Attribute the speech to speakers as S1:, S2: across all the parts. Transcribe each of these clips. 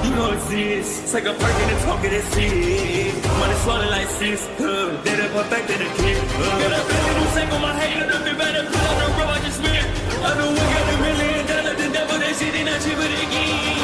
S1: you don't exist. Take a perk and a talk of that shit. Money swallowed like sis. Did it perfect in the kid. Got a billion who take on my hate. Look me better put on the road I just spent. I know we got $1 million. The devil that shit ain't not cheaper than again.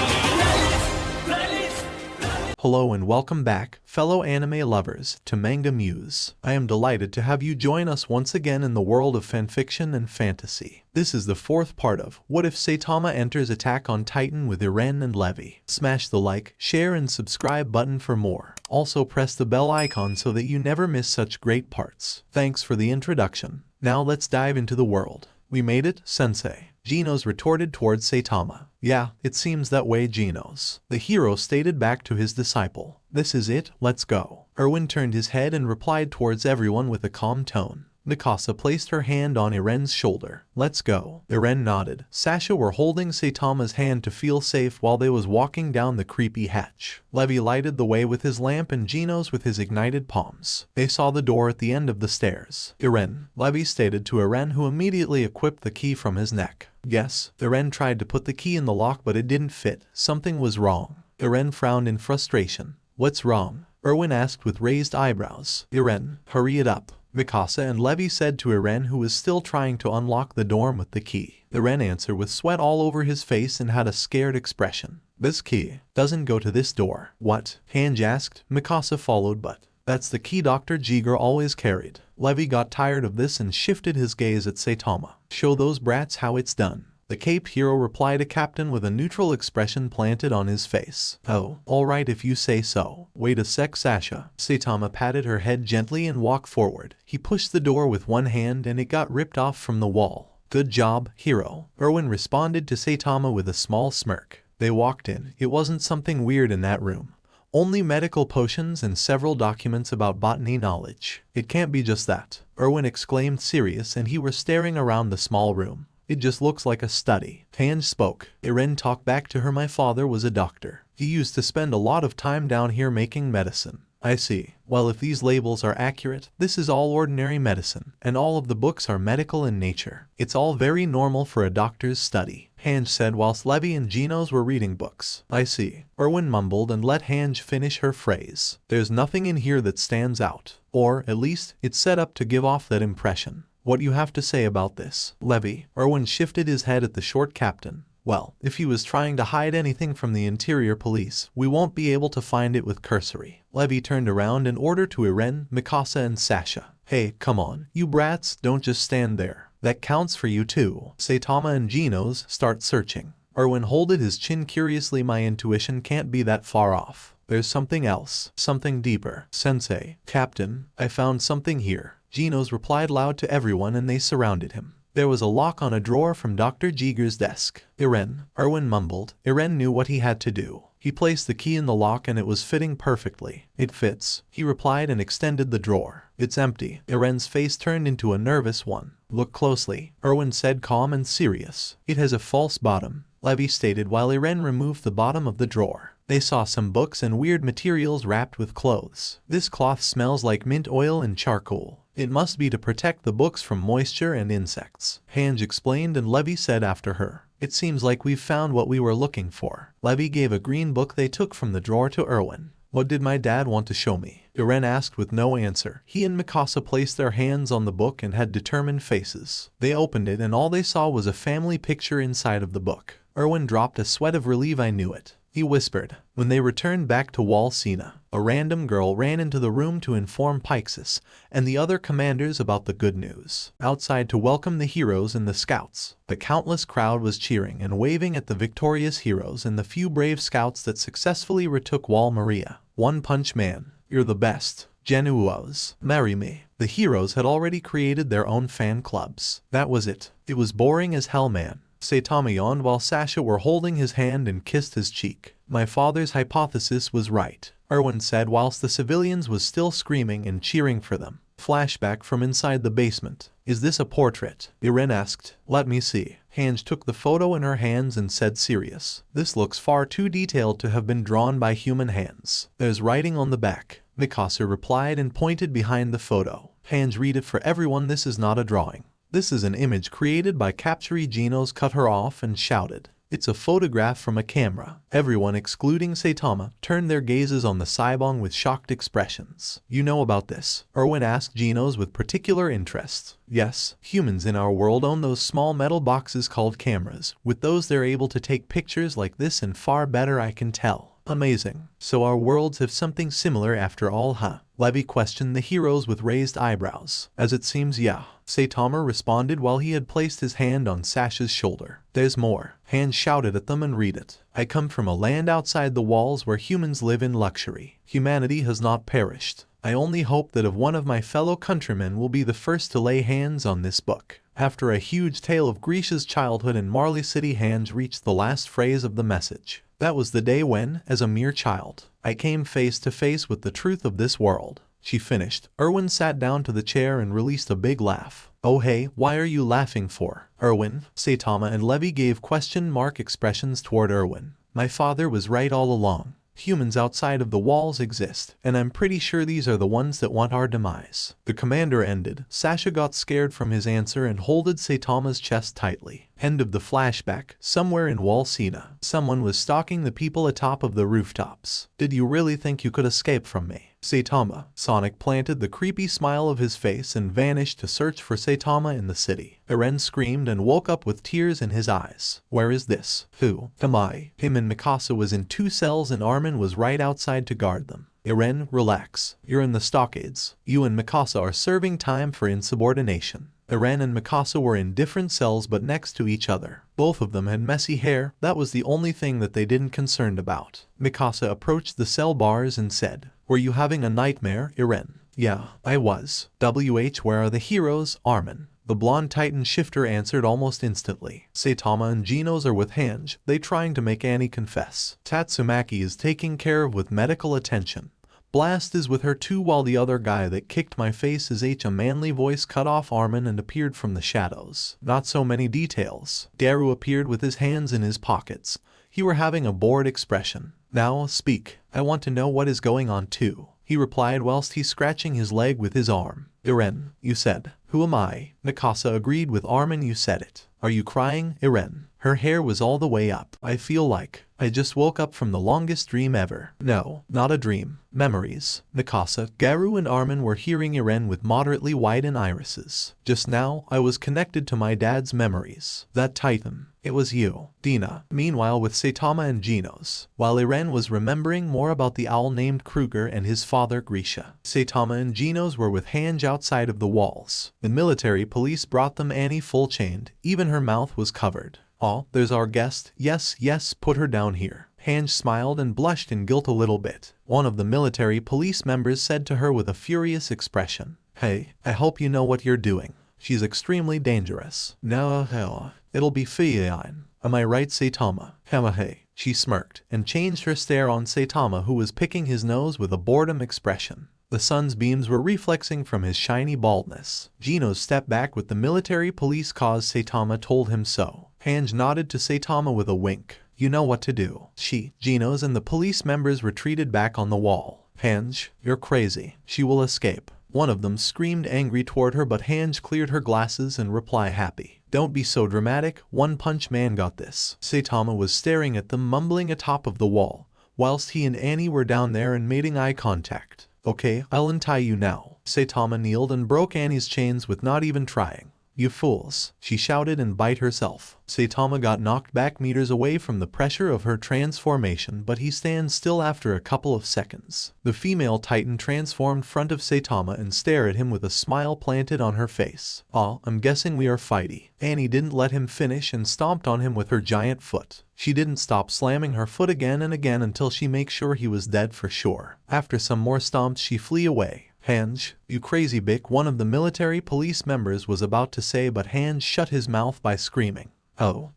S2: Hello and welcome back, fellow anime lovers, to MangaMuse. I am delighted to have you join us once again in the world of fanfiction and fantasy. This is the fourth part of What If Saitama Enters Attack on Titan with Eren and Levi. Smash the like, share and subscribe button for more. Also press the bell icon so that you never miss such great parts. Thanks for the introduction. Now let's dive into the world. We made it, sensei. Genos retorted towards Saitama. Yeah, it seems that way, Genos. The hero stated back to his disciple. This is it, let's go. Erwin turned his head and replied towards everyone with a calm tone. Mikasa placed her hand on Eren's shoulder. Let's go. Eren nodded. Sasha were holding Saitama's hand to feel safe while they was walking down the creepy hatch. Levi lighted the way with his lamp and Genos with his ignited palms. They saw the door at the end of the stairs. Eren, Levi stated to Eren, who immediately equipped the key from his neck. Yes, Eren tried to put the key in the lock but it didn't fit. Something was wrong. Eren frowned in frustration. What's wrong? Erwin asked with raised eyebrows. Eren, hurry it up. Mikasa and Levi said to Eren, who was still trying to unlock the door with the key. Eren answered with sweat all over his face and had a scared expression. This key doesn't go to this door. What? Hange asked. Mikasa followed, but that's the key Dr. Yeager always carried. Levi got tired of this and shifted his gaze at Saitama. Show those brats how it's done. The Cape hero replied to Captain with a neutral expression planted on his face. Oh, alright if you say so. Wait a sec, Sasha. Saitama patted her head gently and walked forward. He pushed the door with one hand and it got ripped off from the wall. Good job, hero. Erwin responded to Saitama with a small smirk. They walked in. It wasn't something weird in that room. Only medical potions and several documents about botany knowledge. It can't be just that. Erwin exclaimed, serious, and he was staring around the small room. It just looks like a study. Hange spoke. Eren talked back to her. My father was a doctor. He used to spend a lot of time down here making medicine. I see. Well, if these labels are accurate, this is all ordinary medicine, and all of the books are medical in nature. It's all very normal for a doctor's study, Hange said whilst Levi and Genos were reading books. I see. Erwin mumbled and let Hange finish her phrase. There's nothing in here that stands out. Or, at least, it's set up to give off that impression. What you have to say about this, Levi? Erwin shifted his head at the short captain. Well, if he was trying to hide anything from the interior police, we won't be able to find it with cursory. Levi turned around and ordered to Eren, Mikasa and Sasha. Hey, come on, you brats, don't just stand there. That counts for you too. Saitama and Genos start searching. Erwin holded his chin curiously. My intuition can't be that far off. There's something else, something deeper. Sensei, Captain, I found something here. Genos replied loud to everyone and they surrounded him. There was a lock on a drawer from Dr. Yeager's desk. Eren, Erwin mumbled. Eren knew what he had to do. He placed the key in the lock and it was fitting perfectly. It fits, he replied and extended the drawer. It's empty. Eren's face turned into a nervous one. Look closely, Erwin said, calm and serious. It has a false bottom, Levi stated while Eren removed the bottom of the drawer. They saw some books and weird materials wrapped with clothes. This cloth smells like mint oil and charcoal. It must be to protect the books from moisture and insects, Hange explained, and Levi said after her. It seems like we've found what we were looking for. Levi gave a green book they took from the drawer to Erwin. What did my dad want to show me? Eren asked with no answer. He and Mikasa placed their hands on the book and had determined faces. They opened it and all they saw was a family picture inside of the book. Erwin dropped a sweat of relief. I knew it, he whispered. When they returned back to Wall Sina, a random girl ran into the room to inform Pixis and the other commanders about the good news. Outside to welcome the heroes and the scouts, the countless crowd was cheering and waving at the victorious heroes and the few brave scouts that successfully retook Wall Maria. Onepunchman, you're the best. Genuos, marry me. The heroes had already created their own fan clubs. That was it. It was boring as hell, man. Saitama yawned while Sasha were holding his hand and kissed his cheek. My father's hypothesis was right, Erwin said whilst the civilians was still screaming and cheering for them. Flashback from inside the basement. Is this a portrait? Eren asked. Let me see. Hange took the photo in her hands and said serious. This looks far too detailed to have been drawn by human hands. There's writing on the back. Mikasa replied and pointed behind the photo. Hange, read it for everyone. This is not a drawing. This is an image created by Capture. Genos cut her off and shouted. It's a photograph from a camera. Everyone excluding Saitama turned their gazes on the Saibong with shocked expressions. You know about this? Erwin asked Genos with particular interest. Yes, humans in our world own those small metal boxes called cameras. With those they're able to take pictures like this and far better, I can tell. Amazing. So our worlds have something similar after all, huh? Levi questioned the heroes with raised eyebrows. As it seems, yeah. Saitama responded while he had placed his hand on Sasha's shoulder. There's more. Hand shouted at them and read it. I come from a land outside the walls where humans live in luxury. Humanity has not perished. I only hope that one of my fellow countrymen will be the first to lay hands on this book. After a huge tale of Grisha's childhood in Marley City, Hands reached the last phrase of the message. That was the day when, as a mere child, I came face to face with the truth of this world. She finished. Erwin sat down to the chair and released a big laugh. Oh hey, why are you laughing for? Erwin, Saitama and Levi gave question mark expressions toward Erwin. My father was right all along. Humans outside of the walls exist, and I'm pretty sure these are the ones that want our demise. The commander ended. Sasha got scared from his answer and holded Saitama's chest tightly. End of the flashback. Somewhere in Walsina, someone was stalking the people atop of the rooftops. Did you really think you could escape from me? Saitama. Sonic planted the creepy smile of his face and vanished to search for Saitama in the city. Eren screamed and woke up with tears in his eyes. Where is this? Who am I? Him and Mikasa was in 2 cells and Armin was right outside to guard them. Eren, relax. You're in the stockades. You and Mikasa are serving time for insubordination. Eren and Mikasa were in different cells but next to each other. Both of them had messy hair. That was the only thing that they didn't concerned about. Mikasa approached the cell bars and said, "Were you having a nightmare, Eren?" "Yeah, I was." Where are the heroes, Armin? The blonde titan shifter answered almost instantly. Saitama and Genos are with Hange. They trying to make Annie confess. Tatsumaki is taking care of with medical attention. Blast is with her too, while the other guy that kicked my face is a manly voice cut off Armin and appeared from the shadows. Not so many details. Daru appeared with his hands in his pockets. He were having a bored expression. Now speak. I want to know what is going on too. He replied whilst he scratching his leg with his arm. Eren, you said. Who am I? Mikasa agreed with Armin. You said it. Are you crying, Eren? Her hair was all the way up. I feel like I just woke up from the longest dream ever. No, not a dream. Memories. Mikasa, Garu and Armin were hearing Eren with moderately widened irises. Just now, I was connected to my dad's memories. That Titan. It was you. Dina. Meanwhile with Saitama and Genos. While Eren was remembering more about the owl named Kruger and his father Grisha. Saitama and Genos were with Hange outside of the walls. The military police brought them Annie full chained. Even her mouth was covered. Oh, there's our guest. Yes, yes, put her down here. Hange smiled and blushed in guilt a little bit. One of the military police members said to her with a furious expression, "Hey, I hope you know what you're doing. She's extremely dangerous." "No, it'll be fine. Am I right, Saitama?" "Hey." She smirked and changed her stare on Saitama, who was picking his nose with a boredom expression. The sun's beams were reflexing from his shiny baldness. Genos stepped back with the military police cause Saitama told him so. Hange nodded to Saitama with a wink. You know what to do. Genos and the police members retreated back on the wall. Hange, you're crazy. She will escape. One of them screamed angry toward her, but Hange cleared her glasses and replied happy. Don't be so dramatic. One-Punch-Man got this. Saitama was staring at them, mumbling atop of the wall, whilst he and Annie were down there and making eye contact. Okay, I'll untie you now. Saitama kneeled and broke Annie's chains with not even trying. You fools, she shouted and bite herself. Saitama got knocked back meters away from the pressure of her transformation, but he stands still after a couple of seconds. The female titan transformed front of Saitama and stared at him with a smile planted on her face. "Ah, I'm guessing we are fighty." Annie didn't let him finish and stomped on him with her giant foot. She didn't stop slamming her foot again and again until she made sure he was dead for sure. After some more stomps she flee away. Hange, you crazy bitch, one of the military police members was about to say, but Hange shut his mouth by screaming. Oh,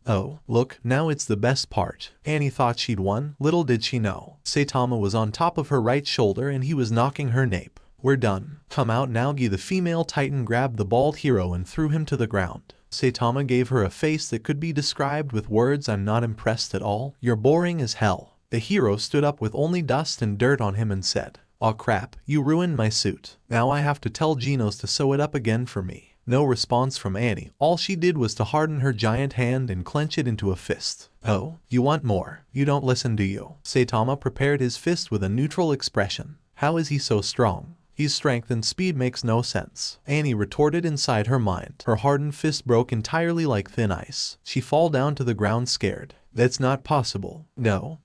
S2: look, now it's the best part. Annie thought she'd won. Little did she know. Saitama was on top of her right shoulder and he was knocking her nape. We're done. Come out now. The female titan grabbed the bald hero and threw him to the ground. Saitama gave her a face that could be described with words. I'm not impressed at all. You're boring as hell. The hero stood up with only dust and dirt on him and said, "Aw crap, you ruined my suit. Now I have to tell Genos to sew it up again for me." No response from Annie. All she did was to harden her giant hand and clench it into a fist. Oh, you want more? You don't listen, do you? Saitama prepared his fist with a neutral expression. How is he so strong? His strength and speed makes no sense. Annie retorted inside her mind. Her hardened fist broke entirely like thin ice. She fall down to the ground scared. That's not possible. No,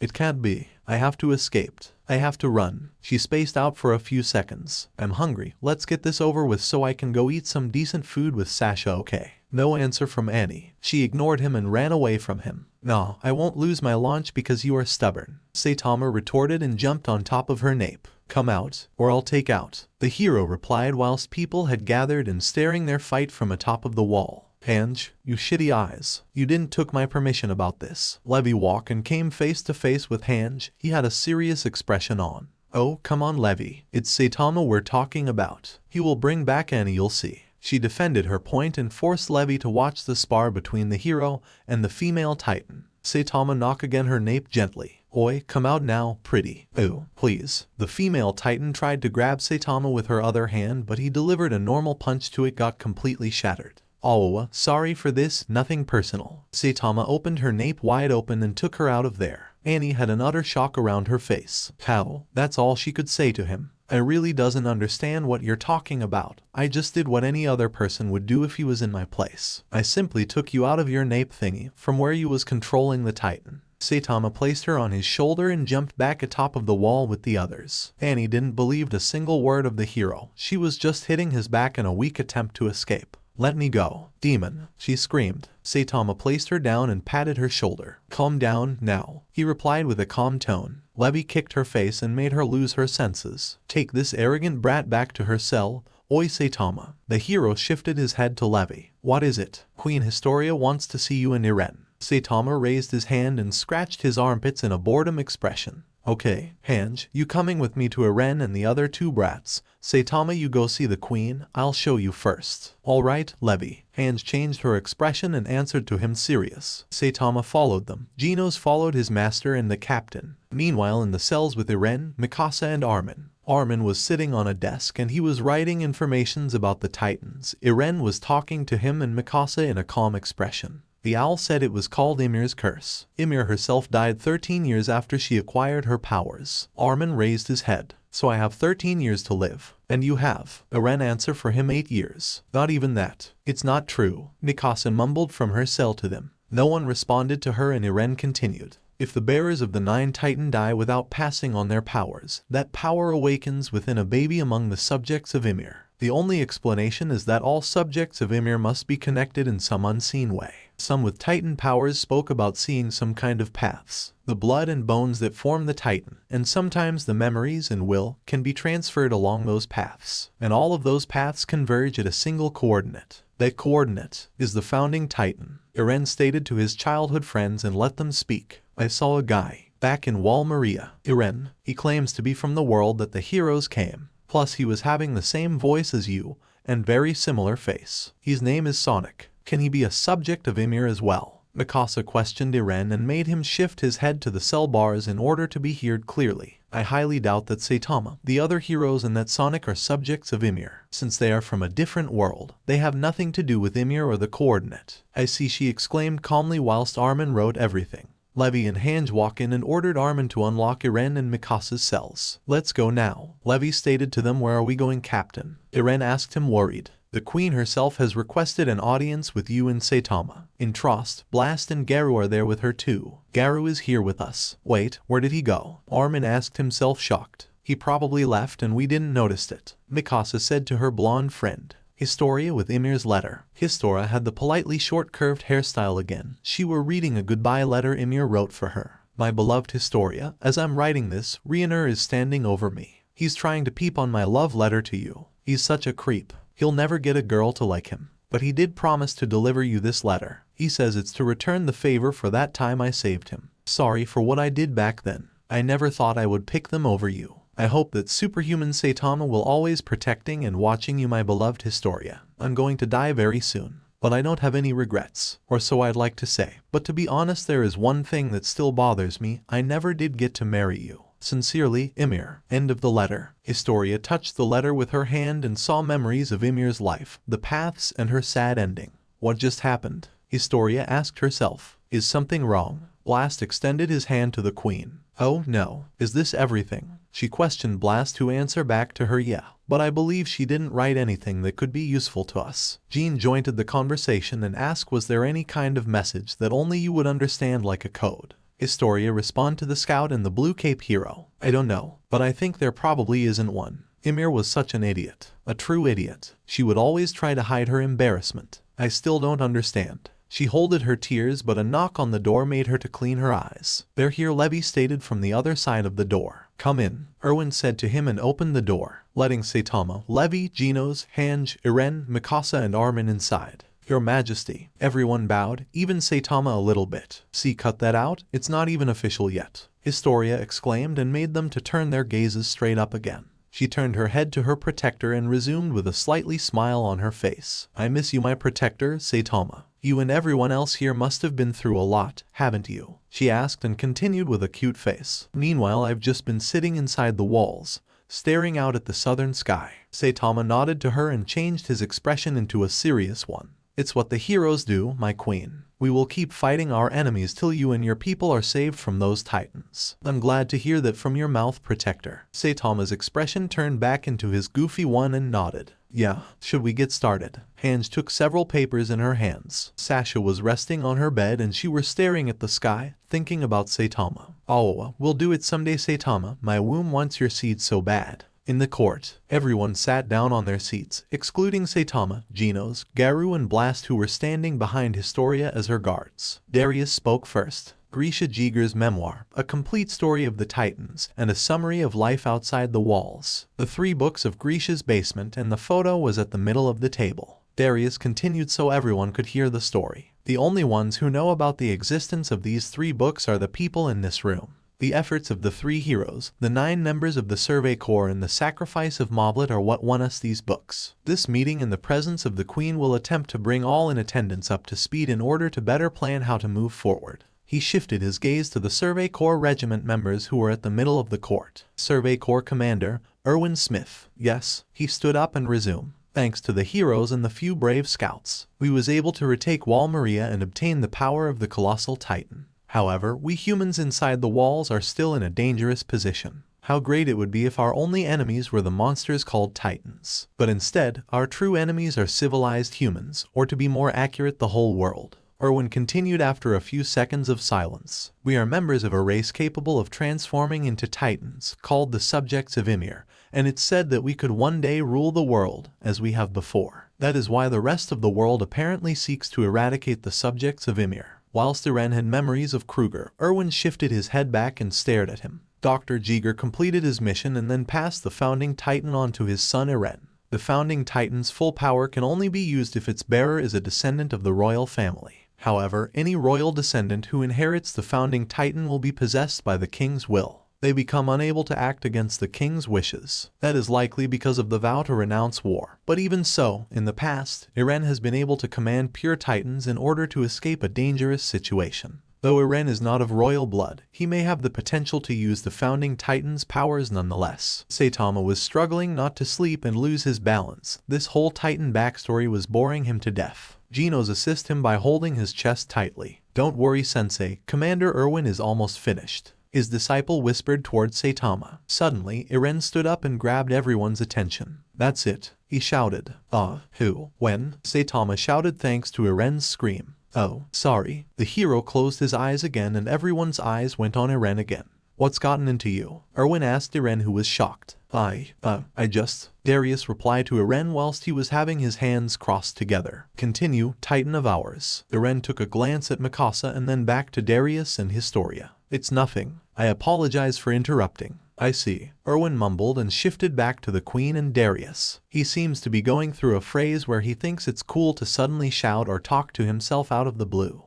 S2: it can't be. I have to escape. I have to run. She spaced out for a few seconds. I'm hungry. Let's get this over with so I can go eat some decent food with Sasha, okay? No answer from Annie. She ignored him and ran away from him. No, I won't lose my launch because you are stubborn. Saitama retorted and jumped on top of her nape. Come out, or I'll take out. The hero replied whilst people had gathered and staring their fight from atop of the wall. Hange, you shitty eyes. You didn't took my permission about this. Levi walked and came face to face with Hange. He had a serious expression on. Oh, come on Levi. It's Saitama we're talking about. He will bring back Annie, you'll see. She defended her point and forced Levi to watch the spar between the hero and the female titan. Saitama knocked again her nape gently. Oi, come out now, pretty. Oh, please. The female titan tried to grab Saitama with her other hand, but he delivered a normal punch to it, got completely shattered. Oh, sorry for this, nothing personal. Saitama opened her nape wide open and took her out of there. Annie had an utter shock around her face. How? That's all she could say to him. I really doesn't understand what you're talking about. I just did what any other person would do if he was in my place. I simply took you out of your nape thingy, from where you was controlling the titan. Saitama placed her on his shoulder and jumped back atop of the wall with the others. Annie didn't believe a single word of the hero. She was just hitting his back in a weak attempt to escape. Let me go, demon, she screamed. Saitama placed her down and patted her shoulder. Calm down, now, he replied with a calm tone. Levi kicked her face and made her lose her senses. Take this arrogant brat back to her cell. Oi Saitama. The hero shifted his head to Levi. What is it? Queen Historia wants to see you and Eren. Saitama raised his hand and scratched his armpits in a boredom expression. Okay, Hange, you coming with me to Eren and the other two brats. Saitama, you go see the queen, I'll show you first. Alright, Levi. Hange changed her expression and answered to him serious. Saitama followed them. Genos followed his master and the captain. Meanwhile in the cells with Eren, Mikasa and Armin. Armin was sitting on a desk and he was writing informations about the titans. Eren was talking to him and Mikasa in a calm expression. The owl said it was called Ymir's curse. Ymir herself died 13 years after she acquired her powers. Armin raised his head. So I have 13 years to live. And you have. Eren answered for him 8 years. Not even that. It's not true. Mikasa mumbled from her cell to them. No one responded to her and Eren continued. If the bearers of the 9 Titan die without passing on their powers, that power awakens within a baby among the subjects of Ymir. The only explanation is that all subjects of Ymir must be connected in some unseen way. Some with Titan powers spoke about seeing some kind of paths, the blood and bones that form the Titan, and sometimes the memories and will can be transferred along those paths, and all of those paths converge at a single coordinate. That coordinate is the founding Titan. Eren stated to his childhood friends and let them speak. I saw a guy back in Wall Maria. Eren, he claims to be from the world that the heroes came. Plus he was having the same voice as you, and very similar face. His name is Sonic. Can he be a subject of Ymir as well? Mikasa questioned Eren and made him shift his head to the cell bars in order to be heard clearly. I highly doubt that Saitama, the other heroes and that Sonic are subjects of Ymir. Since they are from a different world, they have nothing to do with Ymir or the coordinate. I see, she exclaimed calmly whilst Armin wrote everything. Levi and Hange walked in and ordered Armin to unlock Eren and Mikasa's cells. Let's go now. Levi stated to them, where are we going, Captain? Eren asked him worried. The queen herself has requested an audience with you and Saitama. Introst, Blast and Garu are there with her too. Garu is here with us. Wait, where did he go? Armin asked himself shocked. He probably left and we didn't notice it. Mikasa said to her blonde friend. Historia with Ymir's letter. Historia had the politely short curved hairstyle again. She were reading a goodbye letter Ymir wrote for her. My beloved Historia, as I'm writing this, Reiner is standing over me. He's trying to peep on my love letter to you. He's such a creep. He'll never get a girl to like him. But he did promise to deliver you this letter. He says it's to return the favor for that time I saved him. Sorry for what I did back then. I never thought I would pick them over you. I hope that superhuman Saitama will always protecting and watching you, my beloved Historia. I'm going to die very soon, but I don't have any regrets, or so I'd like to say. But to be honest, there is one thing that still bothers me. I never did get to marry you. Sincerely, Ymir. End of the letter. Historia touched the letter with her hand and saw memories of Ymir's life, the paths, and her sad ending. What just happened? Historia asked herself. Is something wrong? Blast extended his hand to the queen. Oh no. Is this everything? She questioned Blast, who answered back to her, yeah. But I believe she didn't write anything that could be useful to us. Jean joined the conversation and asked, was there any kind of message that only you would understand, like a code? Historia responded to the scout and the blue cape hero. I don't know, but I think there probably isn't one. Ymir was such an idiot. A true idiot. She would always try to hide her embarrassment. I still don't understand. She holded her tears, but a knock on the door made her to clean her eyes. They're here, Levi stated from the other side of the door. Come in, Erwin said to him and opened the door, letting Saitama, Levi, Genos, Hange, Eren, Mikasa and Armin inside. Your Majesty. Everyone bowed, even Saitama a little bit. See, cut that out, it's not even official yet. Historia exclaimed and made them to turn their gazes straight up again. She turned her head to her protector and resumed with a slightly smile on her face. I miss you, my protector, Saitama. You and everyone else here must have been through a lot, haven't you? She asked and continued with a cute face. Meanwhile, I've just been sitting inside the walls, staring out at the southern sky. Saitama nodded to her and changed his expression into a serious one. It's what the heroes do, my queen. We will keep fighting our enemies till you and your people are saved from those titans. I'm glad to hear that from your mouth, protector. Saitama's expression turned back into his goofy one and nodded. Yeah, should we get started? Hange took several papers in her hands. Sasha was resting on her bed and she was staring at the sky, thinking about Saitama. Oh, we'll do it someday, Saitama. My womb wants your seed so bad. In the court, everyone sat down on their seats, excluding Saitama, Genos, Garu and Blast, who were standing behind Historia as her guards. Darius spoke first. Grisha Yeager's memoir, a complete story of the Titans, and a summary of life outside the walls. The 3 books of Grisha's basement and the photo was at the middle of the table. Darius continued so everyone could hear the story. The only ones who know about the existence of these 3 books are the people in this room. The efforts of the 3 heroes, the 9 members of the Survey Corps and the sacrifice of Moblet are what won us these books. This meeting in the presence of the Queen will attempt to bring all in attendance up to speed in order to better plan how to move forward. He shifted his gaze to the Survey Corps regiment members who were at the middle of the court. Survey Corps Commander, Erwinsmith. Yes, he stood up and resumed. Thanks to the heroes and the few brave scouts, we was able to retake Wall Maria and obtain the power of the colossal titan. However, we humans inside the walls are still in a dangerous position. How great it would be if our only enemies were the monsters called titans. But instead, our true enemies are civilized humans, or to be more accurate, the whole world. Erwin continued after a few seconds of silence. We are members of a race capable of transforming into titans, called the subjects of Ymir, and it's said that we could one day rule the world, as we have before. That is why the rest of the world apparently seeks to eradicate the subjects of Ymir. Whilst Eren had memories of Kruger, Erwin shifted his head back and stared at him. Dr. Yeager completed his mission and then passed the Founding Titan on to his son Eren. The Founding Titan's full power can only be used if its bearer is a descendant of the royal family. However, any royal descendant who inherits the Founding Titan will be possessed by the king's will. They become unable to act against the king's wishes. That is likely because of the vow to renounce war. But even so, in the past, Eren has been able to command pure titans in order to escape a dangerous situation. Though Eren is not of royal blood, he may have the potential to use the Founding Titan's powers nonetheless. Saitama was struggling not to sleep and lose his balance. This whole Titan backstory was boring him to death. Genos assist him by holding his chest tightly. Don't worry, Sensei, Commander Erwin is almost finished. His disciple whispered towards Saitama. Suddenly, Eren stood up and grabbed everyone's attention. That's it, he shouted. Who? When? Saitama shouted thanks to Eren's scream. Oh, sorry. The hero closed his eyes again and everyone's eyes went on Eren again. What's gotten into you? Erwin asked Eren, who was shocked. Darius replied to Eren whilst he was having his hands crossed together. Continue, Titan of ours. Eren took a glance at Mikasa and then back to Darius and Historia. It's nothing. I apologize for interrupting. I see. Erwin mumbled and shifted back to the Queen and Darius. He seems to be going through a phase where he thinks it's cool to suddenly shout or talk to himself out of the blue.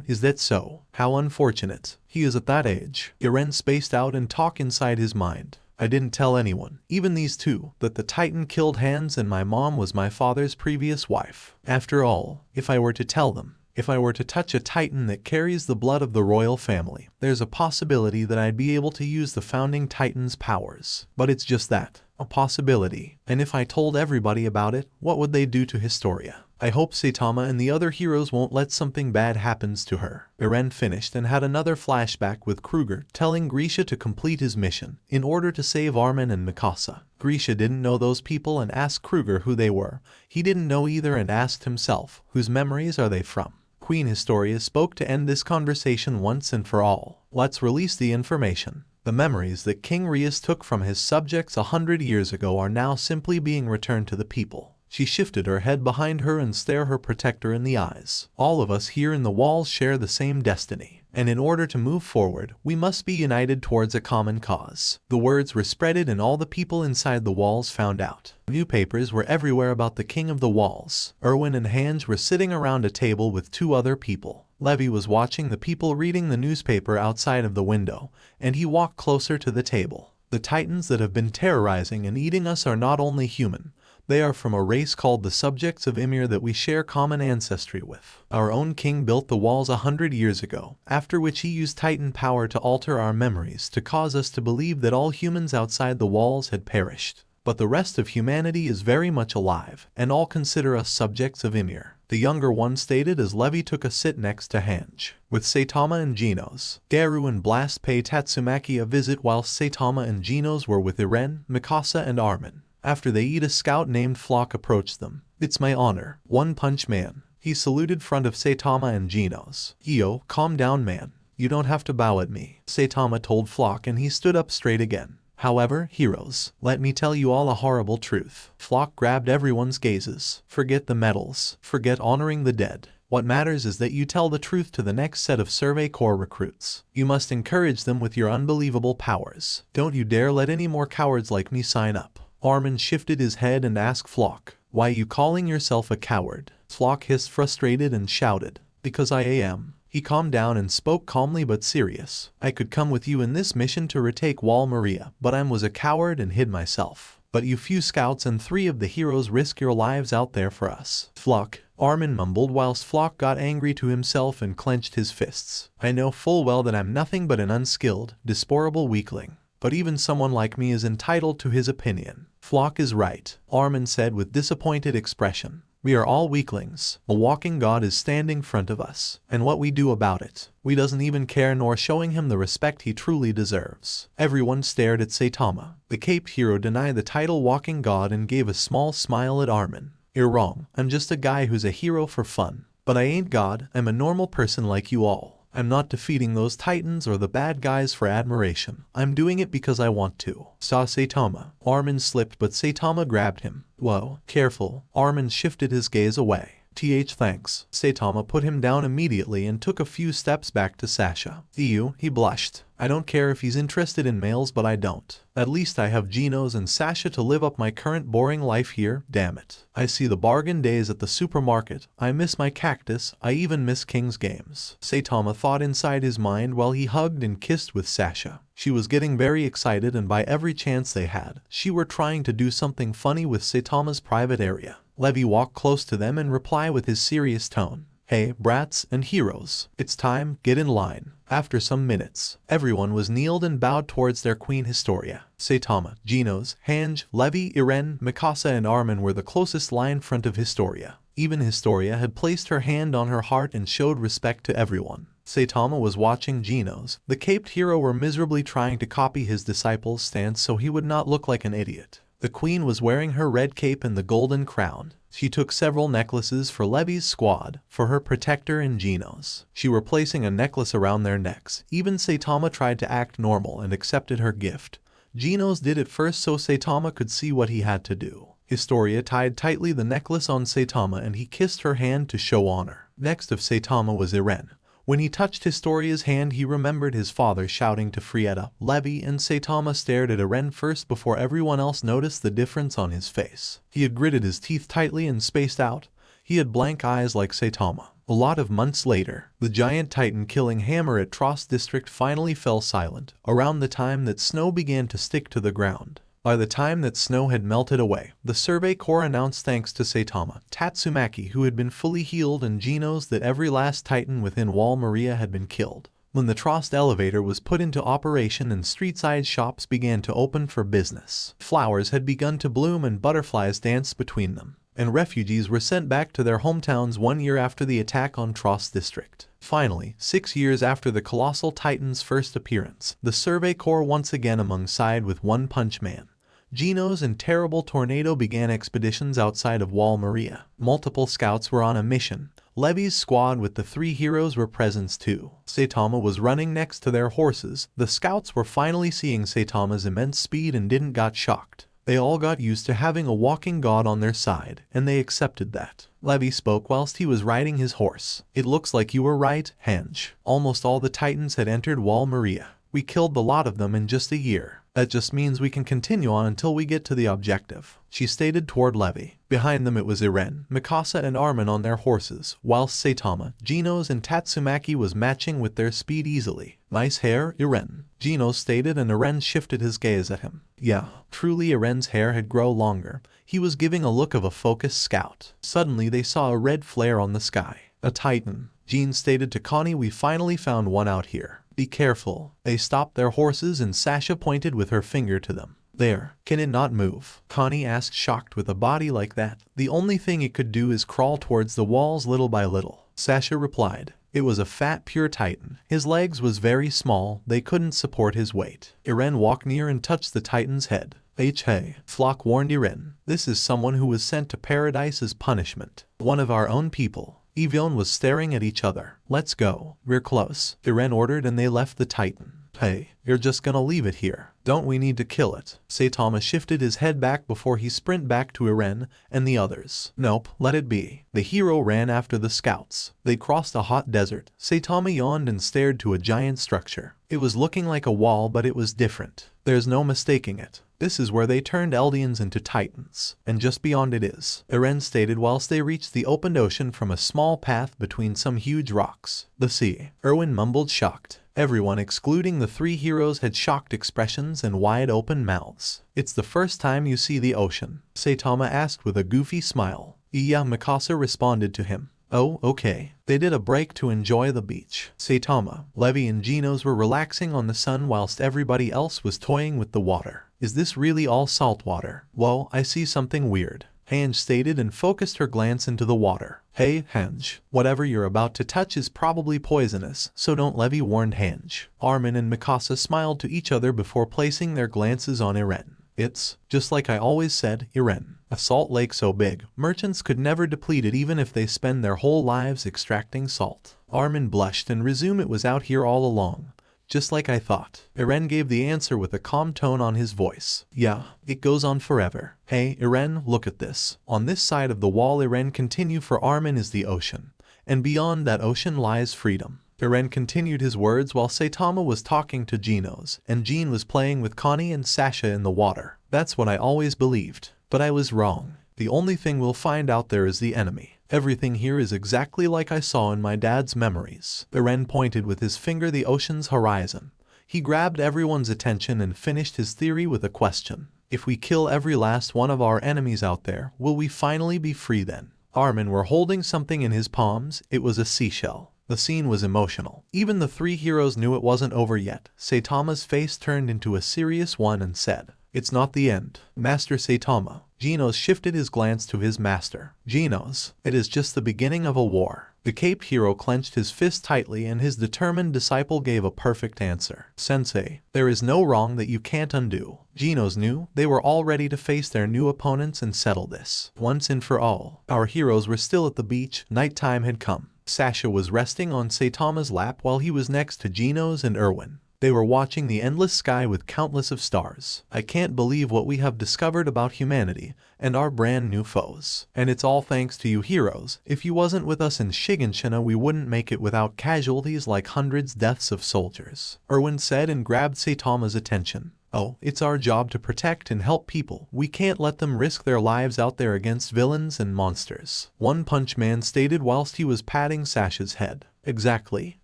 S2: Is that so? How unfortunate. He is at that age. Eren spaced out and talked inside his mind. I didn't tell anyone, even these 2, that the Titan killed Hans and my mom was my father's previous wife. After all, if I were to tell them, If I were to touch a titan that carries the blood of the royal family, there's a possibility that I'd be able to use the founding titan's powers. But it's just that, a possibility. And if I told everybody about it, what would they do to Historia? I hope Saitama and the other heroes won't let something bad happens to her. Eren finished and had another flashback with Kruger telling Grisha to complete his mission in order to save Armin and Mikasa. Grisha didn't know those people and asked Kruger who they were. He didn't know either and asked himself, whose memories are they from? Queen Historia spoke to end this conversation once and for all. Let's release the information. The memories that King Rias took from his subjects 100 years ago are now simply being returned to the people. She shifted her head behind her and stared her protector in the eyes. All of us here in the walls share the same destiny, and in order to move forward, we must be united towards a common cause. The words were spreaded and all the people inside the walls found out. Newspapers were everywhere about the king of the walls. Erwin and Hans were sitting around a table with 2 other people. Levi was watching the people reading the newspaper outside of the window, and he walked closer to the table. The titans that have been terrorizing and eating us are not only human. They are from a race called the subjects of Ymir that we share common ancestry with. Our own king built the walls 100 years ago, after which he used titan power to alter our memories to cause us to believe that all humans outside the walls had perished. But the rest of humanity is very much alive, and all consider us subjects of Ymir. The younger one stated as Levi took a sit next to Hange. With Saitama and Genos, Garu and Blast paid Tatsumaki a visit whilst Saitama and Genos were with Eren, Mikasa and Armin. After they eat, a scout named Flock approached them. "It's my honor, One-Punch-Man." He saluted front of Saitama and Genos. "Yo, calm down man. You don't have to bow at me," Saitama told Flock, and he stood up straight again. "However, heroes, let me tell you all a horrible truth." Flock grabbed everyone's gazes. "Forget the medals. Forget honoring the dead. What matters is that you tell the truth to the next set of Survey Corps recruits. You must encourage them with your unbelievable powers. Don't you dare let any more cowards like me sign up." Armin shifted his head and asked Flock, "Why are you calling yourself a coward?" Flock hissed frustrated and shouted, "Because I am." He calmed down and spoke calmly but serious. "I could come with you in this mission to retake Wall Maria, but I was a coward and hid myself. But you few scouts and 3 of the heroes risk your lives out there for us." "Flock," Armin mumbled whilst Flock got angry to himself and clenched his fists. "I know full well that I'm nothing but an unskilled, deplorable weakling. But even someone like me is entitled to his opinion." "Flock is right," Armin said with disappointed expression. "We are all weaklings. A walking god is standing front of us, and what we do about it, we doesn't even care nor showing him the respect he truly deserves." Everyone stared at Saitama. The caped hero denied the title walking god and gave a small smile at Armin. "You're wrong. I'm just a guy who's a hero for fun. But I ain't god, I'm a normal person like you all. I'm not defeating those titans or the bad guys for admiration. I'm doing it because I want to." Saw Saitama. Armin slipped but Saitama grabbed him. "Whoa, careful." Armin shifted his gaze away. Thanks." Saitama put him down immediately and took a few steps back to Sasha. "Ew," he blushed. "I don't care if he's interested in males, but I don't. At least I have Genos and Sasha to live up my current boring life here, damn it. I see the bargain days at the supermarket. I miss my cactus. I even miss King's games." Saitama thought inside his mind while he hugged and kissed with Sasha. She was getting very excited, and by every chance they had, she were trying to do something funny with Saitama's private area. Levi walked close to them and replied with his serious tone, "Hey, brats and heroes, it's time, get in line." After some minutes, everyone was kneeled and bowed towards their queen Historia. Saitama, Genos, Hange, Levi, Eren, Mikasa and Armin were the closest line front of Historia. Even Historia had placed her hand on her heart and showed respect to everyone. Saitama was watching Genos. The caped hero were miserably trying to copy his disciple's stance so he would not look like an idiot. The queen was wearing her red cape and the golden crown. She took several necklaces for Levi's squad, for her protector and Genos. She were placing a necklace around their necks. Even Saitama tried to act normal and accepted her gift. Genos did it first so Saitama could see what he had to do. Historia tied tightly the necklace on Saitama and he kissed her hand to show honor. Next of Saitama was Eren. When he touched Historia's hand, he remembered his father shouting to Frietta. Levi and Saitama stared at Eren first before everyone else noticed the difference on his face. He had gritted his teeth tightly and spaced out. He had blank eyes like Saitama. A lot of months later, the giant titan killing hammer at Trost district finally fell silent, around the time that snow began to stick to the ground. By the time that snow had melted away, the Survey Corps announced thanks to Saitama, Tatsumaki who had been fully healed and Genos that every last titan within Wall Maria had been killed. When the Trost elevator was put into operation and street-side shops began to open for business, flowers had begun to bloom and butterflies danced between them, and refugees were sent back to their hometowns 1 year after the attack on Trost District. Finally, 6 years after the Colossal Titan's first appearance, the Survey Corps once again alongside with Onepunchman, Genos and Terrible Tornado began expeditions outside of Wall Maria. Multiple scouts were on a mission. Levi's squad with the 3 heroes were present too. Saitama was running next to their horses. The scouts were finally seeing Saitama's immense speed and didn't got shocked. They all got used to having a walking god on their side, and they accepted that. Levi spoke whilst he was riding his horse. It looks like you were right, Henge. Almost all the titans had entered Wall Maria. We killed the lot of them in just a year. That just means we can continue on until we get to the objective, she stated toward Levi. Behind them it was Eren, Mikasa and Armin on their horses, whilst Saitama, Genos and Tatsumaki was matching with their speed easily. Nice hair, Eren, Genos stated, and Eren shifted his gaze at him. Yeah, truly Eren's hair had grown longer. He was giving a look of a focused scout. Suddenly they saw a red flare on the sky. A titan, Jean stated to Connie, we finally found one out here. Be careful. They stopped their horses and Sasha pointed with her finger to them. There, can it not move? Connie asked, shocked. With a body like that, the only thing it could do is crawl towards the walls little by little. Sasha replied, it was a fat pure titan. His legs was very small, they couldn't support his weight. Eren walked near and touched the titan's head. Hey, Flock warned Eren, this is someone who was sent to paradise as punishment. One of our own people. Evion was staring at each other. Let's go. We're close, Eren ordered, and they left the titan. Hey, you're just gonna leave it here. Don't we need to kill it? Saitama shifted his head back before he sprinted back to Eren and the others. Nope, let it be. The hero ran after the scouts. They crossed a hot desert. Saitama yawned and stared to a giant structure. It was looking like a wall, but it was different. There's no mistaking it. This is where they turned Eldians into titans, and just beyond it is, Eren stated whilst they reached the opened ocean from a small path between some huge rocks. The sea. Erwin mumbled, shocked. Everyone excluding the 3 heroes had shocked expressions and wide open mouths. It's the first time you see the ocean, Saitama asked with a goofy smile. Yeah, Mikasa responded to him. Oh, okay. They did a break to enjoy the beach. Saitama, Levi and Genos were relaxing on the sun whilst everybody else was toying with the water. Is this really all salt water? Whoa, I see something weird, Henge stated and focused her glance into the water. Hey, Henge, whatever you're about to touch is probably poisonous, so don't, Levi warned Henge. Armin and Mikasa smiled to each other before placing their glances on Eren. It's just like I always said, Eren. A salt lake so big, merchants could never deplete it even if they spend their whole lives extracting salt. Armin blushed and resumed, it was out here all along. Just like I thought. Eren gave the answer with a calm tone on his voice. Yeah, it goes on forever. Hey, Eren, look at this. On this side of the wall, Eren continued, for Armin is the ocean. And beyond that ocean lies freedom. Eren continued his words while Saitama was talking to Genos, and Jean was playing with Connie and Sasha in the water. That's what I always believed. But I was wrong. The only thing we'll find out there is the enemy. Everything here is exactly like I saw in my dad's memories. Eren pointed with his finger the ocean's horizon. He grabbed everyone's attention and finished his theory with a question. If we kill every last one of our enemies out there, will we finally be free then? Armin were holding something in his palms. It was a seashell. The scene was emotional. Even the 3 heroes knew it wasn't over yet. Saitama's face turned into a serious one and said, it's not the end. Master Saitama. Genos shifted his glance to his master. Genos, it is just the beginning of a war. The caped hero clenched his fist tightly and his determined disciple gave a perfect answer. Sensei, there is no wrong that you can't undo. Genos knew they were all ready to face their new opponents and settle this once and for all. Our heroes were still at the beach. Nighttime had come. Sasha was resting on Saitama's lap while he was next to Genos and Erwin. They were watching the endless sky with countless of stars. I can't believe what we have discovered about humanity and our brand new foes. And it's all thanks to you heroes. If you wasn't with us in Shiganshina, we wouldn't make it without casualties like hundreds deaths of soldiers, Erwin said and grabbed Saitama's attention. Oh, it's our job to protect and help people. We can't let them risk their lives out there against villains and monsters, Onepunchman stated whilst he was patting Sasha's head. Exactly,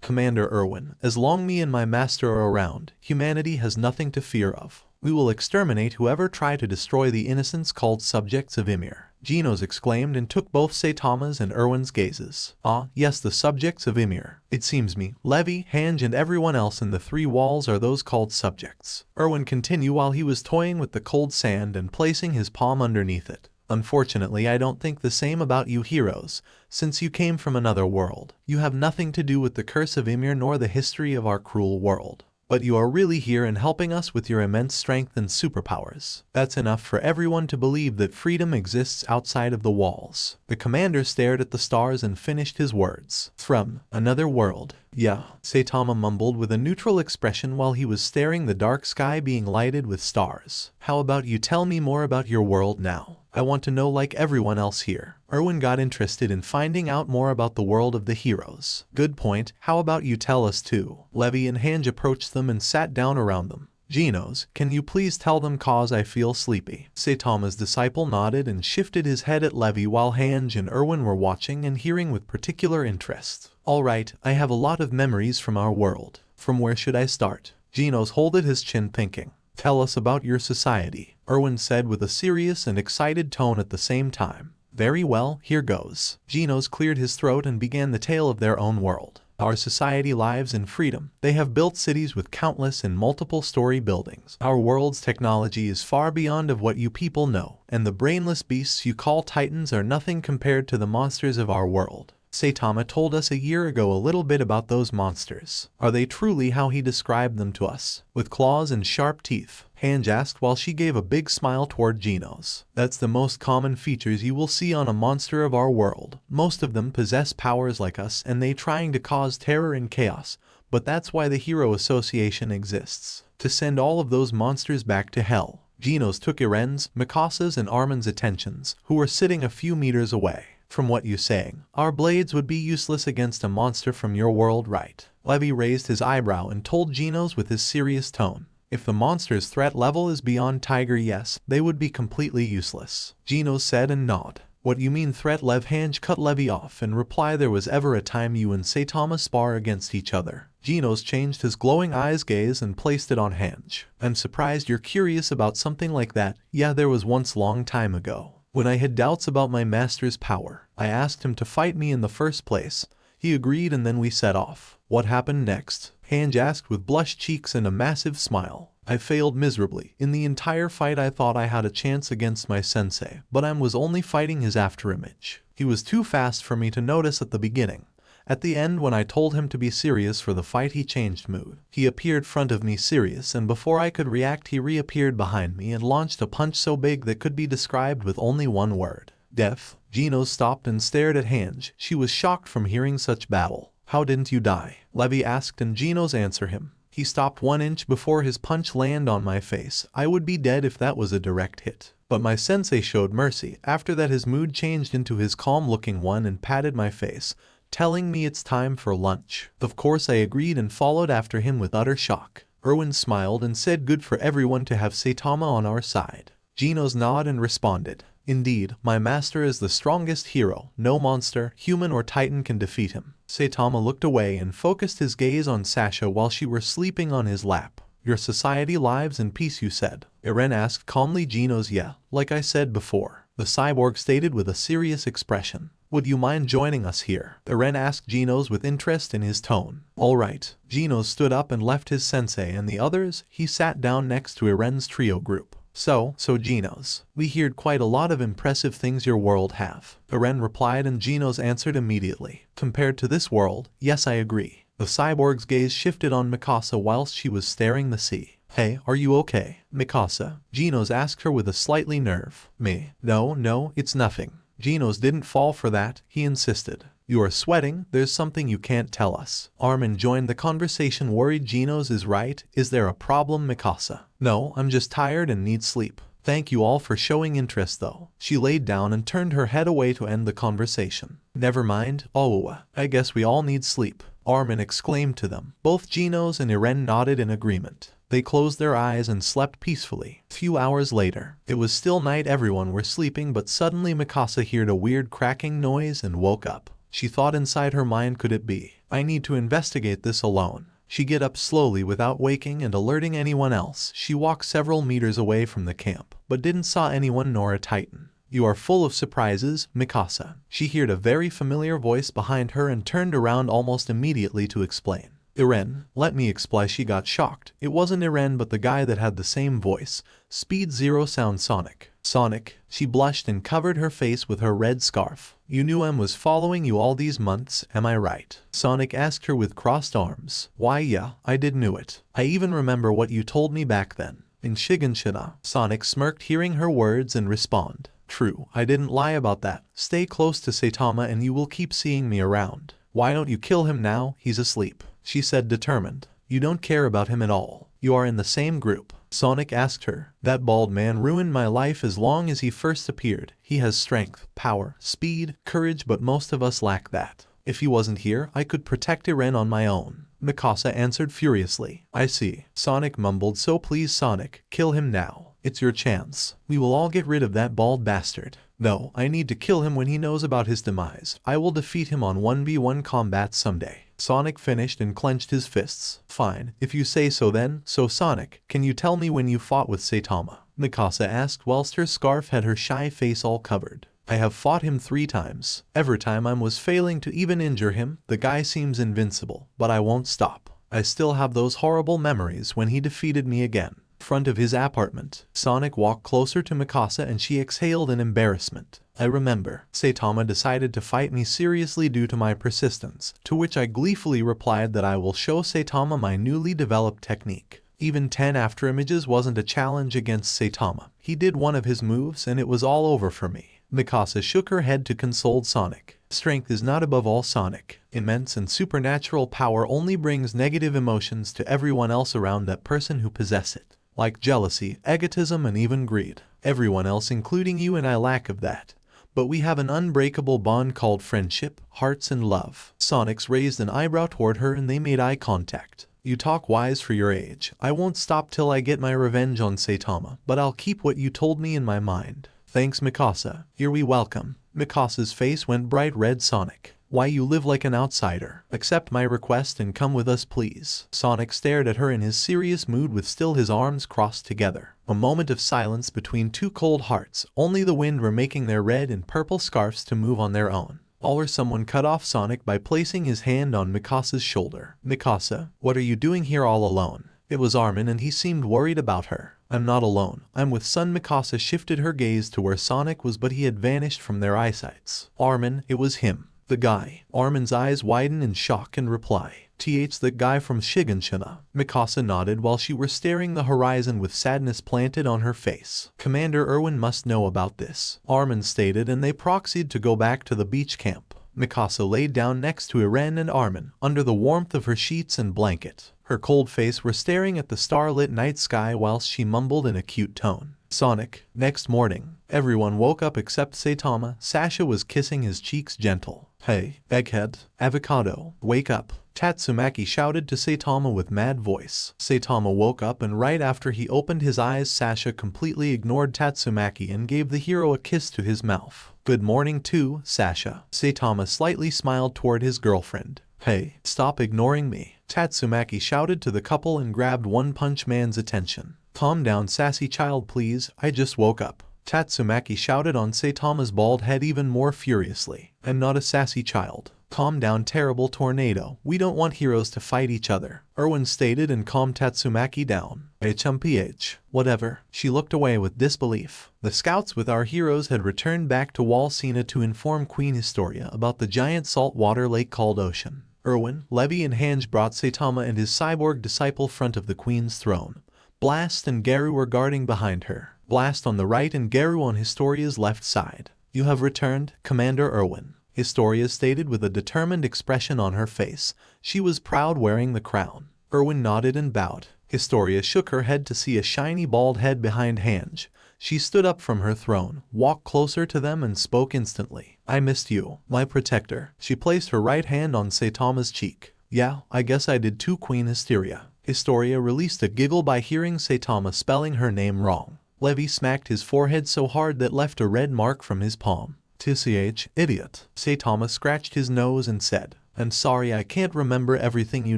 S2: Commander Erwin. As long me and my master are around, humanity has nothing to fear of. We will exterminate whoever try to destroy the innocents called subjects of Ymir, Genos exclaimed and took both Saitama's and Erwin's gazes. Ah, yes, the subjects of Ymir. It seems me, Levi, Hange and everyone else in the 3 walls are those called subjects. Erwin continued while he was toying with the cold sand and placing his palm underneath it. Unfortunately, I don't think the same about you heroes, since you came from another world. You have nothing to do with the curse of Ymir nor the history of our cruel world. But you are really here and helping us with your immense strength and superpowers. That's enough for everyone to believe that freedom exists outside of the walls. The commander stared at the stars and finished his words. From another world. Yeah, Saitama mumbled with a neutral expression while he was staring the dark sky being lighted with stars. How about you tell me more about your world now? I want to know like everyone else here. Erwin got interested in finding out more about the world of the heroes. Good point, how about you tell us too? Levi and Hange approached them and sat down around them. Genos, can you please tell them cause I feel sleepy? Saitama's disciple nodded and shifted his head at Levi while Hange and Erwin were watching and hearing with particular interest. Alright, I have a lot of memories from our world. From where should I start? Genos holded his chin thinking. Tell us about your society, Erwin said with a serious and excited tone at the same time. Very well, here goes. Genos cleared his throat and began the tale of their own world. Our society lives in freedom. They have built cities with countless and multiple-story buildings. Our world's technology is far beyond of what you people know, and the brainless beasts you call titans are nothing compared to the monsters of our world. Saitama told us a year ago a little bit about those monsters. Are they truly how he described them to us? With claws and sharp teeth, Hange asked while she gave a big smile toward Genos. That's the most common features you will see on a monster of our world. Most of them possess powers like us and they trying to cause terror and chaos, but that's why the Hero Association exists. To send all of those monsters back to hell. Genos took Eren's, Mikasa's and Armin's attentions, who were sitting a few meters away. From what you're saying, our blades would be useless against a monster from your world, right? Levi raised his eyebrow and told Genos with his serious tone. If the monster's threat level is beyond Tiger, yes, they would be completely useless. Genos said and nodded. What you mean threat? Hange cut Levi off and replied, there was ever a time you and Saitama spar against each other. Genos changed his glowing eyes gaze and placed it on Hange. I'm surprised you're curious about something like that. Yeah, there was once long time ago. When I had doubts about my master's power, I asked him to fight me in the first place. He agreed and then we set off. What happened next? Hange asked with blushed cheeks and a massive smile. I failed miserably. In the entire fight I thought I had a chance against my sensei, but I was only fighting his afterimage. He was too fast for me to notice at the beginning. At the end when I told him to be serious for the fight he changed mood. He appeared front of me serious and before I could react he reappeared behind me and launched a punch so big that could be described with only one word. Death. Genos stopped and stared at Hange. She was shocked from hearing such babble. How didn't you die? Levi asked and Genos answered him. He stopped 1 inch before his punch landed on my face. I would be dead if that was a direct hit. But my sensei showed mercy. After that his mood changed into his calm looking one and patted my face, telling me it's time for lunch. Of course I agreed and followed after him with utter shock. Erwin smiled and said good for everyone to have Saitama on our side. Genos nodded and responded. Indeed, my master is the strongest hero. No monster, human or titan can defeat him. Saitama looked away and focused his gaze on Sasha while she were sleeping on his lap. Your society lives in peace, you said. Eren asked calmly. Genos, yeah, like I said before. The cyborg stated with a serious expression. Would you mind joining us here? Eren asked Genos with interest in his tone. Alright. Genos stood up and left his sensei and the others. He sat down next to Eren's trio group. So Genos, we heard quite a lot of impressive things your world have. Eren replied and Genos answered immediately. Compared to this world, yes I agree. The cyborg's gaze shifted on Mikasa whilst she was staring the sea. Hey, are you okay? Mikasa, Genos asked her with a slightly nerve. Me? No, it's nothing. Genos didn't fall for that, he insisted. You are sweating, there's something you can't tell us. Armin joined the conversation worried. Genos is right, is there a problem? Mikasa. No, I'm just tired and need sleep. Thank you all for showing interest though. She laid down and turned her head away to end the conversation. Never mind, oh, I guess we all need sleep. Armin exclaimed to them. Both Genos and Eren nodded in agreement. They closed their eyes and slept peacefully. A few hours later, it was still night, everyone were sleeping, but suddenly Mikasa heard a weird cracking noise and woke up. She thought inside her mind, could it be I need to investigate this alone. She get up slowly without waking and alerting anyone else. She walked several meters away from the camp, but didn't saw anyone nor a titan. You are full of surprises, Mikasa. She heard a very familiar voice behind her and turned around almost immediately to explain. Eren, let me explain. She got shocked. It wasn't Eren but the guy that had the same voice. Speed 0 sound Sonic. Sonic. She blushed and covered her face with her red scarf. You knew M was following you all these months, am I right? Sonic asked her with crossed arms. Why yeah, I did knew it. I even remember what you told me back then. In Shiganshina. Sonic smirked hearing her words and respond. True, I didn't lie about that. Stay close to Saitama and you will keep seeing me around. Why don't you kill him now? He's asleep. She said determined. You don't care about him at all. You are in the same group. Sonic asked her. That bald man ruined my life as long as he first appeared. He has strength, power, speed, courage, but most of us lack that. If he wasn't here, I could protect Eren on my own. Mikasa answered furiously. I see. Sonic mumbled. So please Sonic, kill him now. It's your chance. We will all get rid of that bald bastard. No, I need to kill him when he knows about his demise. I will defeat him on 1v1 combat someday. Sonic finished and clenched his fists. Fine, if you say so then. So Sonic, can you tell me when you fought with Saitama? Mikasa asked whilst her scarf had her shy face all covered. I have fought him 3 times. Every time I was failing to even injure him. The guy seems invincible, but I won't stop. I still have those horrible memories when he defeated me again. Front of his apartment. Sonic walked closer to Mikasa and she exhaled in embarrassment. I remember. Saitama decided to fight me seriously due to my persistence, to which I gleefully replied that I will show Saitama my newly developed technique. Even 10 after images wasn't a challenge against Saitama. He did one of his moves and it was all over for me. Mikasa shook her head to console Sonic. Strength is not above all Sonic. Immense and supernatural power only brings negative emotions to everyone else around that person who possess it. Like jealousy, egotism and even greed. Everyone else including you and I lack of that. But we have an unbreakable bond called friendship, hearts and love. Sonic's raised an eyebrow toward her and they made eye contact. You talk wise for your age. I won't stop till I get my revenge on Saitama, but I'll keep what you told me in my mind. Thanks Mikasa. You're welcome. Mikasa's face went bright red. Sonic. Why you live like an outsider? Accept my request and come with us please. Sonic stared at her in his serious mood with still his arms crossed together. A moment of silence between 2 cold hearts. Only the wind were making their red and purple scarves to move on their own. All or someone cut off Sonic by placing his hand on Mikasa's shoulder. Mikasa, what are you doing here all alone? It was Armin and he seemed worried about her. I'm not alone. I'm with Sun. Mikasa shifted her gaze to where Sonic was but he had vanished from their eyesights. Armin, it was him. The guy. Armin's eyes widen in shock and reply. The guy from Shiganshina. Mikasa nodded while she were staring the horizon with sadness planted on her face. Commander Erwin must know about this. Armin stated and they proxied to go back to the beach camp. Mikasa laid down next to Eren and Armin, under the warmth of her sheets and blanket. Her cold face were staring at the starlit night sky whilst she mumbled in a cute tone. Sonic. Next morning, everyone woke up except Saitama. Sasha was kissing his cheeks gentle. Hey, egghead, avocado, wake up. Tatsumaki shouted to Saitama with mad voice. Saitama woke up and right after he opened his eyes Sasha completely ignored Tatsumaki and gave the hero a kiss to his mouth. Good morning too, Sasha. Saitama slightly smiled toward his girlfriend. Hey, stop ignoring me. Tatsumaki shouted to the couple and grabbed Onepunchman's attention. Calm down sassy child please, I just woke up. Tatsumaki shouted on Saitama's bald head even more furiously. I'm not a sassy child. Calm down terrible tornado, we don't want heroes to fight each other. Erwin stated and calmed Tatsumaki down. HMPH. Whatever. She looked away with disbelief. The scouts with our heroes had returned back to Walsina to inform Queen Historia about the giant saltwater lake called Ocean. Erwin, Levi and Hange brought Saitama and his cyborg disciple front of the Queen's throne. Blast and Garu were guarding behind her. Blast on the right and Garu on Historia's left side. You have returned, Commander Erwin. Historia stated with a determined expression on her face. She was proud wearing the crown. Erwin nodded and bowed. Historia shook her head to see a shiny bald head behind Hange. She stood up from her throne, walked closer to them and spoke instantly. I missed you, my protector. She placed her right hand on Saitama's cheek. Yeah, I guess I did too, Queen Historia. Historia released a giggle by hearing Saitama spelling her name wrong. Levi smacked his forehead so hard that left a red mark from his palm. TCH, idiot. Saitama scratched his nose and said, And sorry I can't remember everything you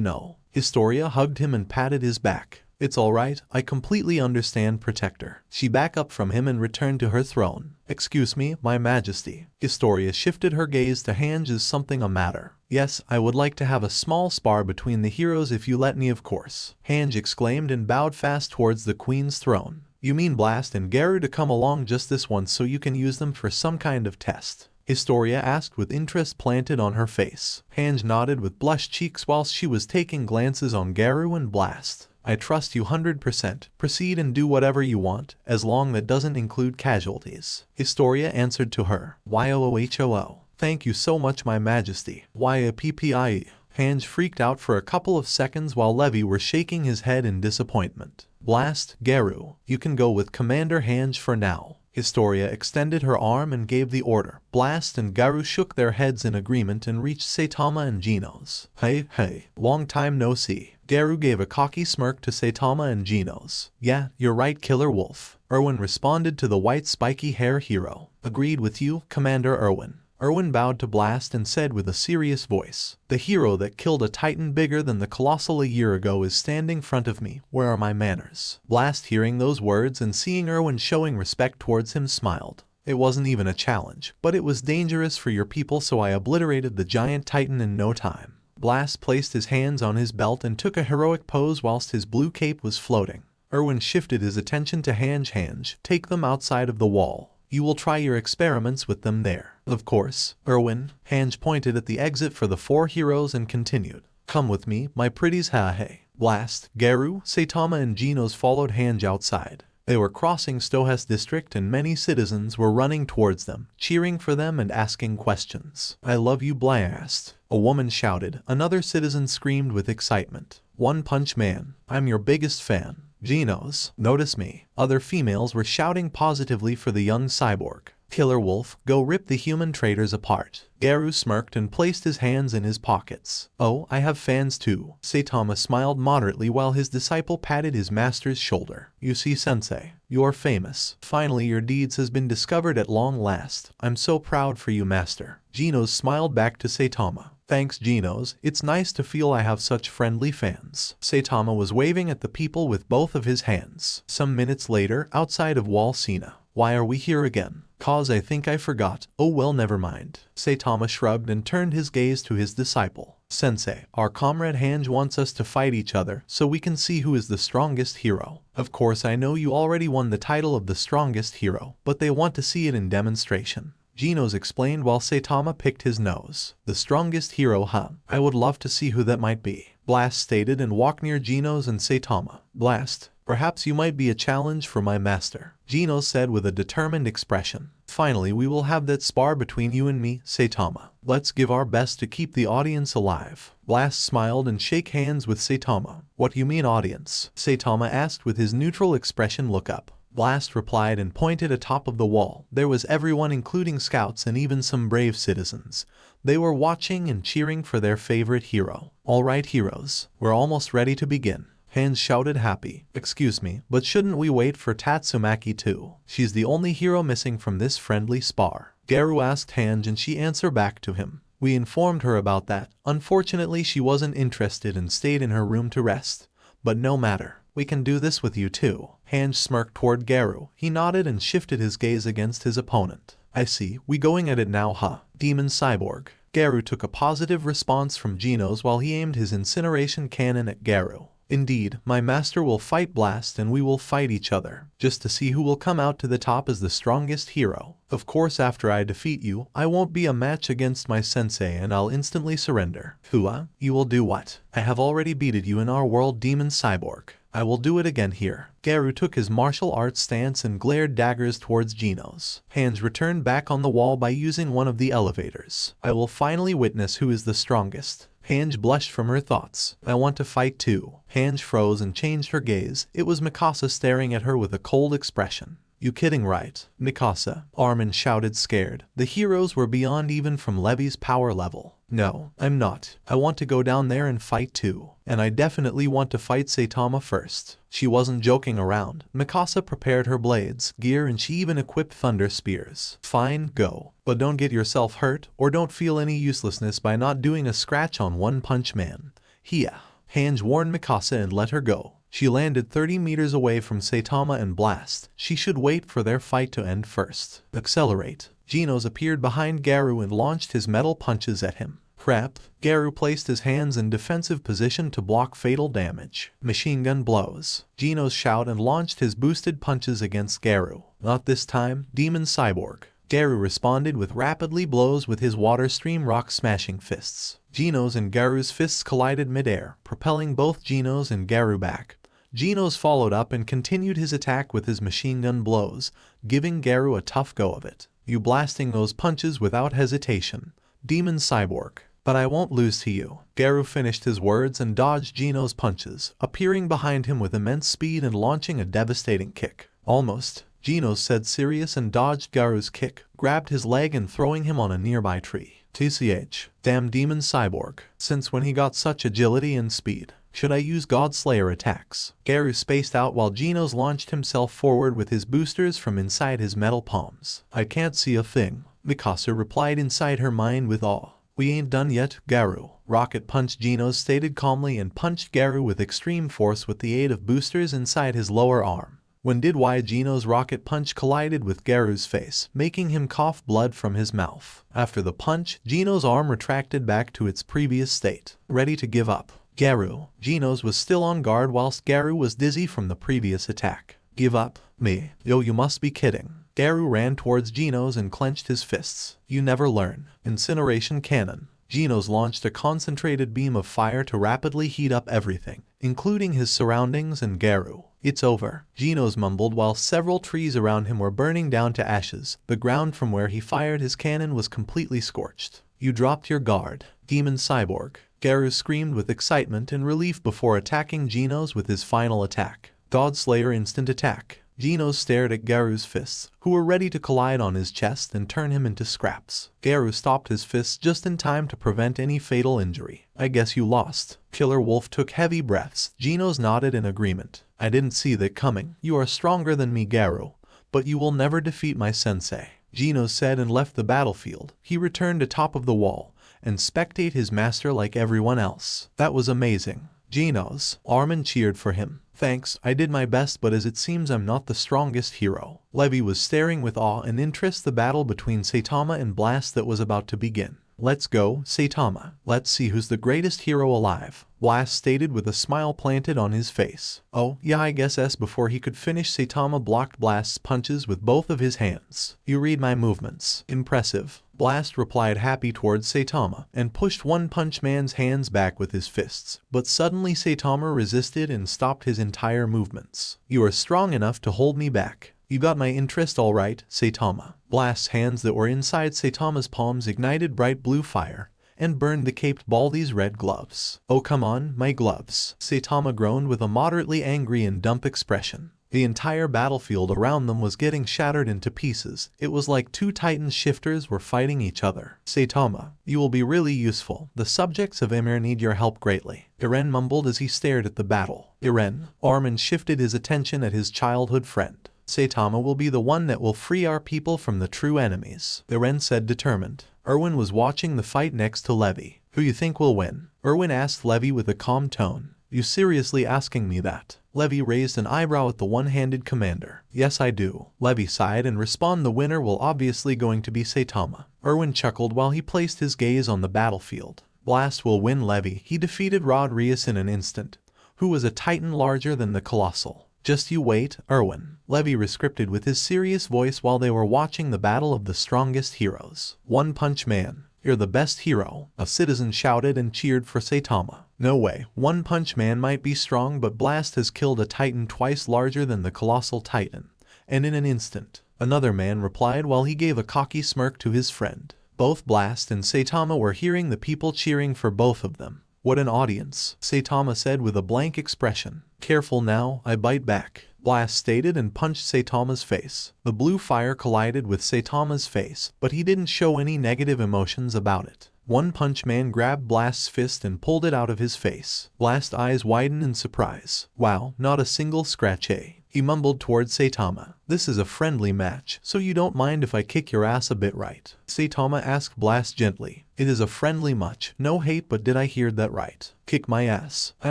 S2: know. Historia hugged him and patted his back. It's alright, I completely understand, Protector. She backed up from him and returned to her throne. Excuse me, my majesty. Historia shifted her gaze to Hange. Is something a matter? Yes, I would like to have a small spar between the heroes if you let me, of course. Hange exclaimed and bowed fast towards the queen's throne. You mean Blast and Garu to come along just this once so you can use them for some kind of test? Historia asked with interest planted on her face. Hange nodded with blushed cheeks whilst she was taking glances on Garu and Blast. I trust you 100%. Proceed and do whatever you want, as long that doesn't include casualties. Historia answered to her. YOOHOO. Thank you so much, my majesty. YAPPIE. Hange freaked out for a couple of seconds while Levi were shaking his head in disappointment. Blast, Garu, you can go with Commander Hange for now. Historia extended her arm and gave the order. Blast and Garu shook their heads in agreement and reached Saitama and Genos. Hey, long time no see. Garu gave a cocky smirk to Saitama and Genos. Yeah, you're right, Killer Wolf. Erwin responded to the white spiky hair hero. Agreed with you, Commander Erwin. Erwin bowed to Blast and said with a serious voice, the hero that killed a titan bigger than the Colossal a year ago is standing in front of me. Where are my manners? Blast, hearing those words and seeing Erwin showing respect towards him, smiled. It wasn't even a challenge, but it was dangerous for your people, so I obliterated the giant titan in no time. Blast placed his hands on his belt and took a heroic pose whilst his blue cape was floating. Erwin shifted his attention to Hange. Take them outside of the wall. You will try your experiments with them there. Of course, Erwin. Hange pointed at the exit for the four heroes and continued. Come with me, my pretties. Hey. Blast, Garu, Saitama and Genos followed Hange outside. They were crossing Stohas district and many citizens were running towards them, cheering for them and asking questions. I love you, Blast. A woman shouted. Another citizen screamed with excitement. Onepunchman, I'm your biggest fan. Genos, notice me. Other females were shouting positively for the young cyborg. Killer Wolf, go rip the human traitors apart. Garu smirked and placed his hands in his pockets. Oh, I have fans too. Saitama smiled moderately while his disciple patted his master's shoulder. You see, Sensei, you're famous. Finally, your deeds has been discovered at long last. I'm so proud for you, Master. Genos smiled back to Saitama. Thanks, Genos. It's nice to feel I have such friendly fans. Saitama was waving at the people with both of his hands. Some minutes later, outside of Wall Sina. Why are we here again? Cause I think I forgot. Oh well, never mind. Saitama shrugged and turned his gaze to his disciple. Sensei, our comrade Hange wants us to fight each other so we can see who is the strongest hero. Of course, I know you already won the title of the strongest hero, but they want to see it in demonstration. Genos explained while Saitama picked his nose. The strongest hero, huh? I would love to see who that might be. Blast stated and walked near Genos and Saitama. Blast, perhaps you might be a challenge for my master, Genos said with a determined expression. Finally, we will have that spar between you and me, Saitama. Let's give our best to keep the audience alive. Blast smiled and shook hands with Saitama. What you mean audience? Saitama asked with his neutral expression. Look up. Blast replied and pointed atop of the wall. There was everyone, including scouts and even some brave citizens. They were watching and cheering for their favorite hero. All right, heroes, we're almost ready to begin. Hange shouted happy. Excuse me, but shouldn't we wait for Tatsumaki too? She's the only hero missing from this friendly spar. Garu asked Hange and she answered back to him. We informed her about that. Unfortunately, she wasn't interested and stayed in her room to rest. But no matter. We can do this with you too. Hange smirked toward Garu. He nodded and shifted his gaze against his opponent. I see, we going at it now, huh? Demon Cyborg. Garu took a positive response from Genos while he aimed his incineration cannon at Garu. Indeed, my master will fight Blast and we will fight each other, just to see who will come out to the top as the strongest hero. Of course, after I defeat you, I won't be a match against my sensei and I'll instantly surrender. Hua, you will do what? I have already beaten you in our world, Demon Cyborg. I will do it again here. Garu took his martial arts stance and glared daggers towards Genos. Hange returned back on the wall by using one of the elevators. I will finally witness who is the strongest. Hange blushed from her thoughts. I want to fight too. Hange froze and changed her gaze. It was Mikasa staring at her with a cold expression. You kidding, right? Mikasa, Armin shouted scared. The heroes were beyond even from Levi's power level. No, I'm not. I want to go down there and fight too. And I definitely want to fight Saitama first. She wasn't joking around. Mikasa prepared her blades, gear, and she even equipped thunder spears. Fine, go. But don't get yourself hurt, or don't feel any uselessness by not doing a scratch on One Punch Man. Hiya. Hange warned Mikasa and let her go. She landed 30 meters away from Saitama and Blast. She should wait for their fight to end first. Accelerate. Genos appeared behind Garou and launched his metal punches at him. Crap. Garou placed his hands in defensive position to block fatal damage. Machine gun blows. Genos shout and launched his boosted punches against Garou. Not this time, Demon Cyborg. Garou responded with rapidly blows with his water stream rock smashing fists. Genos and Garou's fists collided midair, propelling both Genos and Garou back. Genos followed up and continued his attack with his machine gun blows, giving Garou a tough go of it. You blasting those punches without hesitation. Demon Cyborg. But I won't lose to you. Garou finished his words and dodged Genos' punches, appearing behind him with immense speed and launching a devastating kick. Almost. Genos said serious and dodged Garou's kick, grabbed his leg and throwing him on a nearby tree. TCH. Damn Demon Cyborg. Since when he got such agility and speed? Should I use Godslayer attacks? Garou spaced out while Genos launched himself forward with his boosters from inside his metal palms. I can't see a thing. Mikasa replied inside her mind with awe. We ain't done yet, Garou. Rocket Punch Genos stated calmly and punched Garou with extreme force with the aid of boosters inside his lower arm. When did Genos' rocket punch collided with Garou's face, making him cough blood from his mouth. After the punch, Genos' arm retracted back to its previous state, ready to give up. Garou. Genos was still on guard whilst Garou was dizzy from the previous attack. Give up? Me? Yo, you must be kidding. Garou ran towards Genos and clenched his fists. You never learn. Incineration Cannon. Genos launched a concentrated beam of fire to rapidly heat up everything, including his surroundings and Garou. It's over, Genos mumbled while several trees around him were burning down to ashes. The ground from where he fired his cannon was completely scorched. You dropped your guard, Demon Cyborg. Garou screamed with excitement and relief before attacking Genos with his final attack. Godslayer instant attack. Genos stared at Garou's fists, who were ready to collide on his chest and turn him into scraps. Garou stopped his fists just in time to prevent any fatal injury. I guess you lost. Killer Wolf took heavy breaths. Genos nodded in agreement. I didn't see that coming. You are stronger than me, Garou, but you will never defeat my sensei. Genos said and left the battlefield. He returned atop of the wall and spectate his master like everyone else. That was amazing. Genos. Armin cheered for him. Thanks, I did my best, but as it seems I'm not the strongest hero. Levi was staring with awe and interest the battle between Saitama and Blast that was about to begin. Let's go, Saitama. Let's see who's the greatest hero alive. Blast stated with a smile planted on his face. Oh, yeah, I guess S. Before he could finish, Saitama blocked Blast's punches with both of his hands. You read my movements. Impressive. Blast replied happy towards Saitama and pushed One Punch Man's hands back with his fists. But suddenly Saitama resisted and stopped his entire movements. You are strong enough to hold me back. You got my interest all right, Saitama. Blast's hands that were inside Saitama's palms ignited bright blue fire and burned the caped Baldy's red gloves. Oh come on, my gloves. Saitama groaned with a moderately angry and dumb expression. The entire battlefield around them was getting shattered into pieces. It was like two Titan shifters were fighting each other. Saitama, you will be really useful. The subjects of Ymir need your help greatly. Eren mumbled as he stared at the battle. Eren. Armin shifted his attention at his childhood friend. Saitama will be the one that will free our people from the true enemies. Eren said determined. Erwin was watching the fight next to Levi. Who you think will win? Erwin asked Levi with a calm tone. You seriously asking me that? Levi raised an eyebrow at the one-handed commander. Yes, I do. Levi sighed and responded the winner will obviously going to be Saitama. Erwin chuckled while he placed his gaze on the battlefield. Blast will win Levi. He defeated Rodriguez in an instant, who was a Titan larger than the Colossal. Just you wait, Erwin. Levi rescripted with his serious voice while they were watching the battle of the strongest heroes. One Punch Man. You're the best hero, a citizen shouted and cheered for Saitama. No way, One Punch Man might be strong, but Blast has killed a Titan twice larger than the Colossal Titan, and in an instant. Another man replied while he gave a cocky smirk to his friend. Both Blast and Saitama were hearing the people cheering for both of them. What an audience, Saitama said with a blank expression. Careful now, I bite back. Blast stated and punched Saitama's face. The blue fire collided with Saitama's face, but he didn't show any negative emotions about it. Onepunchman grabbed Blast's fist and pulled it out of his face. Blast's eyes widened in surprise. Wow, not a single scratch, eh? He mumbled towards Saitama. This is a friendly match, so you don't mind if I kick your ass a bit, right? Saitama asked Blast gently. It is a friendly match, no hate, but did I hear that right? Kick my ass. I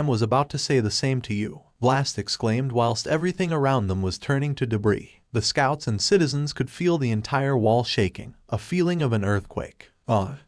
S2: was about to say the same to you, Blast exclaimed whilst everything around them was turning to debris. The scouts and citizens could feel the entire wall shaking, a feeling of an earthquake.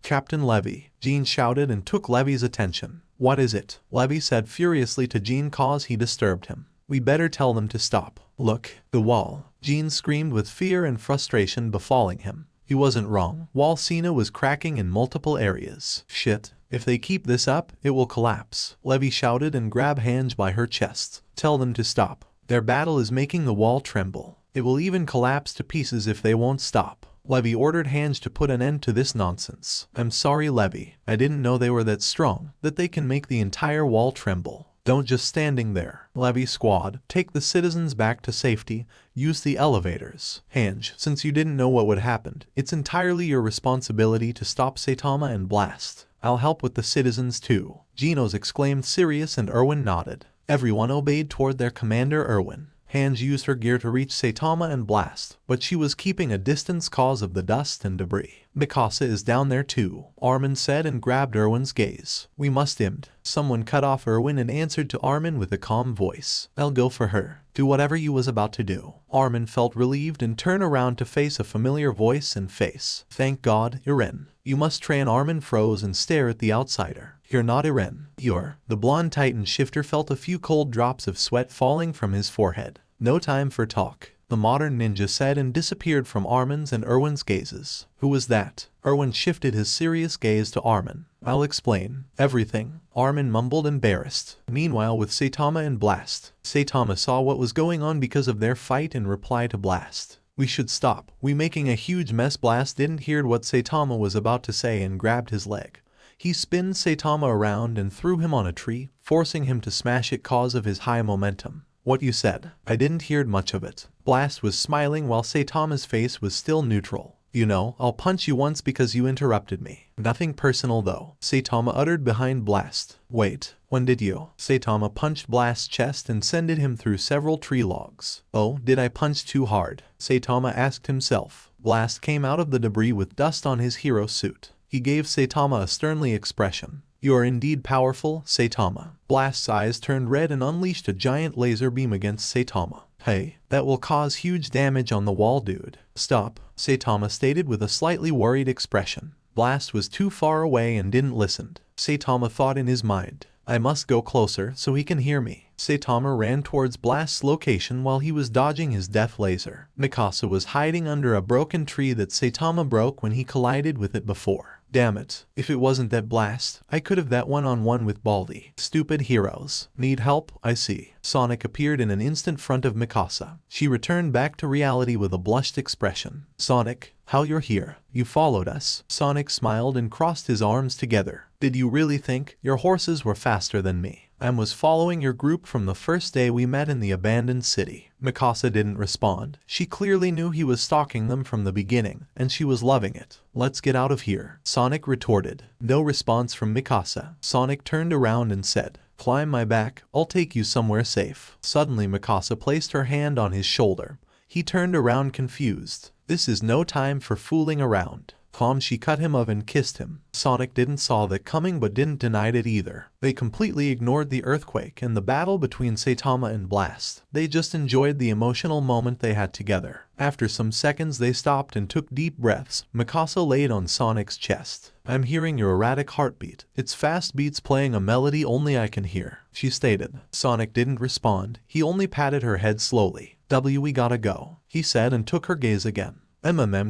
S2: Captain Levi, Jean shouted and took Levi's attention. What is it? Levi said furiously to Jean cause he disturbed him. We better tell them to stop. Look, the wall. Jean screamed with fear and frustration befalling him. He wasn't wrong. Wall Cena was cracking in multiple areas. Shit. If they keep this up, it will collapse. Levi shouted and grabbed Hange by her chest. Tell them to stop. Their battle is making the wall tremble. It will even collapse to pieces if they won't stop. Levi ordered Hange to put an end to this nonsense. I'm sorry, Levi. I didn't know they were that strong, that they can make the entire wall tremble. Don't just standing there. Levi squad, take the citizens back to safety. Use the elevators. Hange, since you didn't know what would happen, it's entirely your responsibility to stop Saitama and Blast. I'll help with the citizens too. Genos exclaimed Sirius and Erwin nodded. Everyone obeyed toward their commander Erwin. Hange used her gear to reach Saitama and Blast, but she was keeping a distance cause of the dust and debris. Mikasa is down there too, Armin said and grabbed Erwin's gaze. We must imd. Someone cut off Erwin and answered to Armin with a calm voice. I'll go for her. Do whatever you was about to do. Armin felt relieved and turned around to face a familiar voice and face. Thank God, Eren. You must train. Armin froze and stared at the outsider. You're not Eren. You're. The blonde titan shifter felt a few cold drops of sweat falling from his forehead. No time for talk, the modern ninja said and disappeared from Armin's and Erwin's gazes. Who was that? Erwin shifted his serious gaze to Armin. I'll explain. Everything. Armin mumbled embarrassed. Meanwhile with Saitama and Blast. Saitama saw what was going on because of their fight and replied to Blast. We should stop. We making a huge mess. Blast didn't hear what Saitama was about to say and grabbed his leg. He spinned Saitama around and threw him on a tree, forcing him to smash it cause of his high momentum. What you said? I didn't hear much of it. Blast was smiling while Saitama's face was still neutral. You know, I'll punch you once because you interrupted me. Nothing personal though, Saitama uttered behind Blast. Wait, when did you? Saitama punched Blast's chest and sended him through several tree logs. Oh, did I punch too hard? Saitama asked himself. Blast came out of the debris with dust on his hero suit. He gave Saitama a sternly expression. You are indeed powerful, Saitama. Blast's eyes turned red and unleashed a giant laser beam against Saitama. Hey, that will cause huge damage on the wall, dude. Stop, Saitama stated with a slightly worried expression. Blast was too far away and didn't listen. Saitama thought in his mind. I must go closer so he can hear me. Saitama ran towards Blast's location while he was dodging his death laser. Mikasa was hiding under a broken tree that Saitama broke when he collided with it before. Damn it, if it wasn't that Blast, I could have that one-on-one with Baldy. Stupid heroes. Need help? I see. Sonic appeared in an instant front of Mikasa. She returned back to reality with a blushed expression. Sonic, how you're here? You followed us. Sonic smiled and crossed his arms together. Did you really think your horses were faster than me? I was following your group from the first day we met in the abandoned city. Mikasa didn't respond. She clearly knew he was stalking them from the beginning, and she was loving it. Let's get out of here, Sonic retorted. No response from Mikasa. Sonic turned around and said, climb my back, I'll take you somewhere safe. Suddenly Mikasa placed her hand on his shoulder. He turned around confused. This is no time for fooling around. Calm, she cut him off and kissed him. Sonic didn't saw that coming but didn't deny it either. They completely ignored the earthquake and the battle between Saitama and Blast. They just enjoyed the emotional moment they had together. After some seconds they stopped and took deep breaths. Mikasa laid on Sonic's chest. I'm hearing your erratic heartbeat. It's fast beats playing a melody only I can hear, she stated. Sonic didn't respond. He only patted her head slowly. We gotta go, he said and took her gaze again.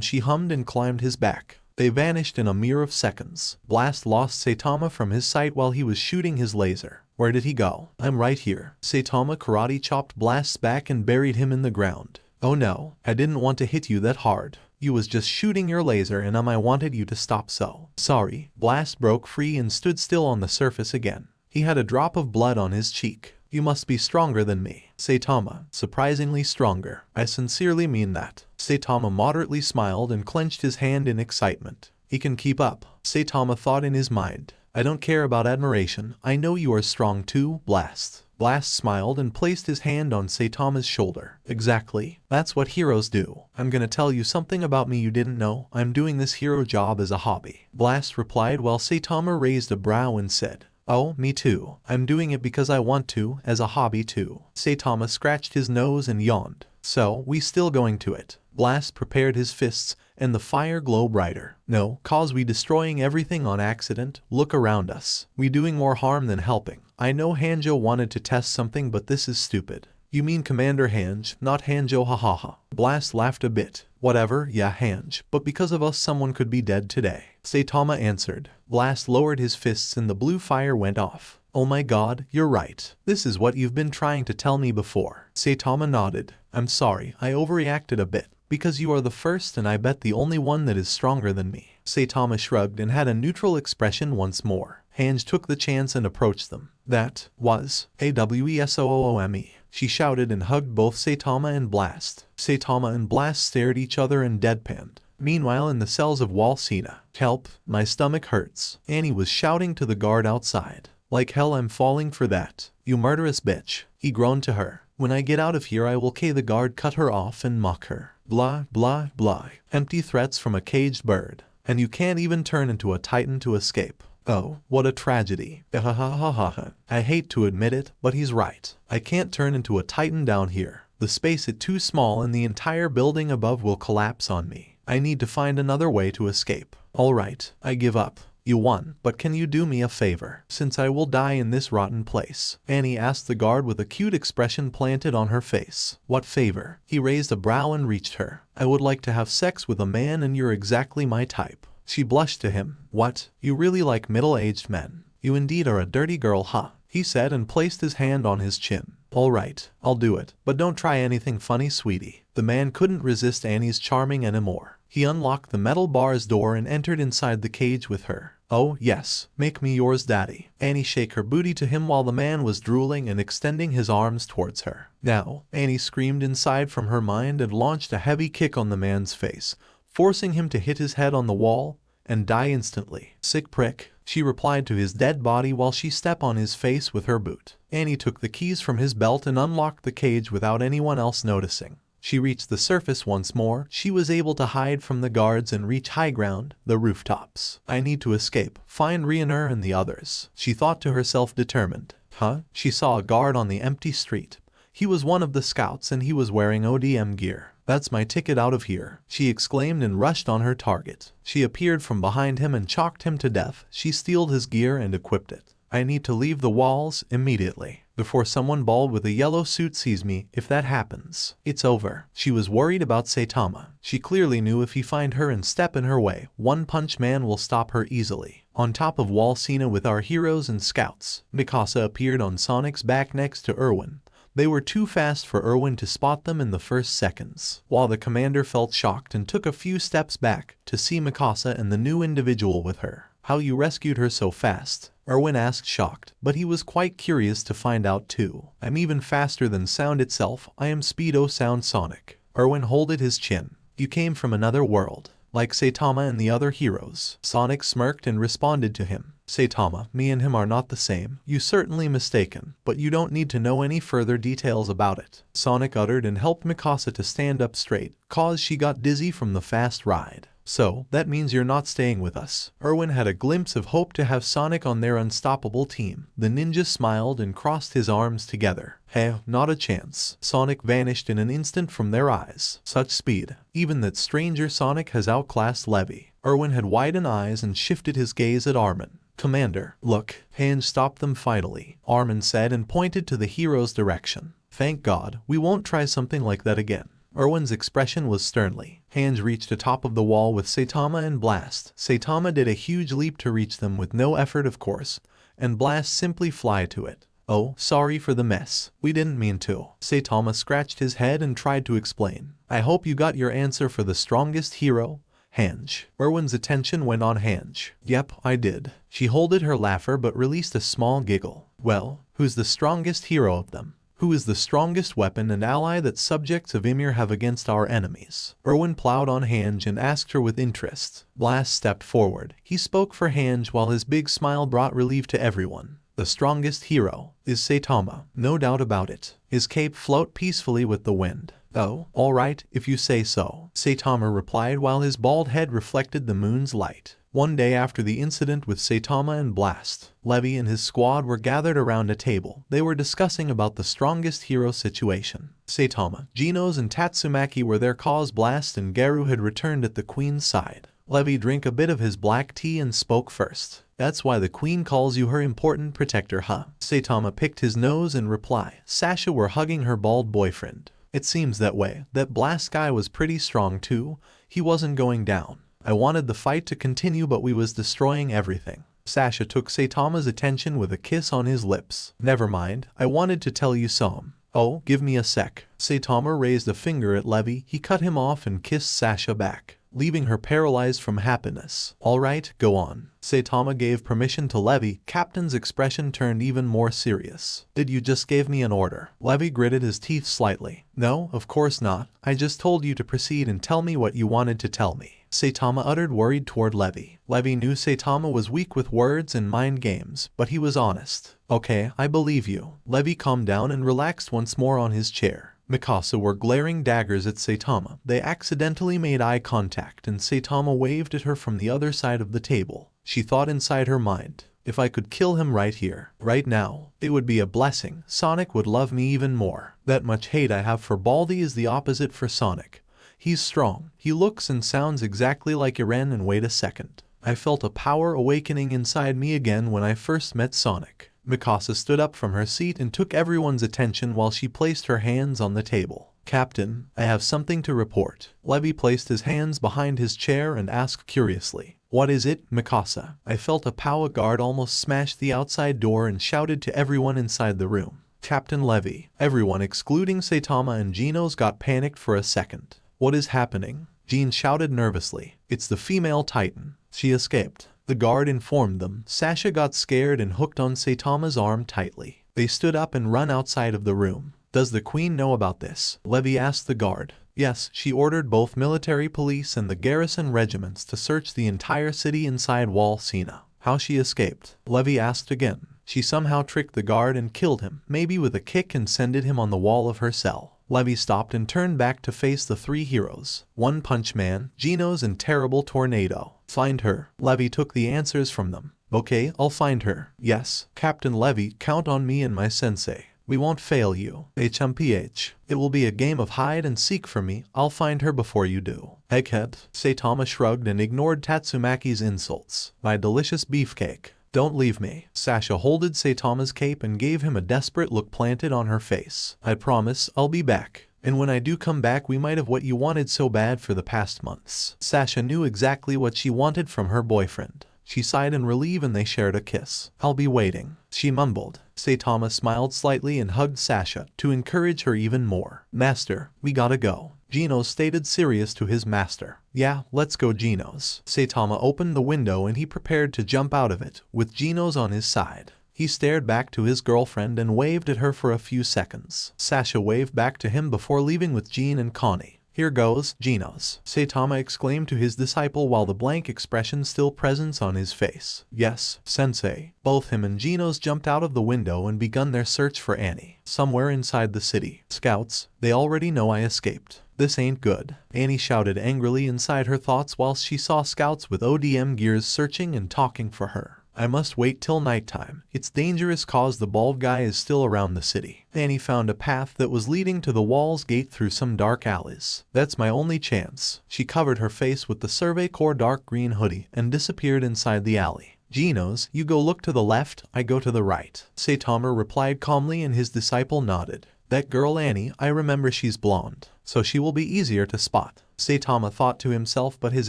S2: She hummed and climbed his back. They vanished in a mere of seconds. Blast lost Saitama from his sight while he was shooting his laser. Where did he go? I'm right here. Saitama karate chopped Blast's back and buried him in the ground. Oh no, I didn't want to hit you that hard. You was just shooting your laser and I wanted you to stop so. Sorry. Blast broke free and stood still on the surface again. He had a drop of blood on his cheek. You must be stronger than me. Saitama, surprisingly stronger. I sincerely mean that. Saitama moderately smiled and clenched his hand in excitement. he can keep up, Saitama thought in his mind. I don't care about admiration, I know you are strong too, Blast. Blast smiled and placed his hand on Saitama's shoulder. Exactly. That's what heroes do. I'm gonna tell you something about me you didn't know. I'm doing this hero job as a hobby. Blast replied while Saitama raised a brow and said, Oh, me too. I'm doing it because I want to, as a hobby too. Saitama scratched his nose and yawned. So, we still going to it. Blast prepared his fists, and the fire glow brighter. No, cause we destroying everything on accident. Look around us. We doing more harm than helping. I know Hanjo wanted to test something, but this is stupid. You mean Commander Hanj, not Hanjo, hahaha. Blast laughed a bit. Whatever, yeah Hanj, but because of us someone could be dead today. Saitama answered. Blast lowered his fists and the blue fire went off. Oh my god, you're right. This is what you've been trying to tell me before. Saitama nodded. I'm sorry, I overreacted a bit. Because you are the first and I bet the only one that is stronger than me. Saitama shrugged and had a neutral expression once more. Hanj took the chance and approached them. That was AWESOOME. She shouted and hugged both Saitama and Blast. Saitama and Blast stared each other and deadpanned. Meanwhile in the cells of Walsina. Help, my stomach hurts. Annie was shouting to the guard outside. Like hell I'm falling for that. You murderous bitch. He groaned to her. When I get out of here I will the guard cut her off and mock her. Blah, blah, blah. Empty threats from a caged bird. And you can't even turn into a titan to escape. Oh, what a tragedy. I hate to admit it, but he's right. I can't turn into a titan down here. The space is too small and the entire building above will collapse on me. I need to find another way to escape. Alright, I give up. You won, but can you do me a favor, since I will die in this rotten place? Annie asked the guard with a cute expression planted on her face. What favor? He raised a brow and reached her. I would like to have sex with a man and you're exactly my type. She blushed to him. What? You really like middle-aged men? You indeed are a dirty girl, huh? He said and placed his hand on his chin. Alright, I'll do it, but don't try anything funny, sweetie. The man couldn't resist Annie's charming anymore. He unlocked the metal bar's door and entered inside the cage with her. Oh, yes, make me yours, daddy. Annie shook her booty to him while the man was drooling and extending his arms towards her. Now, Annie screamed inside from her mind and launched a heavy kick on the man's face, forcing him to hit his head on the wall and die instantly. Sick prick, she replied to his dead body while she stepped on his face with her boot. Annie took the keys from his belt and unlocked the cage without anyone else noticing. She reached the surface once more. She was able to hide from the guards and reach high ground, the rooftops. I need to escape, find Riener and the others, she thought to herself, determined. Huh? She saw a guard on the empty street. He was one of the scouts and he was wearing ODM gear. That's my ticket out of here, she exclaimed and rushed on her target. She appeared from behind him and chalked him to death. She stealed his gear and equipped it. I need to leave the walls immediately, before someone bald with a yellow suit sees me. If that happens, it's over. She was worried about Saitama. She clearly knew if he find her and step in her way, One-Punch-Man will stop her easily. On top of Walsina with our heroes and scouts, Mikasa appeared on Sonic's back next to Erwin. They were too fast for Erwin to spot them in the first seconds. While the commander felt shocked and took a few steps back to see Mikasa and the new individual with her. How you rescued her so fast? Erwin asked, shocked, but he was quite curious to find out too. I'm even faster than sound itself. I am Speedo Sound Sonic. Erwin holded his chin. You came from another world, like Saitama and the other heroes. Sonic smirked and responded to him. Saitama, me and him are not the same. You certainly mistaken, but you don't need to know any further details about it. Sonic uttered and helped Mikasa to stand up straight, cause she got dizzy from the fast ride. So, that means you're not staying with us. Erwin had a glimpse of hope to have Sonic on their unstoppable team. The ninja smiled and crossed his arms together. Hey, not a chance. Sonic vanished in an instant from their eyes. Such speed. Even that stranger Sonic has outclassed Levi. Erwin had widened eyes and shifted his gaze at Armin. Commander, look. Hanj stopped them finally, Armin said and pointed to the hero's direction. Thank God, we won't try something like that again. Erwin's expression was sternly. Hanj reached the top of the wall with Saitama and Blast. Saitama did a huge leap to reach them with no effort of course, and Blast simply fly to it. Oh, sorry for the mess. We didn't mean to. Saitama scratched his head and tried to explain. I hope you got your answer for the strongest hero, Hanj. Erwin's attention went on Hanj. Yep, I did. She holded her laugher but released a small giggle. Well, who's the strongest hero of them? Who is the strongest weapon and ally that subjects of Ymir have against our enemies? Erwin plowed on Hange and asked her with interest. Blast stepped forward. He spoke for Hange while his big smile brought relief to everyone. The strongest hero is Saitama, no doubt about it. His cape float peacefully with the wind. Oh, all right, if you say so, Saitama replied while his bald head reflected the moon's light. One day after the incident with Saitama and Blast, Levi and his squad were gathered around a table. They were discussing about the strongest hero situation. Saitama, Genos and Tatsumaki were there cause Blast and Geru had returned at the queen's side. Levi drank a bit of his black tea and spoke first. That's why the queen calls you her important protector, huh? Saitama picked his nose in reply. Sasha were hugging her bald boyfriend. It seems that way. That Blast guy was pretty strong too. He wasn't going down. I wanted the fight to continue but we was destroying everything. Sasha took Saitama's attention with a kiss on his lips. Never mind, I wanted to tell you some. Oh, give me a sec. Saitama raised a finger at Levi. He cut him off and kissed Sasha back, leaving her paralyzed from happiness. Alright, go on. Saitama gave permission to Levi. Captain's expression turned even more serious. Did you just give me an order? Levi gritted his teeth slightly. No, of course not. I just told you to proceed and tell me what you wanted to tell me. Saitama uttered worried toward Levi. Levi knew Saitama was weak with words and mind games, but he was honest. Okay, I believe you. Levi calmed down and relaxed once more on his chair. Mikasa were glaring daggers at Saitama. They accidentally made eye contact and Saitama waved at her from the other side of the table. She thought inside her mind, if I could kill him right here, right now, it would be a blessing. Sonic would love me even more. That much hate I have for Baldi is the opposite for Sonic. He's strong. He looks and sounds exactly like Eren and wait a second. I felt a power awakening inside me again when I first met Sonic. Mikasa stood up from her seat and took everyone's attention while she placed her hands on the table. Captain, I have something to report. Levi placed his hands behind his chair and asked curiously. What is it, Mikasa? I felt a power guard almost smash the outside door and shouted to everyone inside the room. Captain Levi. Everyone excluding Saitama and Genos got panicked for a second. What is happening? Jean shouted nervously. It's the female titan. She escaped. The guard informed them. Sasha got scared and hooked on Saitama's arm tightly. They stood up and ran outside of the room. Does the queen know about this? Levi asked the guard. Yes, she ordered both military police and the garrison regiments to search the entire city inside Wall Sina. How she escaped? Levi asked again. She somehow tricked the guard and killed him, maybe with a kick and sended him on the wall of her cell. Levi stopped and turned back to face the three heroes. Onepunchman, Genos and Terrible Tornado. Find her. Levi took the answers from them. Okay, I'll find her. Yes, Captain Levi, count on me and my sensei. We won't fail you. HMPH. It will be a game of hide and seek for me. I'll find her before you do. Egghead. Saitama shrugged and ignored Tatsumaki's insults. My delicious beefcake. Don't leave me. Sasha holded Saitama's cape and gave him a desperate look planted on her face. I promise I'll be back. And when I do come back we might have what you wanted so bad for the past months. Sasha knew exactly what she wanted from her boyfriend. She sighed in relief and they shared a kiss. I'll be waiting, she mumbled. Saitama smiled slightly and hugged Sasha to encourage her even more. Master, we gotta go. Genos stated serious to his master. Yeah, let's go Genos. Saitama opened the window and he prepared to jump out of it, with Genos on his side. He stared back to his girlfriend and waved at her for a few seconds. Sasha waved back to him before leaving with Jean and Connie. Here goes, Genos, Saitama exclaimed to his disciple while the blank expression still present on his face. Yes, sensei. Both him and Genos jumped out of the window and begun their search for Annie. Somewhere inside the city. Scouts, they already know I escaped. This ain't good. Annie shouted angrily inside her thoughts whilst she saw scouts with ODM gears searching and talking for her. I must wait till nighttime. It's dangerous cause the bald guy is still around the city. Annie found a path that was leading to the wall's gate through some dark alleys. That's my only chance. She covered her face with the Survey Corps dark green hoodie and disappeared inside the alley. Genos, you go look to the left, I go to the right. Saitama replied calmly and his disciple nodded. That girl Annie, I remember she's blonde, so she will be easier to spot. Saitama thought to himself but his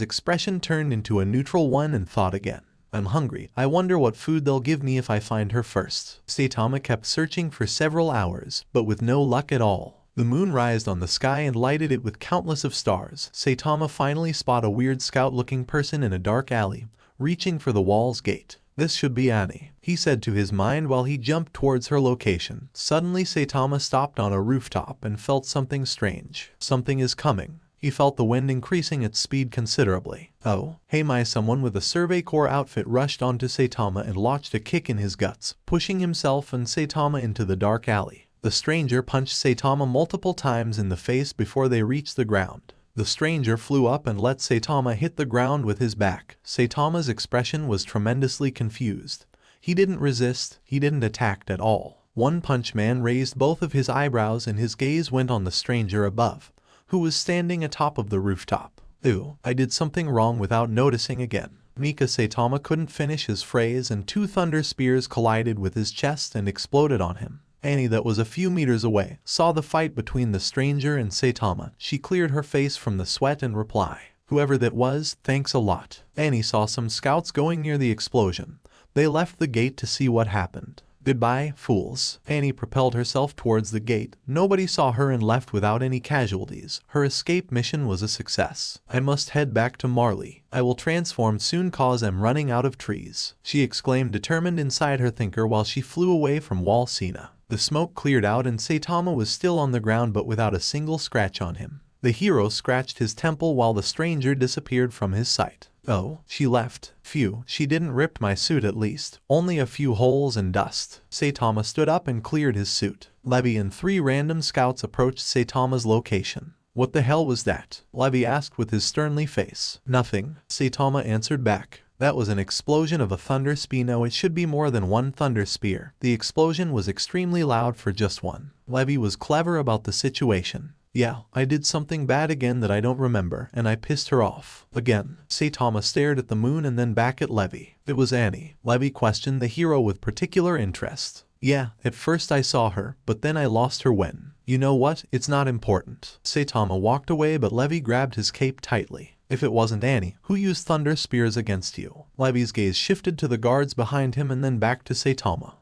S2: expression turned into a neutral one and thought again. I'm hungry. I wonder what food they'll give me if I find her first. Saitama kept searching for several hours, but with no luck at all. The moon rised on the sky and lighted it with countless of stars. Saitama finally spot a weird scout-looking person in a dark alley, reaching for the wall's gate. This should be Annie. he said to his mind while he jumped towards her location. Suddenly Saitama stopped on a rooftop and felt something strange. Something is coming. He felt the wind increasing its speed considerably. Oh, hey someone with a Survey Corps outfit rushed onto Saitama and launched a kick in his guts, pushing himself and Saitama into the dark alley. The stranger punched Saitama multiple times in the face before they reached the ground. The stranger flew up and let Saitama hit the ground with his back. Saitama's expression was tremendously confused. He didn't resist, he didn't attack at all. Onepunchman raised both of his eyebrows and his gaze went on the stranger above, who was standing atop of the rooftop. Ew, I did something wrong without noticing again. Saitama couldn't finish his phrase and two thunder spears collided with his chest and exploded on him. Annie, that was a few meters away, saw the fight between the stranger and Saitama. She cleared her face from the sweat and replied, "Whoever that was, thanks a lot." Annie saw some scouts going near the explosion. They left the gate to see what happened. "Goodbye, fools." Annie propelled herself towards the gate. Nobody saw her and left without any casualties. Her escape mission was a success. "I must head back to Marley. I will transform soon cause I'm running out of trees," she exclaimed, determined inside her thinker while she flew away from Wall Sina. The smoke cleared out and Saitama was still on the ground but without a single scratch on him. The hero scratched his temple while the stranger disappeared from his sight. "Oh, she left. Phew, she didn't rip my suit at least. Only a few holes and dust." Saitama stood up and cleared his suit. Levi and 3 random scouts approached Saitama's location. "What the hell was that?" Levi asked with his sternly face. "Nothing," Saitama answered back. "That was an explosion of a thunder spear. No, it should be more than one thunder spear. The explosion was extremely loud for just one." Levi was clever about the situation. "Yeah, I did something bad again that I don't remember, and I pissed her off. Again." Saitama stared at the moon and then back at Levi. "It was Annie." Levi questioned the hero with particular interest. "Yeah, at first I saw her, but then I lost her when." "You know what, it's not important." Saitama walked away but Levi grabbed his cape tightly. "If it wasn't Annie, who used thunder spears against you?" Levi's gaze shifted to the guards behind him and then back to Saitama.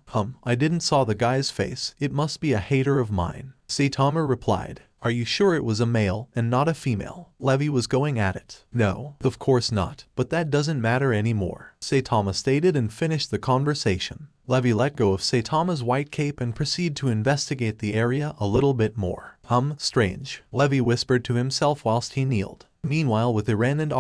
S2: I didn't saw the guy's face. It must be a hater of mine." Saitama replied. "Are you sure it was a male and not a female?" Levi was going at it. "No, of course not, but that doesn't matter anymore," Saitama stated and finished the conversation. Levi let go of Saitama's white cape and proceeded to investigate the area a little bit more. Strange," Levi whispered to himself whilst he kneeled. Meanwhile with Eren and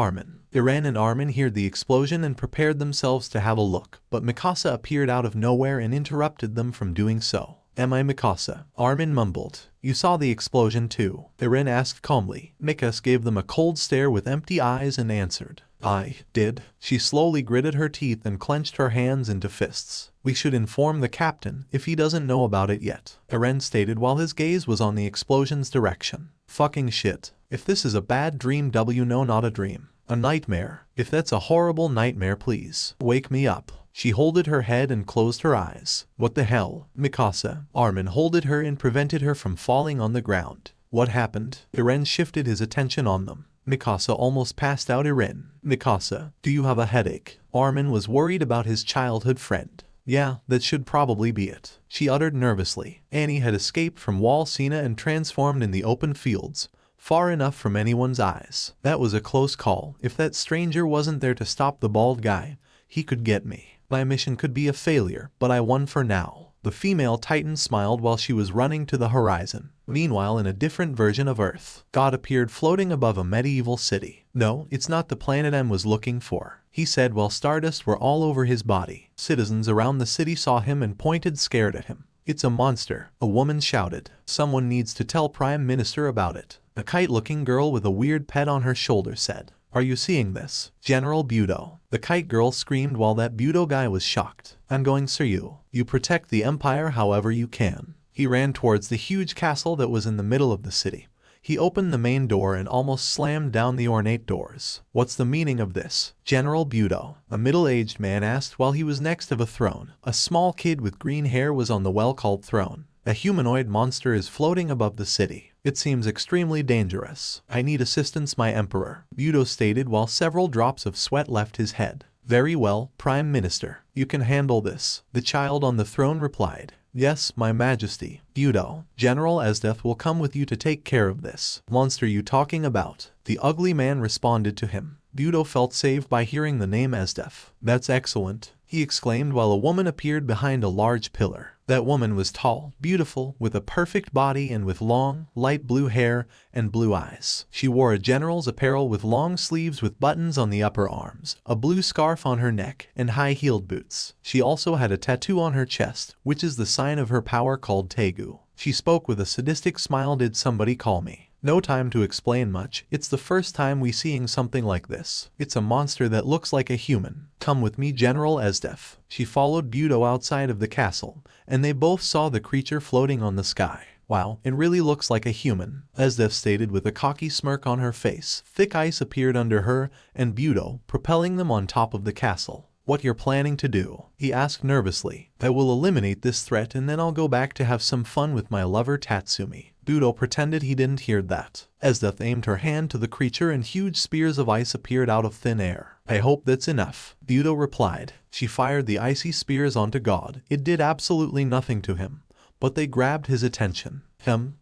S2: Armin heard the explosion and prepared themselves to have a look, but Mikasa appeared out of nowhere and interrupted them from doing so. "Am I Mikasa?" Armin mumbled. "You saw the explosion too?" Eren asked calmly. Mikasa gave them a cold stare with empty eyes and answered, "I did." She slowly gritted her teeth and clenched her hands into fists. "We should inform the captain if he doesn't know about it yet," Eren stated while his gaze was on the explosion's direction. "Fucking shit. If this is a bad dream, no, not a dream. A nightmare. If that's a horrible nightmare, please wake me up." She holded her head and closed her eyes. "What the hell?" Mikasa. Armin holded her and prevented her from falling on the ground. "What happened?" Eren shifted his attention on them. Mikasa almost passed out. Eren. "Mikasa, do you have a headache?" Armin was worried about his childhood friend. "Yeah, that should probably be it," she uttered nervously. Annie had escaped from Wall Sina and transformed in the open fields, far enough from anyone's eyes. That was a close call. If that stranger wasn't there to stop the bald guy, he could get me. My mission could be a failure, but I won for now. The female titan smiled while she was running to the horizon. Meanwhile, in a different version of Earth, God appeared floating above a medieval city. "No, it's not the planet I was looking for," he said while stardust were all over his body. Citizens around the city saw him and pointed scared at him. "It's a monster," a woman shouted. "Someone needs to tell Prime Minister about it." A kite-looking girl with a weird pet on her shoulder said, "Are you seeing this? General Budo." The kite girl screamed while that Budo guy was shocked. "I'm going sir you protect the empire however you can." He ran towards the huge castle that was in the middle of the city. He opened the main door and almost slammed down the ornate doors. "What's the meaning of this, General Budo?" a middle-aged man asked while he was next to a throne. A small kid with green hair was on the well-called throne. "A humanoid monster is floating above the city. It seems extremely dangerous. I need assistance, my emperor," Budo stated while several drops of sweat left his head. "Very well, Prime Minister. You can handle this," the child on the throne replied. "Yes, my majesty." "Budo, General Esdeath will come with you to take care of this monster you talking about," the ugly man responded to him. Budo felt saved by hearing the name Esdeath. "That's excellent," he exclaimed while a woman appeared behind a large pillar. That woman was tall, beautiful, with a perfect body and with long, light blue hair and blue eyes. She wore a general's apparel with long sleeves with buttons on the upper arms, a blue scarf on her neck, and high-heeled boots. She also had a tattoo on her chest, which is the sign of her power called Tegu. She spoke with a sadistic smile. Did somebody call me? No time to explain much, it's the first time we seeing something like this. It's a monster that looks like a human. Come with me, General Esdeath. She followed Budo outside of the castle, and they both saw the creature floating on the sky. Wow, it really looks like a human, Esdeath stated with a cocky smirk on her face. Thick ice appeared under her and Budo, propelling them on top of the castle. What you're planning to do? He asked nervously. I will eliminate this threat and then I'll go back to have some fun with my lover Tatsumi. Budo pretended he didn't hear that. Esdeath aimed her hand to the creature and huge spears of ice appeared out of thin air. I hope that's enough, Budo replied. She fired the icy spears onto God. It did absolutely nothing to him, but they grabbed his attention.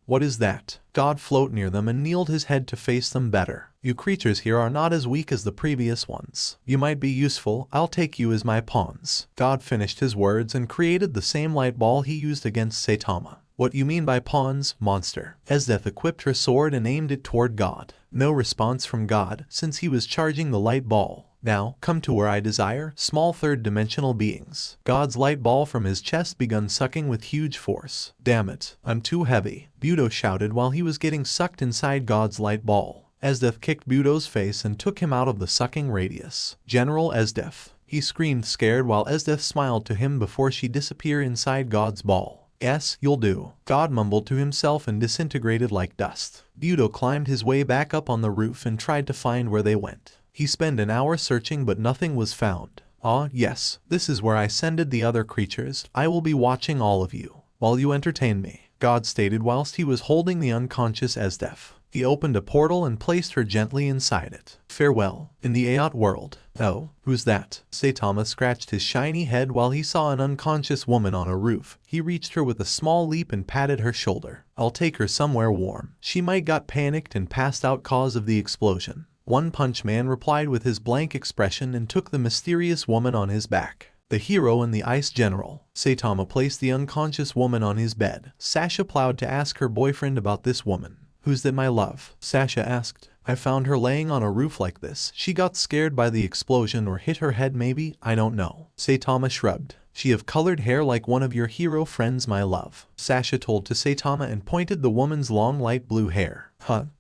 S2: What is that? God floated near them and kneeled his head to face them better. You creatures here are not as weak as the previous ones. You might be useful, I'll take you as my pawns. God finished his words and created the same light ball he used against Saitama. What you mean by pawns, monster? Esdeath equipped her sword and aimed it toward God. No response from God, since he was charging the light ball. Now, come to where I desire, small third-dimensional beings. God's light ball from his chest begun sucking with huge force. Damn it, I'm too heavy, Budo shouted while he was getting sucked inside God's light ball. Esdeath kicked Budo's face and took him out of the sucking radius. General Esdeath, he screamed scared while Esdeath smiled to him before she disappeared inside God's ball. Yes, you'll do, God mumbled to himself and disintegrated like dust. Budo climbed his way back up on the roof and tried to find where they went. He spent an hour searching but nothing was found. Ah, yes, this is where I sended the other creatures. I will be watching all of you while you entertain me, God stated whilst he was holding the unconscious Esdeath. He opened a portal and placed her gently inside it. Farewell, in the Aot world. Oh, who's that? Saitama scratched his shiny head while he saw an unconscious woman on a roof. He reached her with a small leap and patted her shoulder. I'll take her somewhere warm. She might got panicked and passed out cause of the explosion. Onepunchman replied with his blank expression and took the mysterious woman on his back. The hero and the ice general. Saitama placed the unconscious woman on his bed. Sasha plowed to ask her boyfriend about this woman. Who's that, my love? Sasha asked. I found her laying on a roof like this. She got scared by the explosion or hit her head maybe, I don't know. Saitama shrugged. She have colored hair like one of your hero friends, my love, Sasha told to Saitama and pointed the woman's long light blue hair.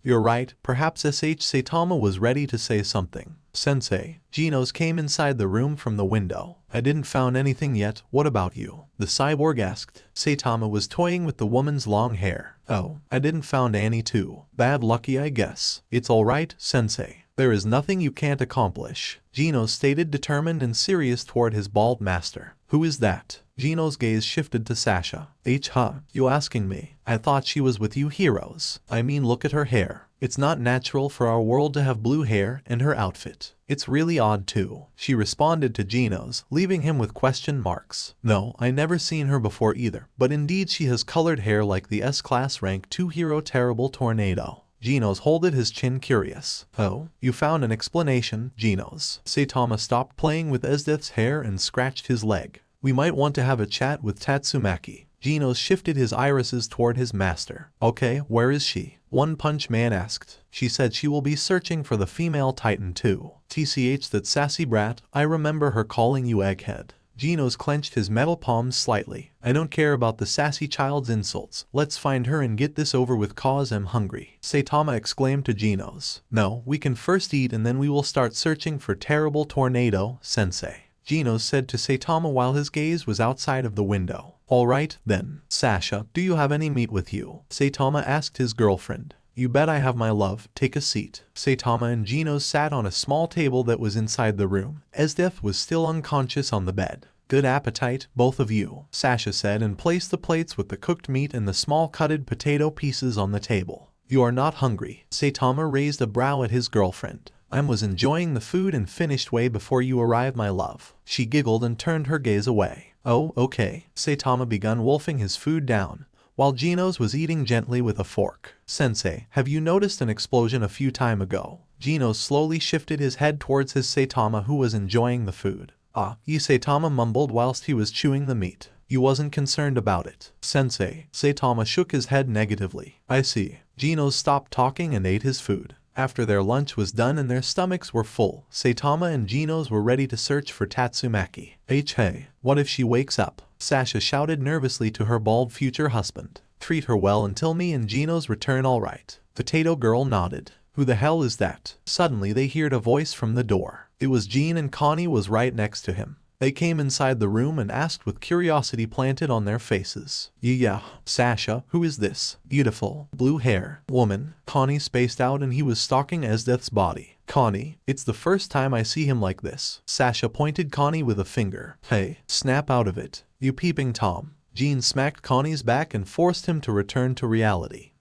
S2: You're right, perhaps Saitama was ready to say something. Sensei, Genos came inside the room from the window. I didn't found anything yet, what about you? The cyborg asked. Saitama was toying with the woman's long hair. Oh, I didn't found any too. Bad lucky I guess. It's alright, Sensei. There is nothing you can't accomplish, Genos stated determined and serious toward his bald master. Who is that? Genos' gaze shifted to Sasha. You asking me? I thought she was with you heroes. I mean look at her hair. It's not natural for our world to have blue hair and her outfit. It's really odd too. She responded to Genos, leaving him with question marks. No, I never seen her before either, but indeed she has colored hair like the S-class rank 2 hero Terrible Tornado. Genos holded his chin curious. Oh, you found an explanation, Genos. Saitama stopped playing with Esdeath's hair and scratched his leg. We might want to have a chat with Tatsumaki. Genos shifted his irises toward his master. Okay, where is she? Onepunchman asked. She said she will be searching for the female titan too. TCH that sassy brat, I remember her calling you egghead. Genos clenched his metal palms slightly. I don't care about the sassy child's insults. Let's find her and get this over with cause I'm hungry. Saitama exclaimed to Genos. No, we can first eat and then we will start searching for Terrible Tornado, Sensei. Genos said to Saitama while his gaze was outside of the window. Alright, then. Sasha, do you have any meat with you? Saitama asked his girlfriend. You bet I have, my love. Take a seat. Saitama and Genos sat on a small table that was inside the room. Esdeath was still unconscious on the bed. Good appetite, both of you, Sasha said and placed the plates with the cooked meat and the small cutted potato pieces on the table. You are not hungry. Saitama raised a brow at his girlfriend. I was enjoying the food and finished way before you arrived, my love. She giggled and turned her gaze away. Oh, okay. Saitama began wolfing his food down, while Genos was eating gently with a fork. Sensei, have you noticed an explosion a few time ago? Genos slowly shifted his head towards his Saitama who was enjoying the food. Saitama mumbled whilst he was chewing the meat. You wasn't concerned about it, sensei. Saitama shook his head negatively. I see. Genos stopped talking and ate his food. After their lunch was done and their stomachs were full, Saitama and Genos were ready to search for Tatsumaki. Hey, what if she wakes up? Sasha shouted nervously to her bald future husband. Treat her well until me and Genos return, alright. Potato Girl nodded. Who the hell is that? Suddenly they heard a voice from the door. It was Jean, and Connie was right next to him. They came inside the room and asked with curiosity planted on their faces. Yeah, Sasha, who is this beautiful, blue hair woman? Connie spaced out, and he was stalking Esdeath's body. Connie, it's the first time I see him like this. Sasha pointed Connie with a finger. Hey, snap out of it, you peeping Tom. Jean smacked Connie's back and forced him to return to reality.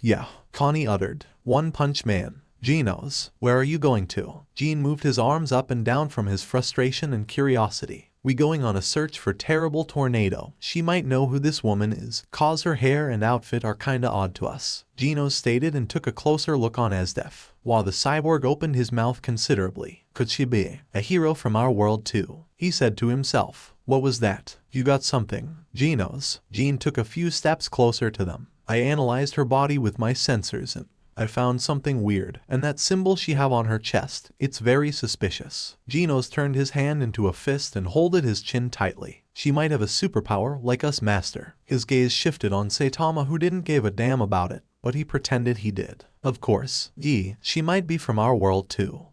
S2: Yeah, Connie uttered. One Punch Man. Genos, where are you going to? Jean moved his arms up and down from his frustration and curiosity. We going on a search for terrible tornado. She might know who this woman is, cause her hair and outfit are kinda odd to us. Genos stated and took a closer look on Esdeath, while the cyborg opened his mouth considerably. Could she be a hero from our world too? He said to himself. What was that? You got something? Genos. Jean took a few steps closer to them. I analyzed her body with my sensors and I found something weird, and that symbol she have on her chest, it's very suspicious. Genos turned his hand into a fist and holded his chin tightly. She might have a superpower like us, master. His gaze shifted on Saitama, who didn't give a damn about it, but he pretended he did. Of course, she might be from our world too.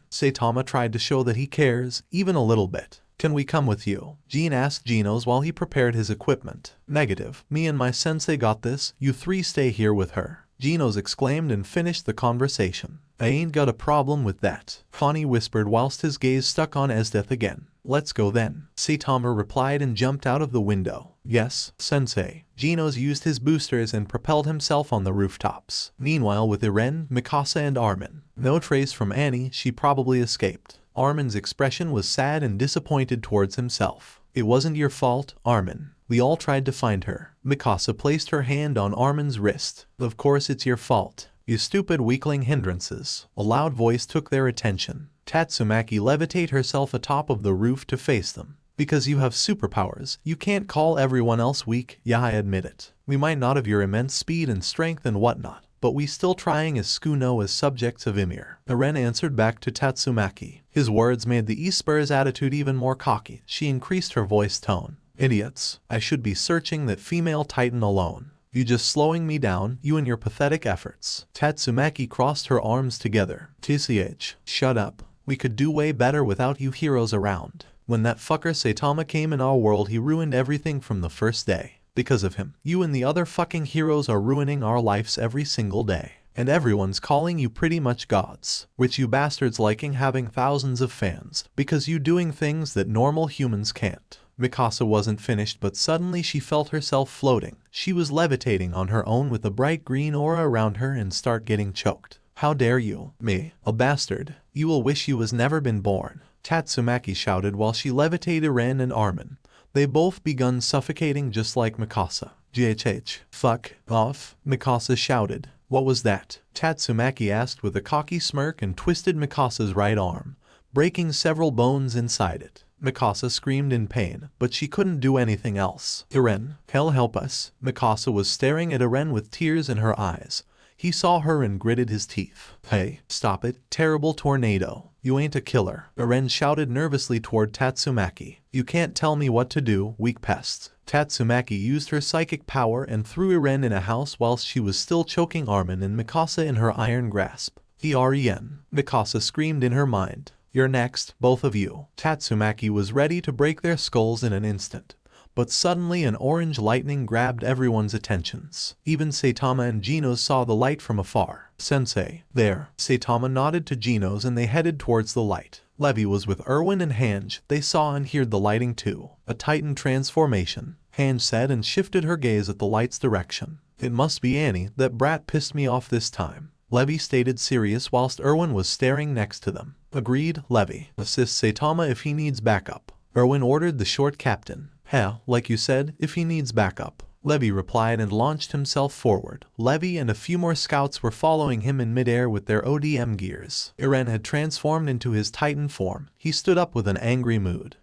S2: Saitama tried to show that he cares, even a little bit. Can we come with you? Jean asked Genos while he prepared his equipment. Negative. Me and my sensei got this. You three stay here with her. Genos exclaimed and finished the conversation. I ain't got a problem with that, Connie whispered whilst his gaze stuck on Esdeath again. Let's go then, Saitama replied and jumped out of the window. Yes, sensei. Genos used his boosters and propelled himself on the rooftops. Meanwhile, with Eren, Mikasa and Armin, no trace from Annie. She probably escaped. Armin's expression was sad and disappointed towards himself. It wasn't your fault, Armin. We all tried to find her. Mikasa placed her hand on Armin's wrist. Of course it's your fault. You stupid weakling hindrances. A loud voice took their attention. Tatsumaki levitate herself atop of the roof to face them. Because you have superpowers, you can't call everyone else weak. Yeah, I admit it. We might not have your immense speed and strength and whatnot, but we still trying as Skuno as subjects of Ymir. Eren answered back to Tatsumaki. His words made the Esper's attitude even more cocky. She increased her voice tone. Idiots. I should be searching that female titan alone. You just slowing me down, you and your pathetic efforts. Tatsumaki crossed her arms together. TCH. Shut up. We could do way better without you heroes around. When that fucker Saitama came in our world, he ruined everything from the first day. Because of him, you and the other fucking heroes are ruining our lives every single day. And everyone's calling you pretty much gods, which you bastards liking having thousands of fans, because you doing things that normal humans can't. Mikasa wasn't finished, but suddenly she felt herself floating. She was levitating on her own with a bright green aura around her and start getting choked. How dare you? Me, a bastard. You will wish you was never been born. Tatsumaki shouted while she levitated Eren and Armin. They both begun suffocating just like Mikasa. GHH. Fuck off, Mikasa shouted. What was that? Tatsumaki asked with a cocky smirk and twisted Mikasa's right arm, breaking several bones inside it. Mikasa screamed in pain, but she couldn't do anything else. Eren, hell help us. Mikasa was staring at Eren with tears in her eyes. He saw her and gritted his teeth. Hey, stop it, terrible tornado. You ain't a killer. Eren shouted nervously toward Tatsumaki. You can't tell me what to do, weak pests. Tatsumaki used her psychic power and threw Eren in a house whilst she was still choking Armin and Mikasa in her iron grasp. Eren, Mikasa screamed in her mind. You're next, both of you. Tatsumaki was ready to break their skulls in an instant. But suddenly an orange lightning grabbed everyone's attentions. Even Saitama and Genos saw the light from afar. Sensei. There. Saitama nodded to Genos and they headed towards the light. Levi was with Erwin and Hange. They saw and heard the lighting too. A titan transformation. Hange said and shifted her gaze at the light's direction. It must be Annie. That brat pissed me off this time. Levi stated serious whilst Erwin was staring next to them. Agreed, Levi. Assist Saitama if he needs backup. Erwin ordered the short captain. Hell, like you said, if he needs backup. Levi replied and launched himself forward. Levi and a few more scouts were following him in midair with their ODM gears. Eren had transformed into his Titan form. He stood up with an angry mood.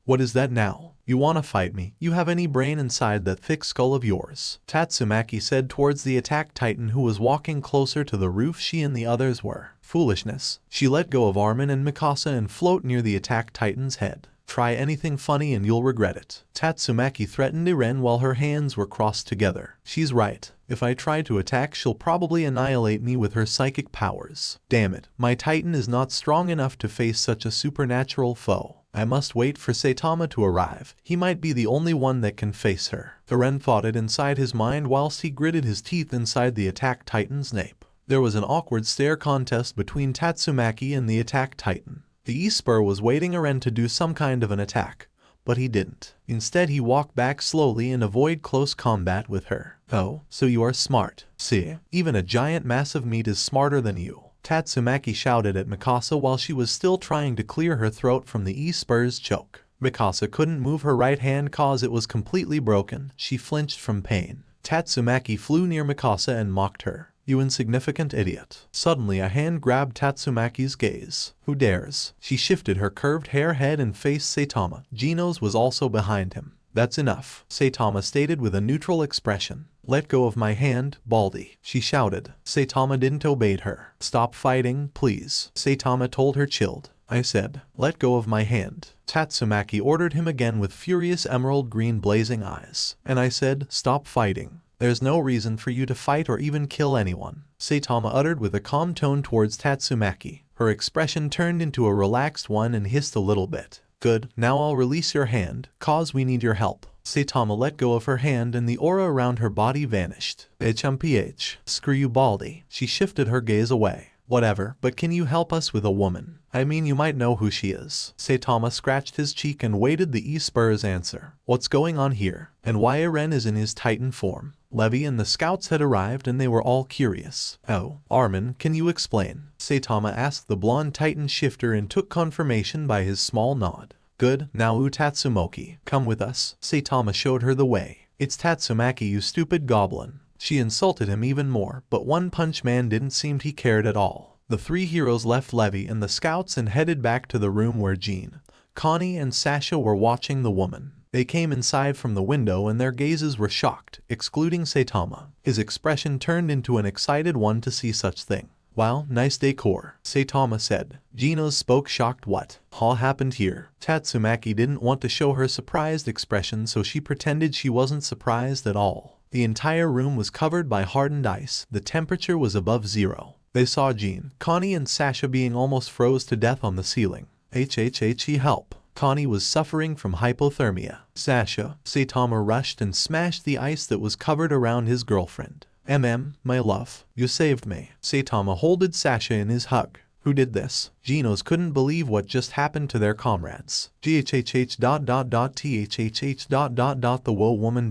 S2: What is that now? You wanna fight me? You have any brain inside that thick skull of yours? Tatsumaki said towards the attack titan who was walking closer to the roof she and the others were. Foolishness. She let go of Armin and Mikasa and float near the attack titan's head. Try anything funny and you'll regret it. Tatsumaki threatened Eren while her hands were crossed together. She's right. If I try to attack, she'll probably annihilate me with her psychic powers. Damn it, my Titan is not strong enough to face such a supernatural foe. I must wait for Saitama to arrive. He might be the only one that can face her. Eren thought it inside his mind whilst he gritted his teeth inside the attack titan's nape. There was an awkward stare contest between Tatsumaki and the attack titan. The E-Spur was waiting Eren to do some kind of an attack, but he didn't. Instead, he walked back slowly and avoided close combat with her. Oh, so you are smart. See, even a giant mass of meat is smarter than you. Tatsumaki shouted at Mikasa while she was still trying to clear her throat from the E-Spur's choke. Mikasa couldn't move her right hand cause it was completely broken. She flinched from pain. Tatsumaki flew near Mikasa and mocked her. You insignificant idiot. Suddenly a hand grabbed Tatsumaki's gaze. Who dares? She shifted her curved hair head and faced Saitama. Genos was also behind him. That's enough, Saitama stated with a neutral expression. Let go of my hand, Baldy, she shouted. Saitama didn't obey her. Stop fighting, please, Saitama told her chilled. I said, let go of my hand. Tatsumaki ordered him again with furious emerald green blazing eyes. And I said, stop fighting. There's no reason for you to fight or even kill anyone, Saitama uttered with a calm tone towards Tatsumaki. Her expression turned into a relaxed one and hissed a little bit. Good, now I'll release your hand, cause we need your help. Saitama let go of her hand and the aura around her body vanished. HMPH. Screw you, Baldy. She shifted her gaze away. Whatever, but can you help us with a woman? I mean, you might know who she is. Saitama scratched his cheek and waited the E-Spur's answer. What's going on here? And why Eren is in his Titan form? Levi and the scouts had arrived and they were all curious. Oh, Armin, can you explain? Saitama asked the blonde Titan shifter and took confirmation by his small nod. Good, now Tatsumoki, come with us. Saitama showed her the way. It's Tatsumaki, you stupid goblin. She insulted him even more, but One-Punch-Man didn't seem he cared at all. The three heroes left Levi and the scouts and headed back to the room where Jean, Connie and Sasha were watching the woman. They came inside from the window and their gazes were shocked, excluding Saitama. His expression turned into an excited one to see such thing. Wow, nice decor, Saitama said. Genos spoke shocked. What all happened here? Tatsumaki didn't want to show her surprised expression, so she pretended she wasn't surprised at all. The entire room was covered by hardened ice. The temperature was above zero. They saw Jean, Connie and Sasha being almost froze to death on the ceiling. Help. Connie was suffering from hypothermia. Saitama rushed and smashed the ice that was covered around his girlfriend. My love, you saved me. Saitama holded Sasha in his hug. Who did this? Genos couldn't believe what just happened to their comrades. The woe woman.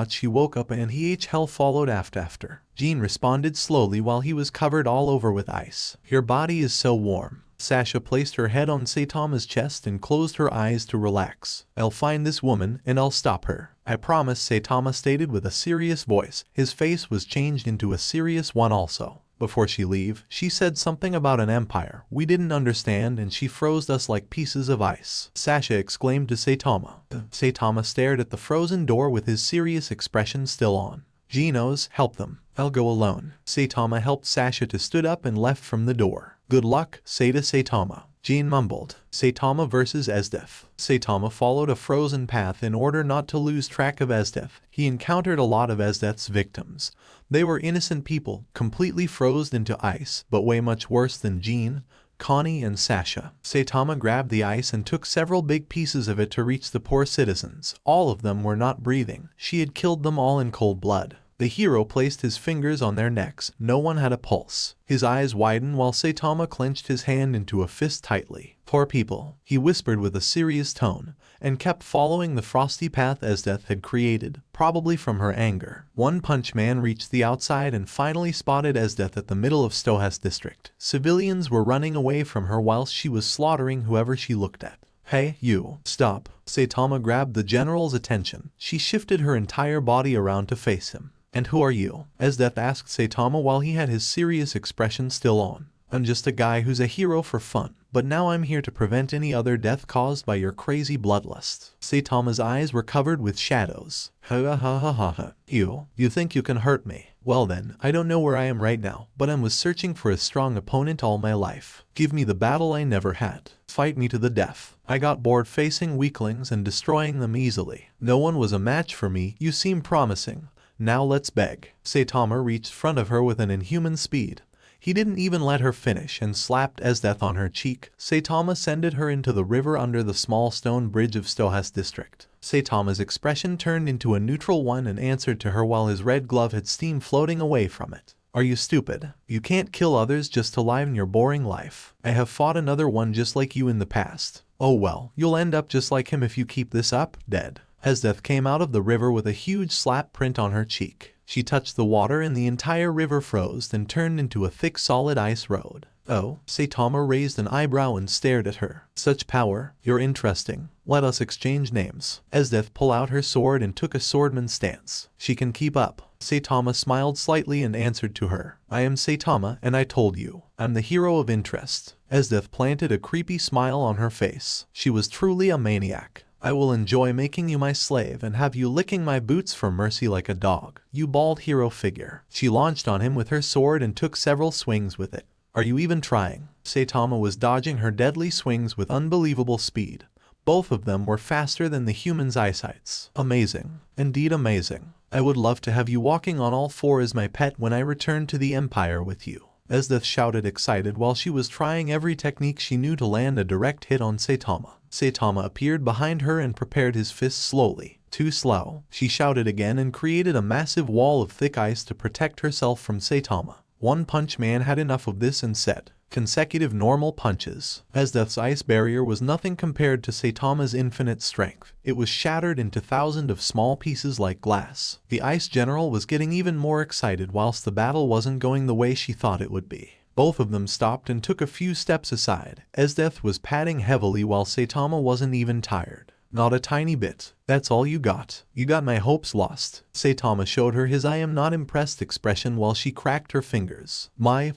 S2: She woke up and hell followed after. Jean responded slowly while he was covered all over with ice. Your body is so warm. Sasha placed her head on Saitama's chest and closed her eyes to relax. I'll find this woman and I'll stop her. I promise, Saitama stated with a serious voice. His face was changed into a serious one also. Before she leave, she said something about an empire. We didn't understand and she froze us like pieces of ice. Sasha exclaimed to Saitama. Saitama stared at the frozen door with his serious expression still on. Genos, help them. I'll go alone. Saitama helped Sasha to stood up and left from the door. Good luck, say to Saitama. Jean mumbled. Saitama versus Esdeath. Saitama followed a frozen path in order not to lose track of Esdeath. He encountered a lot of Esdeath's victims. They were innocent people, completely frozen into ice, but way much worse than Jean, Connie and Sasha. Saitama grabbed the ice and took several big pieces of it to reach the poor citizens. All of them were not breathing. She had killed them all in cold blood. The hero placed his fingers on their necks. No one had a pulse. His eyes widened while Saitama clenched his hand into a fist tightly. Poor people, he whispered with a serious tone, and kept following the frosty path Esdeath had created, probably from her anger. One-Punch-Man reached the outside and finally spotted Esdeath at the middle of Stohas district. Civilians were running away from her whilst she was slaughtering whoever she looked at. Hey, you, stop. Saitama grabbed the general's attention. She shifted her entire body around to face him. And who are you? Esdeath asked Saitama while he had his serious expression still on. I'm just a guy who's a hero for fun, but now I'm here to prevent any other death caused by your crazy bloodlust. Saitama's eyes were covered with shadows. Ha ha ha ha ha. You think you can hurt me? Well then, I don't know where I am right now, but I was searching for a strong opponent all my life. Give me the battle I never had. Fight me to the death. I got bored facing weaklings and destroying them easily. No one was a match for me. You seem promising. Now let's beg. Saitama reached in front of her with an inhuman speed. He didn't even let her finish and slapped Esdeath on her cheek. Saitama sended her into the river under the small stone bridge of Stohas district. Saitama's expression turned into a neutral one and answered to her while his red glove had steam floating away from it. Are you stupid? You can't kill others just to liven your boring life. I have fought another one just like you in the past. Oh well, you'll end up just like him if you keep this up, dead. Esdeath came out of the river with a huge slap print on her cheek. She touched the water and the entire river froze and turned into a thick solid ice road. Oh, Saitama raised an eyebrow and stared at her. Such power, you're interesting. Let us exchange names. Esdeath pulled out her sword and took a swordman's stance. She can keep up. Saitama smiled slightly and answered to her. I am Saitama and I told you, I'm the hero of interest. Esdeath planted a creepy smile on her face. She was truly a maniac. I will enjoy making you my slave and have you licking my boots for mercy like a dog, you bald hero figure. She launched on him with her sword and took several swings with it. Are you even trying? Saitama was dodging her deadly swings with unbelievable speed. Both of them were faster than the human's eyesights. Amazing. Indeed amazing. I would love to have you walking on all four as my pet when I return to the Empire with you. Esdeath shouted excited while she was trying every technique she knew to land a direct hit on Saitama. Saitama appeared behind her and prepared his fists slowly. Too slow. She shouted again and created a massive wall of thick ice to protect herself from Saitama. One-Punch-Man had enough of this and said, consecutive normal punches. Esdeath's ice barrier was nothing compared to Saitama's infinite strength. It was shattered into thousands of small pieces like glass. The ice general was getting even more excited whilst the battle wasn't going the way she thought it would be. Both of them stopped and took a few steps aside. Esdeath was padding heavily while Saitama wasn't even tired. Not a tiny bit. That's all you got. You got my hopes lost. Saitama showed her his I am not impressed expression while she cracked her fingers. My,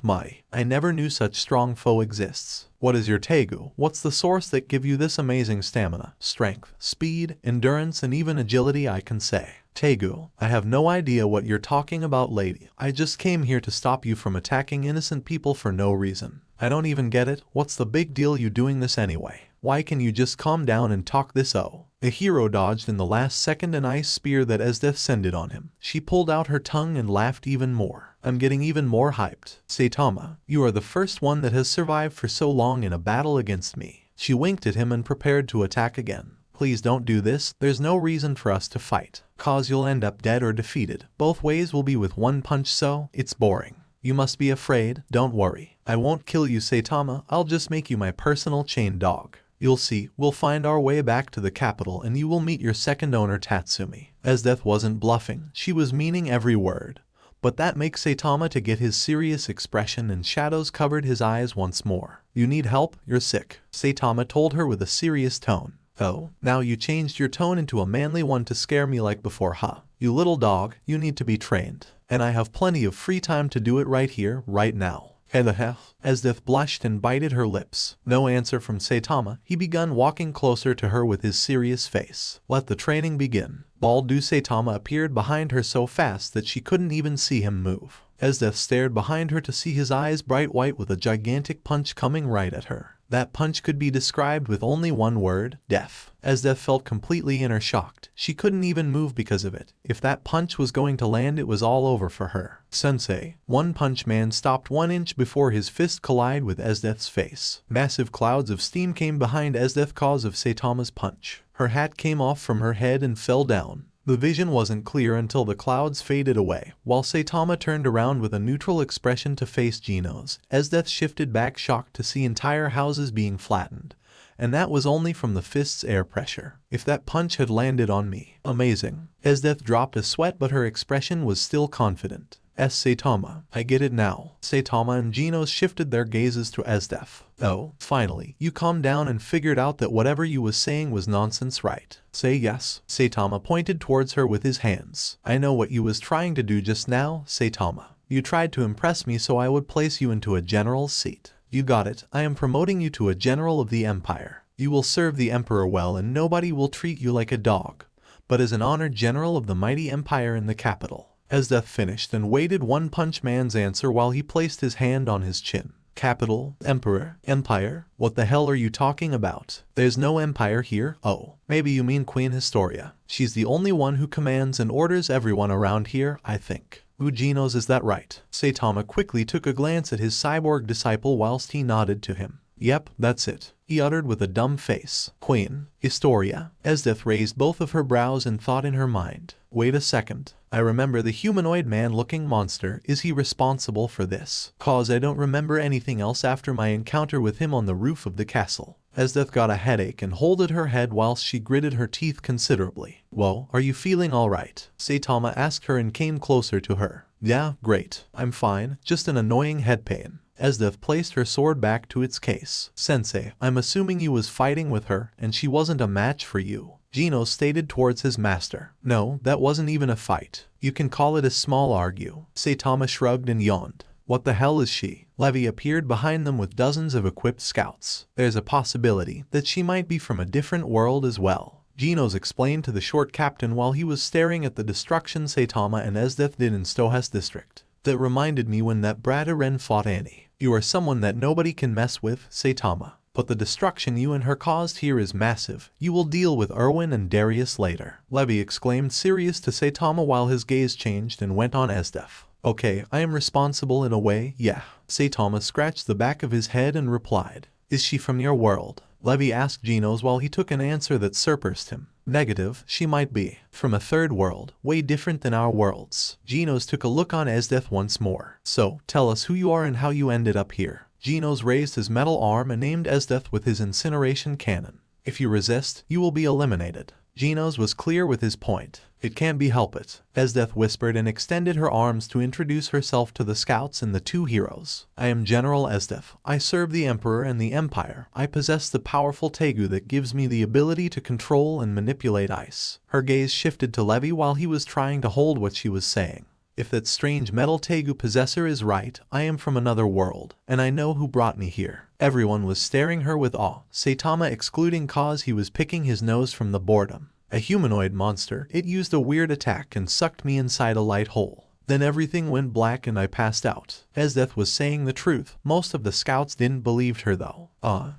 S2: I never knew such strong foe exists. What is your tegu? What's the source that give you this amazing stamina, strength, speed, endurance and even agility I can say? Tegu, I have no idea what you're talking about lady. I just came here to stop you from attacking innocent people for no reason. I don't even get it. What's the big deal you doing this anyway? Why can you just calm down and talk this oh? The hero dodged in the last second an ice spear that Esdeath sended on him. She pulled out her tongue and laughed even more. I'm getting even more hyped. Saitama, you are the first one that has survived for so long in a battle against me. She winked at him and prepared to attack again. Please don't do this. There's no reason for us to fight. Cause you'll end up dead or defeated. Both ways will be with one punch so it's boring. You must be afraid. Don't worry. I won't kill you Saitama. I'll just make you my personal chain dog. You'll see, we'll find our way back to the capital and you will meet your second owner Tatsumi. Esdeath wasn't bluffing. She was meaning every word. But that makes Saitama to get his serious expression and shadows covered his eyes once more. You need help? You're sick. Saitama told her with a serious tone. Oh, now you changed your tone into a manly one to scare me like before, huh? You little dog, you need to be trained. And I have plenty of free time to do it right here, right now. Esdeath blushed and bited her lips. No answer from Saitama. He began walking closer to her with his serious face. Let the training begin. Bald Saitama appeared behind her so fast that she couldn't even see him move. Esdeath stared behind her to see his eyes bright white with a gigantic punch coming right at her. That punch could be described with only one word, death. Esdeath felt completely inner shocked. She couldn't even move because of it. If that punch was going to land, it was all over for her. Sensei, One-Punch-Man stopped 1 inch before his fist collided with Esdeath's face. Massive clouds of steam came behind Esdeath cause of Saitama's punch. Her hat came off from her head and fell down. The vision wasn't clear until the clouds faded away, while Saitama turned around with a neutral expression to face Genos. Esdeath shifted back shocked to see entire houses being flattened. And that was only from the fist's air pressure. If that punch had landed on me. Amazing. Esdeath dropped a sweat but her expression was still confident. Saitama. I get it now. Saitama and Genos shifted their gazes to Esdeath. Oh, finally, you calmed down and figured out that whatever you was saying was nonsense, right? Say yes. Saitama pointed towards her with his hands. I know what you was trying to do just now, Saitama. You tried to impress me so I would place you into a general's seat. You got it. I am promoting you to a general of the empire. You will serve the emperor well and nobody will treat you like a dog, but as an honored general of the mighty empire in the capital. Esdeath finished and waited One-Punch-Man's answer while he placed his hand on his chin. Capital, emperor, empire, what the hell are you talking about? There's no empire here. Oh, maybe you mean Queen Historia. She's the only one who commands and orders everyone around here, I think. Genos, is that right? Saitama quickly took a glance at his cyborg disciple whilst he nodded to him. Yep, that's it, he uttered with a dumb face. Queen Historia. Esdeath raised both of her brows and thought in her mind. Wait a second. I remember the humanoid man-looking monster. Is he responsible for this? Cause I don't remember anything else after my encounter with him on the roof of the castle. Esdeath got a headache and holded her head whilst she gritted her teeth considerably. Whoa, are you feeling alright? Saitama asked her and came closer to her. Yeah, great. I'm fine, just an annoying head pain. Esdeath placed her sword back to its case. Sensei, I'm assuming you was fighting with her and she wasn't a match for you. Genos stated towards his master. No, that wasn't even a fight. You can call it a small argue. Saitama shrugged and yawned. What the hell is she? Levi appeared behind them with dozens of equipped scouts. There's a possibility that she might be from a different world as well. Genos explained to the short captain while he was staring at the destruction Saitama and Esdeath did in Stohas district. That reminded me when that brat Eren fought Annie. You are someone that nobody can mess with, Saitama. But the destruction you and her caused here is massive. You will deal with Erwin and Darius later. Levi exclaimed serious to Saitama while his gaze changed and went on Esdeath. Okay, I am responsible in a way, yeah. Saitama scratched the back of his head and replied. Is she from your world? Levi asked Genos while he took an answer that surpassed him. Negative, she might be. From a third world, way different than our worlds. Genos took a look on Esdeath once more. So, tell us who you are and how you ended up here. Genos raised his metal arm and aimed Esdeath with his incineration cannon. If you resist, you will be eliminated. Genos was clear with his point. It can't be helped it. Esdeath whispered and extended her arms to introduce herself to the scouts and the two heroes. I am General Esdeath. I serve the Emperor and the Empire. I possess the powerful tegu that gives me the ability to control and manipulate ice. Her gaze shifted to Levi while he was trying to hold what she was saying. If that strange metal tegu possessor is right, I am from another world, and I know who brought me here. Everyone was staring her with awe, Saitama excluding cause he was picking his nose from the boredom. A humanoid monster, it used a weird attack and sucked me inside a light hole. Then everything went black and I passed out. Esdeath was saying the truth. Most of the scouts didn't believe her though.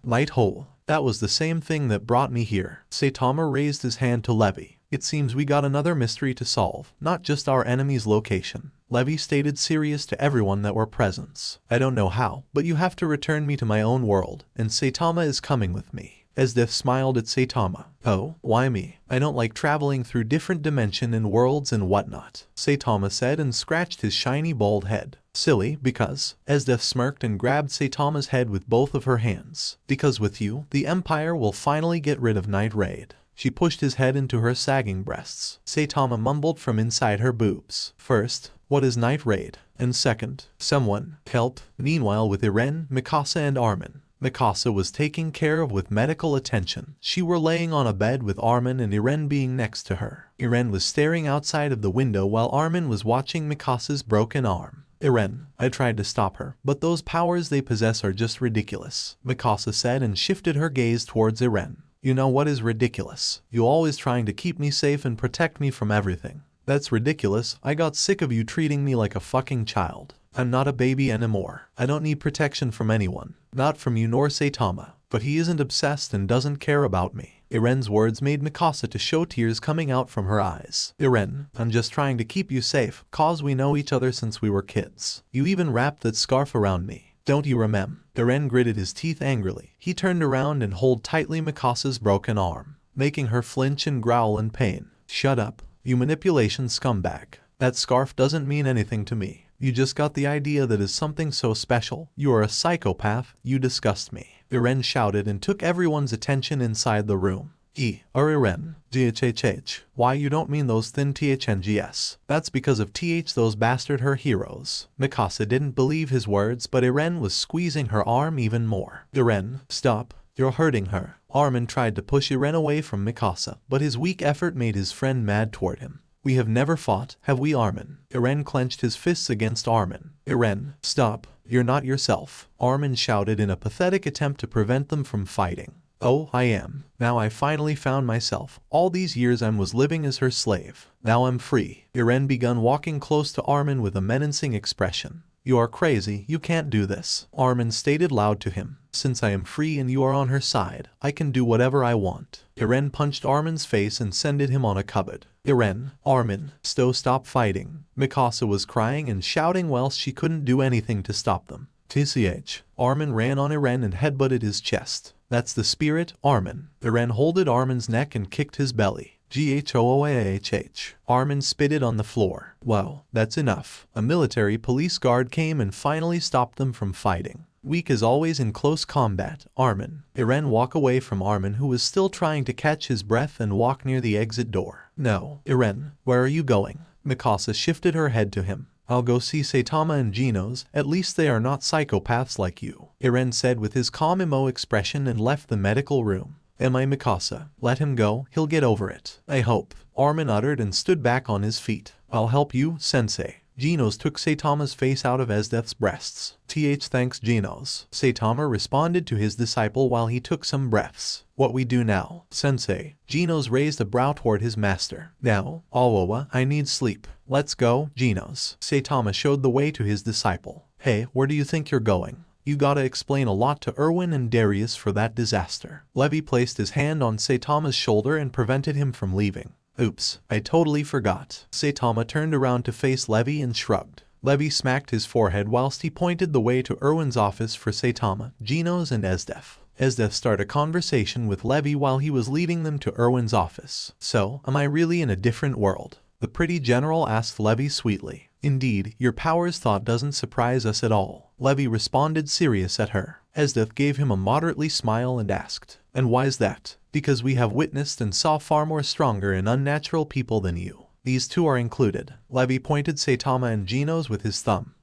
S2: Light hole. That was the same thing that brought me here. Saitama raised his hand to Levi. It seems we got another mystery to solve, not just our enemy's location. Levi stated serious to everyone that were present. I don't know how, but you have to return me to my own world, and Saitama is coming with me. Esdeath smiled at Saitama. Oh, why me? I don't like traveling through different dimensions and worlds and whatnot, Saitama said and scratched his shiny bald head. Silly, because. Esdeath smirked and grabbed Saitama's head with both of her hands. Because with you, the Empire will finally get rid of Night Raid. She pushed his head into her sagging breasts. Saitama mumbled from inside her boobs. First, what is Night Raid? And second, someone help. Meanwhile with Eren, Mikasa and Armin. Mikasa was taken care of with medical attention. She were laying on a bed with Armin and Eren being next to her. Eren was staring outside of the window while Armin was watching Mikasa's broken arm. Eren, I tried to stop her, but those powers they possess are just ridiculous, Mikasa said and shifted her gaze towards Eren. You know what is ridiculous? You always trying to keep me safe and protect me from everything. That's ridiculous. I got sick of you treating me like a fucking child. I'm not a baby anymore. I don't need protection from anyone. Not from you nor Saitama. But he isn't obsessed and doesn't care about me. Eren's words made Mikasa to show tears coming out from her eyes. Eren, I'm just trying to keep you safe, cause we know each other since we were kids. You even wrapped that scarf around me. Don't you remember? Eren gritted his teeth angrily. He turned around and held tightly Mikasa's broken arm, making her flinch and growl in pain. Shut up, you manipulation scumbag. That scarf doesn't mean anything to me. You just got the idea that is something so special. You are a psychopath. You disgust me. Eren shouted and took everyone's attention inside the room. Eren. GHHH. Why you don't mean those thin THNGS. That's because of those bastard her heroes. Mikasa didn't believe his words, but Eren was squeezing her arm even more. Eren, stop. You're hurting her. Armin tried to push Eren away from Mikasa, but his weak effort made his friend mad toward him. We have never fought, have we, Armin? Eren clenched his fists against Armin. Eren, stop. You're not yourself. Armin shouted in a pathetic attempt to prevent them from fighting. Oh, I am. Now I finally found myself. All these years I was living as her slave. Now I'm free. Eren began walking close to Armin with a menacing expression. You are crazy, you can't do this. Armin stated loud to him. Since I am free and you are on her side, I can do whatever I want. Eren punched Armin's face and sended him on a cupboard. Eren, Armin, stop fighting. Mikasa was crying and shouting whilst she couldn't do anything to stop them. TCH. Armin ran on Eren and headbutted his chest. That's the spirit, Armin. Eren holded Armin's neck and kicked his belly. GHOOAHH. Armin spitted on the floor. Wow, that's enough. A military police guard came and finally stopped them from fighting. Weak as always in close combat, Armin. Eren walked away from Armin, who was still trying to catch his breath, and walked near the exit door. No, Eren, where are you going? Mikasa shifted her head to him. I'll go see Saitama and Genos, at least they are not psychopaths like you. Eren said with his calm emo expression and left the medical room. Am I Mikasa? Let him go, he'll get over it. I hope. Armin uttered and stood back on his feet. I'll help you, sensei. Genos took Saitama's face out of Esdeath's breasts. Thanks Genos. Saitama responded to his disciple while he took some breaths. What we do now, sensei? Genos raised a brow toward his master. Now, Awawa, I need sleep. Let's go, Genos. Saitama showed the way to his disciple. Hey, where do you think you're going? You gotta explain a lot to Erwin and Darius for that disaster. Levi placed his hand on Saitama's shoulder and prevented him from leaving. Oops, I totally forgot. Saitama turned around to face Levi and shrugged. Levi smacked his forehead whilst he pointed the way to Erwin's office for Saitama, Genos and Esdeath. Esdeath started a conversation with Levi while he was leading them to Erwin's office. So, am I really in a different world? The pretty general asked Levi sweetly. Indeed, your powers thought doesn't surprise us at all. Levi responded serious at her. Esdeath gave him a moderately smile and asked, and why's that? Because we have witnessed and saw far more stronger and unnatural people than you. These two are included. Levi pointed Saitama and Genos with his thumb.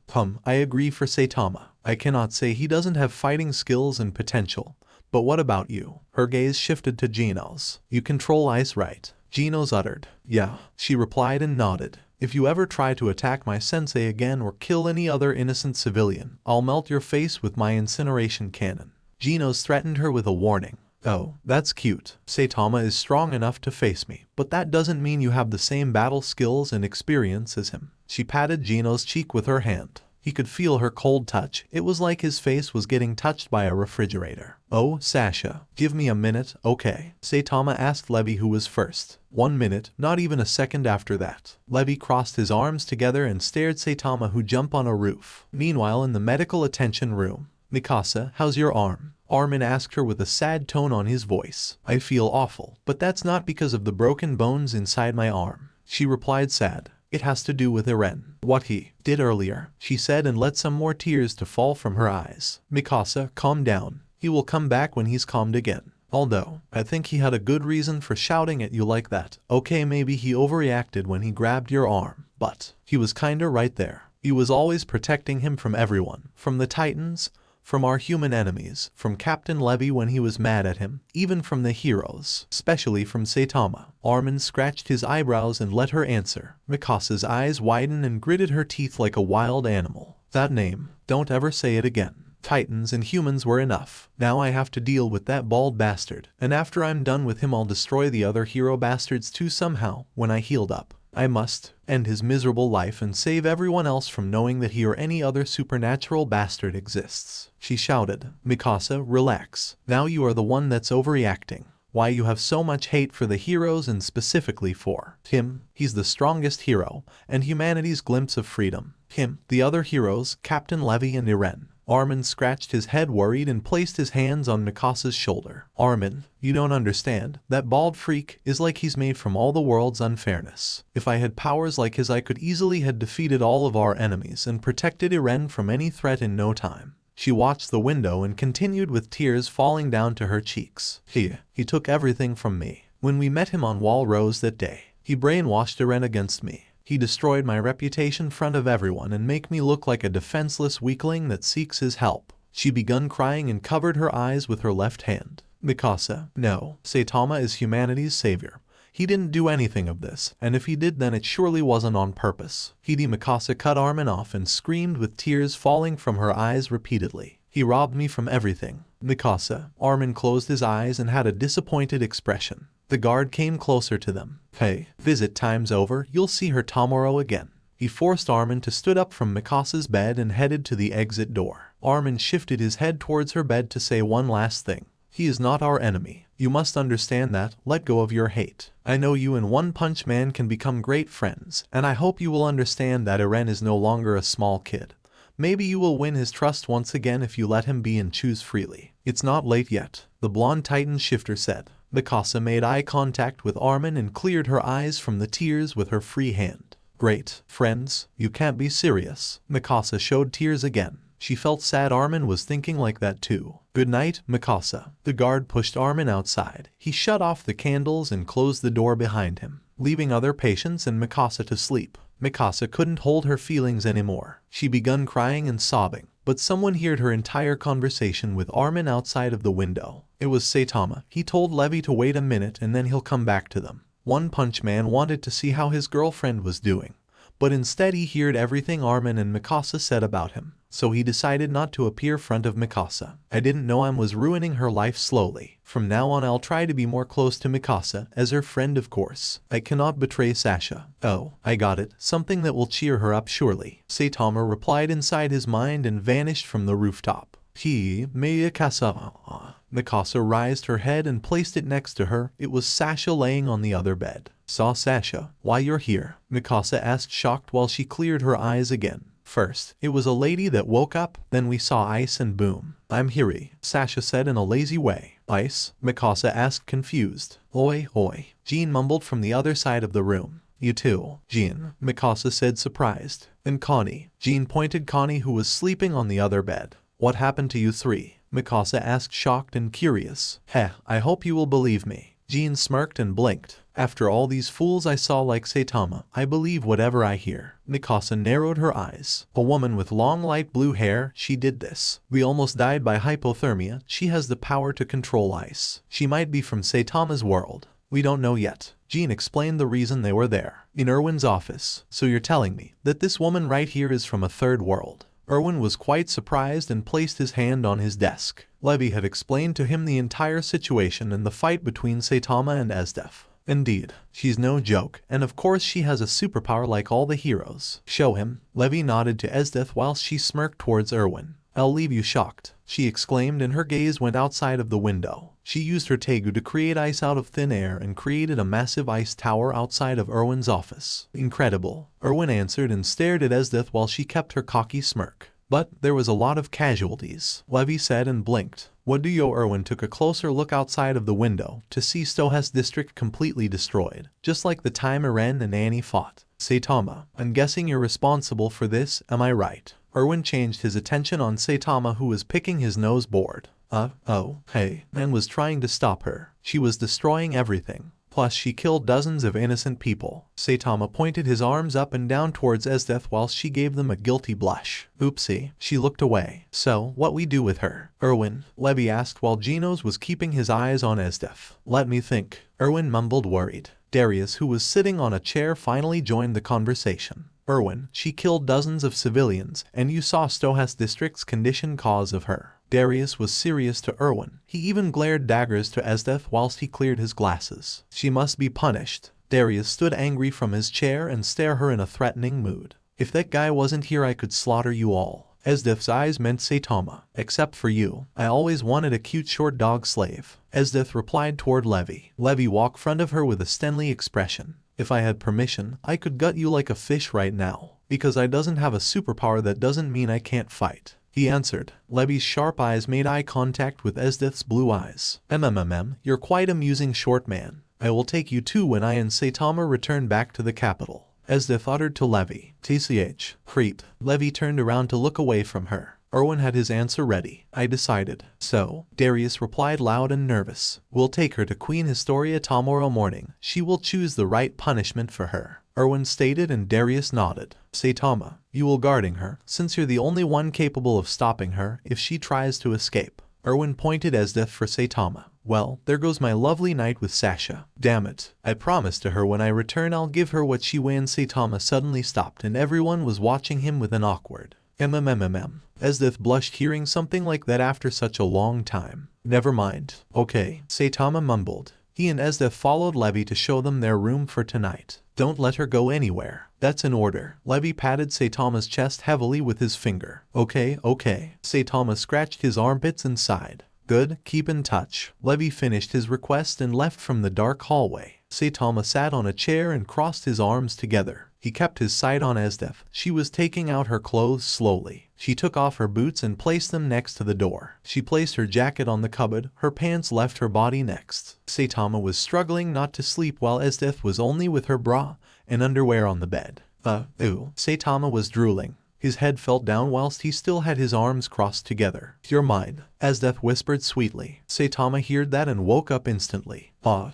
S2: I agree for Saitama. I cannot say he doesn't have fighting skills and potential. But what about you? Her gaze shifted to Genos. You control ice, right? Genos uttered. Yeah, she replied and nodded. If you ever try to attack my sensei again or kill any other innocent civilian, I'll melt your face with my incineration cannon. Genos threatened her with a warning. Oh, that's cute. Saitama is strong enough to face me, but that doesn't mean you have the same battle skills and experience as him. She patted Genos' cheek with her hand. He could feel her cold touch. It was like his face was getting touched by a refrigerator. Oh, Sasha, give me a minute, okay? Saitama asked Levi who was first. 1 minute, not even a second after that. Levi crossed his arms together and stared Saitama, who jumped on a roof. Meanwhile, in the medical attention room, Mikasa, how's your arm? Armin asked her with a sad tone on his voice. I feel awful, but that's not because of the broken bones inside my arm. She replied sad. It has to do with Eren. What he did earlier, she said, and let some more tears to fall from her eyes. Mikasa, calm down. He will come back when he's calmed again. Although, I think he had a good reason for shouting at you like that. Okay, maybe he overreacted when he grabbed your arm, but he was kinda right there. You was always protecting him from everyone. From the Titans, from our human enemies, from Captain Levi when he was mad at him, even from the heroes, especially from Saitama. Armin scratched his eyebrows and let her answer. Mikasa's eyes widened and gritted her teeth like a wild animal. That name, don't ever say it again. Titans and humans were enough. Now I have to deal with that bald bastard, and after I'm done with him I'll destroy the other hero bastards too somehow. When I healed up, I must end his miserable life and save everyone else from knowing that he or any other supernatural bastard exists. She shouted. Mikasa, relax. Now you are the one that's overreacting. Why you have so much hate for the heroes and specifically for him? He's the strongest hero and humanity's glimpse of freedom. Him, the other heroes, Captain Levi and Eren. Armin scratched his head worried and placed his hands on Mikasa's shoulder. Armin, you don't understand. That bald freak is like he's made from all the world's unfairness. If I had powers like his I could easily have defeated all of our enemies and protected Eren from any threat in no time. She watched the window and continued with tears falling down to her cheeks. He took everything from me. When we met him on Wall Rose that day, he brainwashed Eren against me. He destroyed my reputation in front of everyone and make me look like a defenseless weakling that seeks his help. She begun crying and covered her eyes with her left hand. Mikasa, no, Saitama is humanity's savior. He didn't do anything of this, and if he did then it surely wasn't on purpose. Mikasa cut Armin off and screamed with tears falling from her eyes repeatedly. He robbed me from everything. Mikasa. Armin closed his eyes and had a disappointed expression. The guard came closer to them. Hey, visit time's over, you'll see her tomorrow again. He forced Armin to stood up from Mikasa's bed and headed to the exit door. Armin shifted his head towards her bed to say one last thing. He is not our enemy. You must understand that. Let go of your hate. I know you and onepunchman can become great friends, and I hope you will understand that Eren is no longer a small kid. Maybe you will win his trust once again if you let him be and choose freely. It's not late yet, the blonde titan shifter said. Mikasa made eye contact with Armin and cleared her eyes from the tears with her free hand. Great, friends, you can't be serious. Mikasa showed tears again. She felt sad Armin was thinking like that too. Good night, Mikasa. The guard pushed Armin outside. He shut off the candles and closed the door behind him, leaving other patients and Mikasa to sleep. Mikasa couldn't hold her feelings anymore. She begun crying and sobbing, but someone heard her entire conversation with Armin outside of the window. It was Saitama. He told Levi to wait a minute and then he'll come back to them. Onepunchman wanted to see how his girlfriend was doing, but instead he heard everything Armin and Mikasa said about him. So he decided not to appear front of Mikasa. I didn't know I was ruining her life slowly. From now on I'll try to be more close to Mikasa, as her friend of course. I cannot betray Sasha. Oh, I got it. Something that will cheer her up surely. Saitama replied inside his mind and vanished from the rooftop. Mikasa. Mikasa raised her head and placed it next to her. It was Sasha laying on the other bed. Saw Sasha. Why you're here? Mikasa asked shocked while she cleared her eyes again. First, it was a lady that woke up, then we saw ice and boom. I'm Hiri, Sasha said in a lazy way. Ice? Mikasa asked confused. Oi, oi. Jean mumbled from the other side of the room. You too, Jean, Mikasa said surprised. And Connie. Jean pointed Connie who was sleeping on the other bed. What happened to you three? Mikasa asked shocked and curious. Heh, I hope you will believe me. Jean smirked and blinked. After all these fools I saw like Saitama, I believe whatever I hear. Mikasa narrowed her eyes. A woman with long light blue hair, she did this. We almost died by hypothermia. She has the power to control ice. She might be from Saitama's world. We don't know yet. Jean explained the reason they were there. In Erwin's office. So you're telling me that this woman right here is from a third world? Erwin was quite surprised and placed his hand on his desk. Levi had explained to him the entire situation and the fight between Saitama and Esdeath. Indeed, she's no joke, and of course she has a superpower like all the heroes. Show him. Levi nodded to Esdeath whilst she smirked towards Erwin. I'll leave you shocked, she exclaimed, and her gaze went outside of the window. She used her tegu to create ice out of thin air and created a massive ice tower outside of Erwin's office. Incredible. Erwin answered and stared at Esdeath while she kept her cocky smirk. But there was a lot of casualties, Levi said and blinked. What do you? Erwin took a closer look outside of the window to see Stohas district completely destroyed, just like the time Eren and Annie fought. Saitama, I'm guessing you're responsible for this, am I right? Erwin changed his attention on Saitama who was picking his nose board. Oh, hey, and was trying to stop her. She was destroying everything. Plus she killed dozens of innocent people. Saitama pointed his arms up and down towards Esdeath whilst she gave them a guilty blush. Oopsie, she looked away. So, what we do with her? Erwin, Levi asked while Genos was keeping his eyes on Esdeath. Let me think. Erwin mumbled worried. Darius, who was sitting on a chair, finally joined the conversation. Erwin, she killed dozens of civilians, and you saw Stohas district's condition cause of her. Darius was serious to Erwin. He even glared daggers to Esdeath whilst he cleared his glasses. She must be punished. Darius stood angry from his chair and stared her in a threatening mood. If that guy wasn't here I could slaughter you all. Esdeath's eyes meant Saitama. Except for you. I always wanted a cute short dog slave. Esdeath replied toward Levi. Levi walked front of her with a stenly expression. If I had permission, I could gut you like a fish right now. Because I doesn't have a superpower that doesn't mean I can't fight. He answered. Levi's sharp eyes made eye contact with Esdeath's blue eyes. You're quite amusing short man. I will take you too when I and Saitama return back to the capital. Esdeath uttered to Levi. TCH. Creep. Levi turned around to look away from her. Erwin had his answer ready. I decided. So, Darius replied loud and nervous. We'll take her to Queen Historia tomorrow morning. She will choose the right punishment for her. Erwin stated and Darius nodded. Saitama, you will guarding her, since you're the only one capable of stopping her if she tries to escape. Erwin pointed Esdeath for Saitama. Well, there goes my lovely night with Sasha. Damn it. I promised to her when I return I'll give her what she wants. Saitama suddenly stopped and everyone was watching him with an awkward Esdeath blushed hearing something like that after such a long time. Never mind. Okay, Saitama mumbled. He and Esdeath followed Levi to show them their room for tonight. Don't let her go anywhere. That's an order. Levi patted Saitama's chest heavily with his finger. Okay. Saitama scratched his armpits and sighed. Good, keep in touch. Levi finished his request and left from the dark hallway. Saitama sat on a chair and crossed his arms together. He kept his sight on Esdeath. She was taking out her clothes slowly. She took off her boots and placed them next to the door. She placed her jacket on the cupboard. Her pants left her body next. Saitama was struggling not to sleep while Esdeath was only with her bra and underwear on the bed. Saitama was drooling. His head felt down whilst he still had his arms crossed together. You're mine, Esdeath whispered sweetly. Saitama heard that and woke up instantly. WHOAH.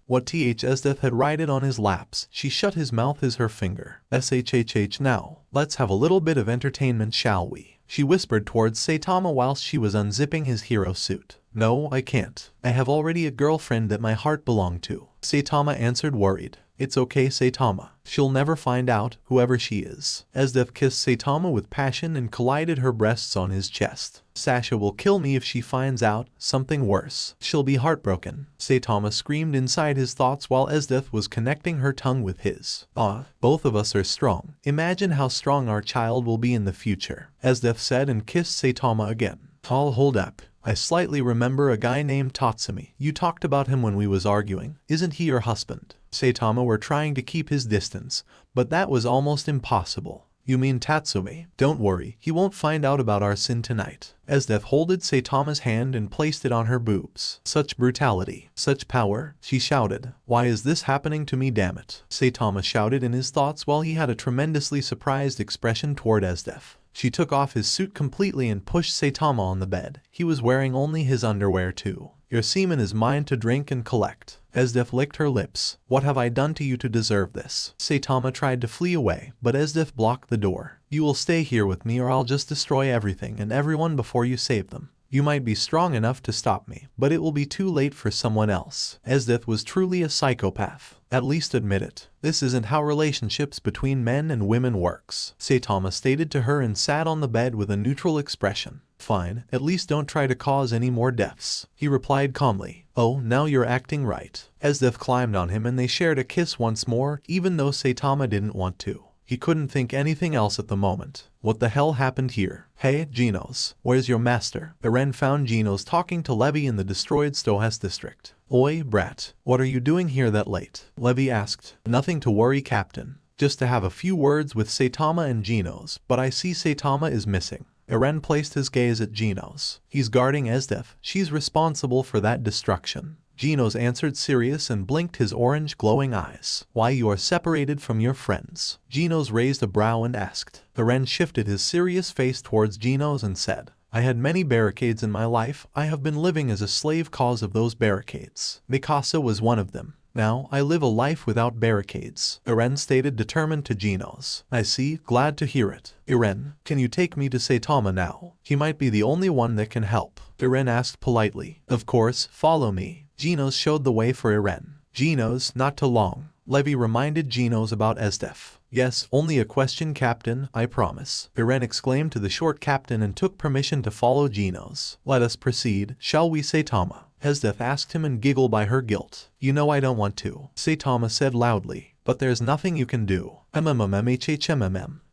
S2: What th Esdeath had righted on his laps. She shut his mouth as her finger. SHHH now. Let's have a little bit of entertainment, shall we? She whispered towards Saitama whilst she was unzipping his hero suit. No, I can't. I have already a girlfriend that my heart belonged to. Saitama answered worried. It's okay, Saitama. She'll never find out, whoever she is. Esdeath kissed Saitama with passion and collided her breasts on his chest. Sasha will kill me if she finds out. Something worse. She'll be heartbroken. Saitama screamed inside his thoughts while Esdeath was connecting her tongue with his. Both of us are strong. Imagine how strong our child will be in the future. Esdeath said and kissed Saitama again. I'll hold up. I slightly remember a guy named Tatsumi. You talked about him when we was arguing. Isn't he your husband? Saitama were trying to keep his distance, but that was almost impossible. You mean Tatsumi? Don't worry, he won't find out about our sin tonight. Esdeath holded Saitama's hand and placed it on her boobs. Such brutality, such power, she shouted. Why is this happening to me, damn it? Saitama shouted in his thoughts while he had a tremendously surprised expression toward Esdeath. She took off his suit completely and pushed Saitama on the bed. He was wearing only his underwear too. Your semen is mine to drink and collect. Esdeath licked her lips. What have I done to you to deserve this? Saitama tried to flee away, but Esdeath blocked the door. You will stay here with me or I'll just destroy everything and everyone before you save them. You might be strong enough to stop me, but it will be too late for someone else. Esdeath was truly a psychopath. At least admit it. This isn't how relationships between men and women works. Saitama stated to her and sat on the bed with a neutral expression. Fine, at least don't try to cause any more deaths. He replied calmly. Oh, now you're acting right. Esdeath climbed on him and they shared a kiss once more, even though Saitama didn't want to. He couldn't think anything else at the moment. What the hell happened here? Hey, Genos, where's your master? Eren found Genos talking to Levi in the destroyed Stohas district. Oi, brat, what are you doing here that late? Levi asked. Nothing to worry, Captain. Just to have a few words with Saitama and Genos, but I see Saitama is missing. Eren placed his gaze at Genos. He's guarding Esdeath. She's responsible for that destruction. Genos answered serious and blinked his orange glowing eyes. Why you are separated from your friends? Genos raised a brow and asked. Eren shifted his serious face towards Genos and said, I had many barricades in my life. I have been living as a slave cause of those barricades. Mikasa was one of them. Now, I live a life without barricades. Eren stated determined to Genos. I see, glad to hear it. Eren, can you take me to Saitama now? He might be the only one that can help. Eren asked politely. Of course, follow me. Genos showed the way for Eren. Genos, not too long. Levi reminded Genos about Esdeath. Yes, only a question, Captain, I promise. Eren exclaimed to the short captain and took permission to follow Genos. Let us proceed, shall we, Saitama? Esdeath asked him and giggled by her guilt. You know I don't want to. Saitama said loudly. But there's nothing you can do.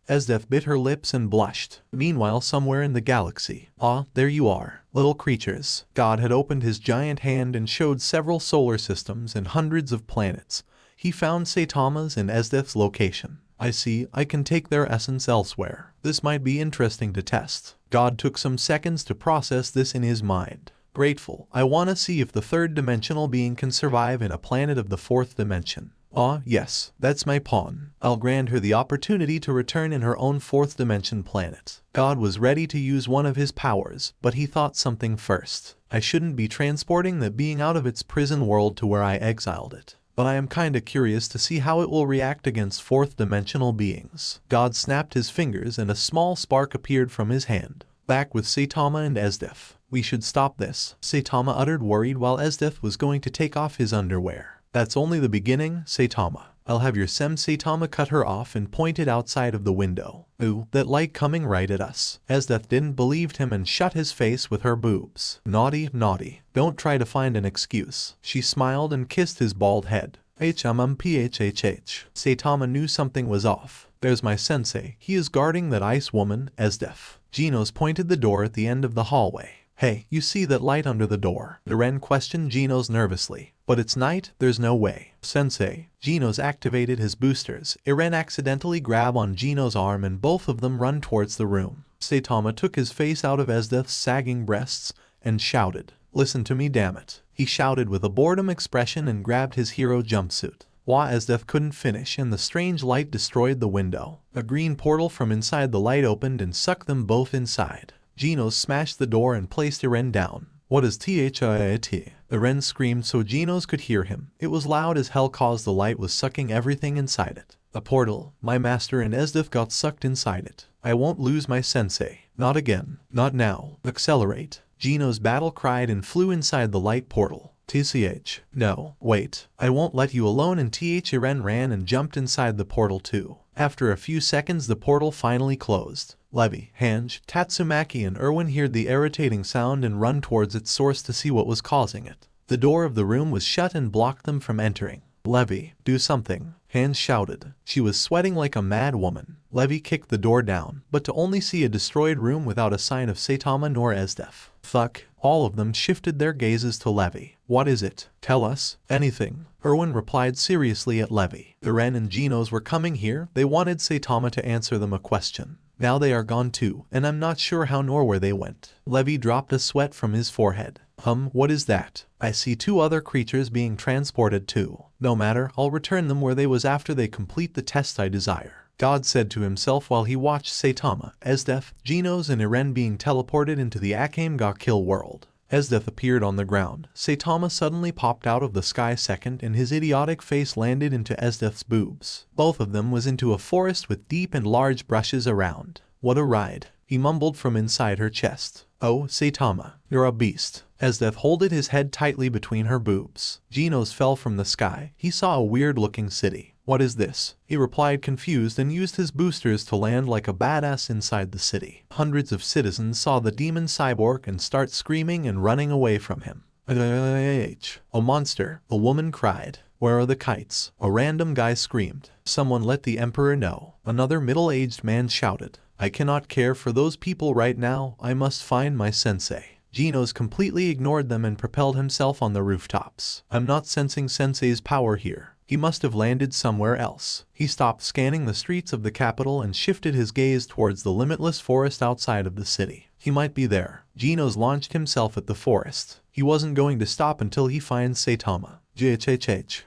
S2: Esdeath bit her lips and blushed. Meanwhile, somewhere in the galaxy. There you are, little creatures. God had opened his giant hand and showed several solar systems and hundreds of planets. He found Saitama's and Esdeath's location. I see, I can take their essence elsewhere. This might be interesting to test. God took some seconds to process this in his mind. Grateful, I want to see if the third dimensional being can survive in a planet of the fourth dimension. Ah, yes, that's my pawn. I'll grant her the opportunity to return in her own fourth dimension planet. God was ready to use one of his powers, but he thought something first. I shouldn't be transporting the being out of its prison world to where I exiled it. But I am kinda curious to see how it will react against fourth dimensional beings. God snapped his fingers and a small spark appeared from his hand. Back with Saitama and Esdeath. We should stop this, Saitama uttered worried while Esdeath was going to take off his underwear. That's only the beginning, Saitama. I'll have your Saitama cut her off and pointed outside of the window. Ooh, that light coming right at us. Esdeath didn't believe him and shut his face with her boobs. Naughty, naughty. Don't try to find an excuse. She smiled and kissed his bald head. Phhhh. Saitama knew something was off. There's my sensei. He is guarding that ice woman, Esdeath. Genos pointed the door at the end of the hallway. Hey, you see that light under the door? Eren questioned Genos nervously. But it's night, there's no way. Sensei. Genos activated his boosters. Eren accidentally grabbed on Genos' arm and both of them run towards the room. Saitama took his face out of Esdeath's sagging breasts and shouted, "Listen to me, damn it." He shouted with a boredom expression and grabbed his hero jumpsuit. Esdeath couldn't finish and the strange light destroyed the window. A green portal from inside the light opened and sucked them both inside. Genos smashed the door and placed Eren down. What is thit? Eren screamed so Genos could hear him. It was loud as hell cause the light was sucking everything inside it. A portal. My master and Esdeath got sucked inside it. I won't lose my sensei. Not again. Not now. Accelerate. Genos battle cried and flew inside the light portal. TCH. No, wait. I won't let you alone and Eren ran and jumped inside the portal too. After a few seconds the portal finally closed. Levi, Hange, Tatsumaki and Erwin heard the irritating sound and run towards its source to see what was causing it. The door of the room was shut and blocked them from entering. Levi, do something, Hange shouted. She was sweating like a mad woman. Levi kicked the door down, but to only see a destroyed room without a sign of Saitama nor Esdeath. Fuck. All of them shifted their gazes to Levi. What is it? Tell us. Anything. Erwin replied seriously at Levi. Eren and Genos were coming here. They wanted Saitama to answer them a question. Now they are gone too, and I'm not sure how nor where they went. Levi dropped a sweat from his forehead. What is that? I see two other creatures being transported too. No matter, I'll return them where they was after they complete the test I desire. God said to himself while he watched Saitama, Esdeath, Genos and Eren being teleported into the Akame ga Kill world. Esdeath appeared on the ground. Saitama suddenly popped out of the sky second and his idiotic face landed into Esdeath's boobs. Both of them was into a forest with deep and large brushes around. What a ride, he mumbled from inside her chest. Oh, Saitama, you're a beast. Esdeath holded his head tightly between her boobs. Genos fell from the sky. He saw a weird-looking city. What is this? He replied confused and used his boosters to land like a badass inside the city. Hundreds of citizens saw the demon cyborg and start screaming and running away from him. A monster, a woman cried. Where are the kites? A random guy screamed. Someone let the emperor know. Another middle-aged man shouted. I cannot care for those people right now. I must find my sensei. Genos completely ignored them and propelled himself on the rooftops. I'm not sensing Sensei's power here. He must have landed somewhere else. He stopped scanning the streets of the capital and shifted his gaze towards the limitless forest outside of the city. He might be there. Genos launched himself at the forest. He wasn't going to stop until he finds Saitama.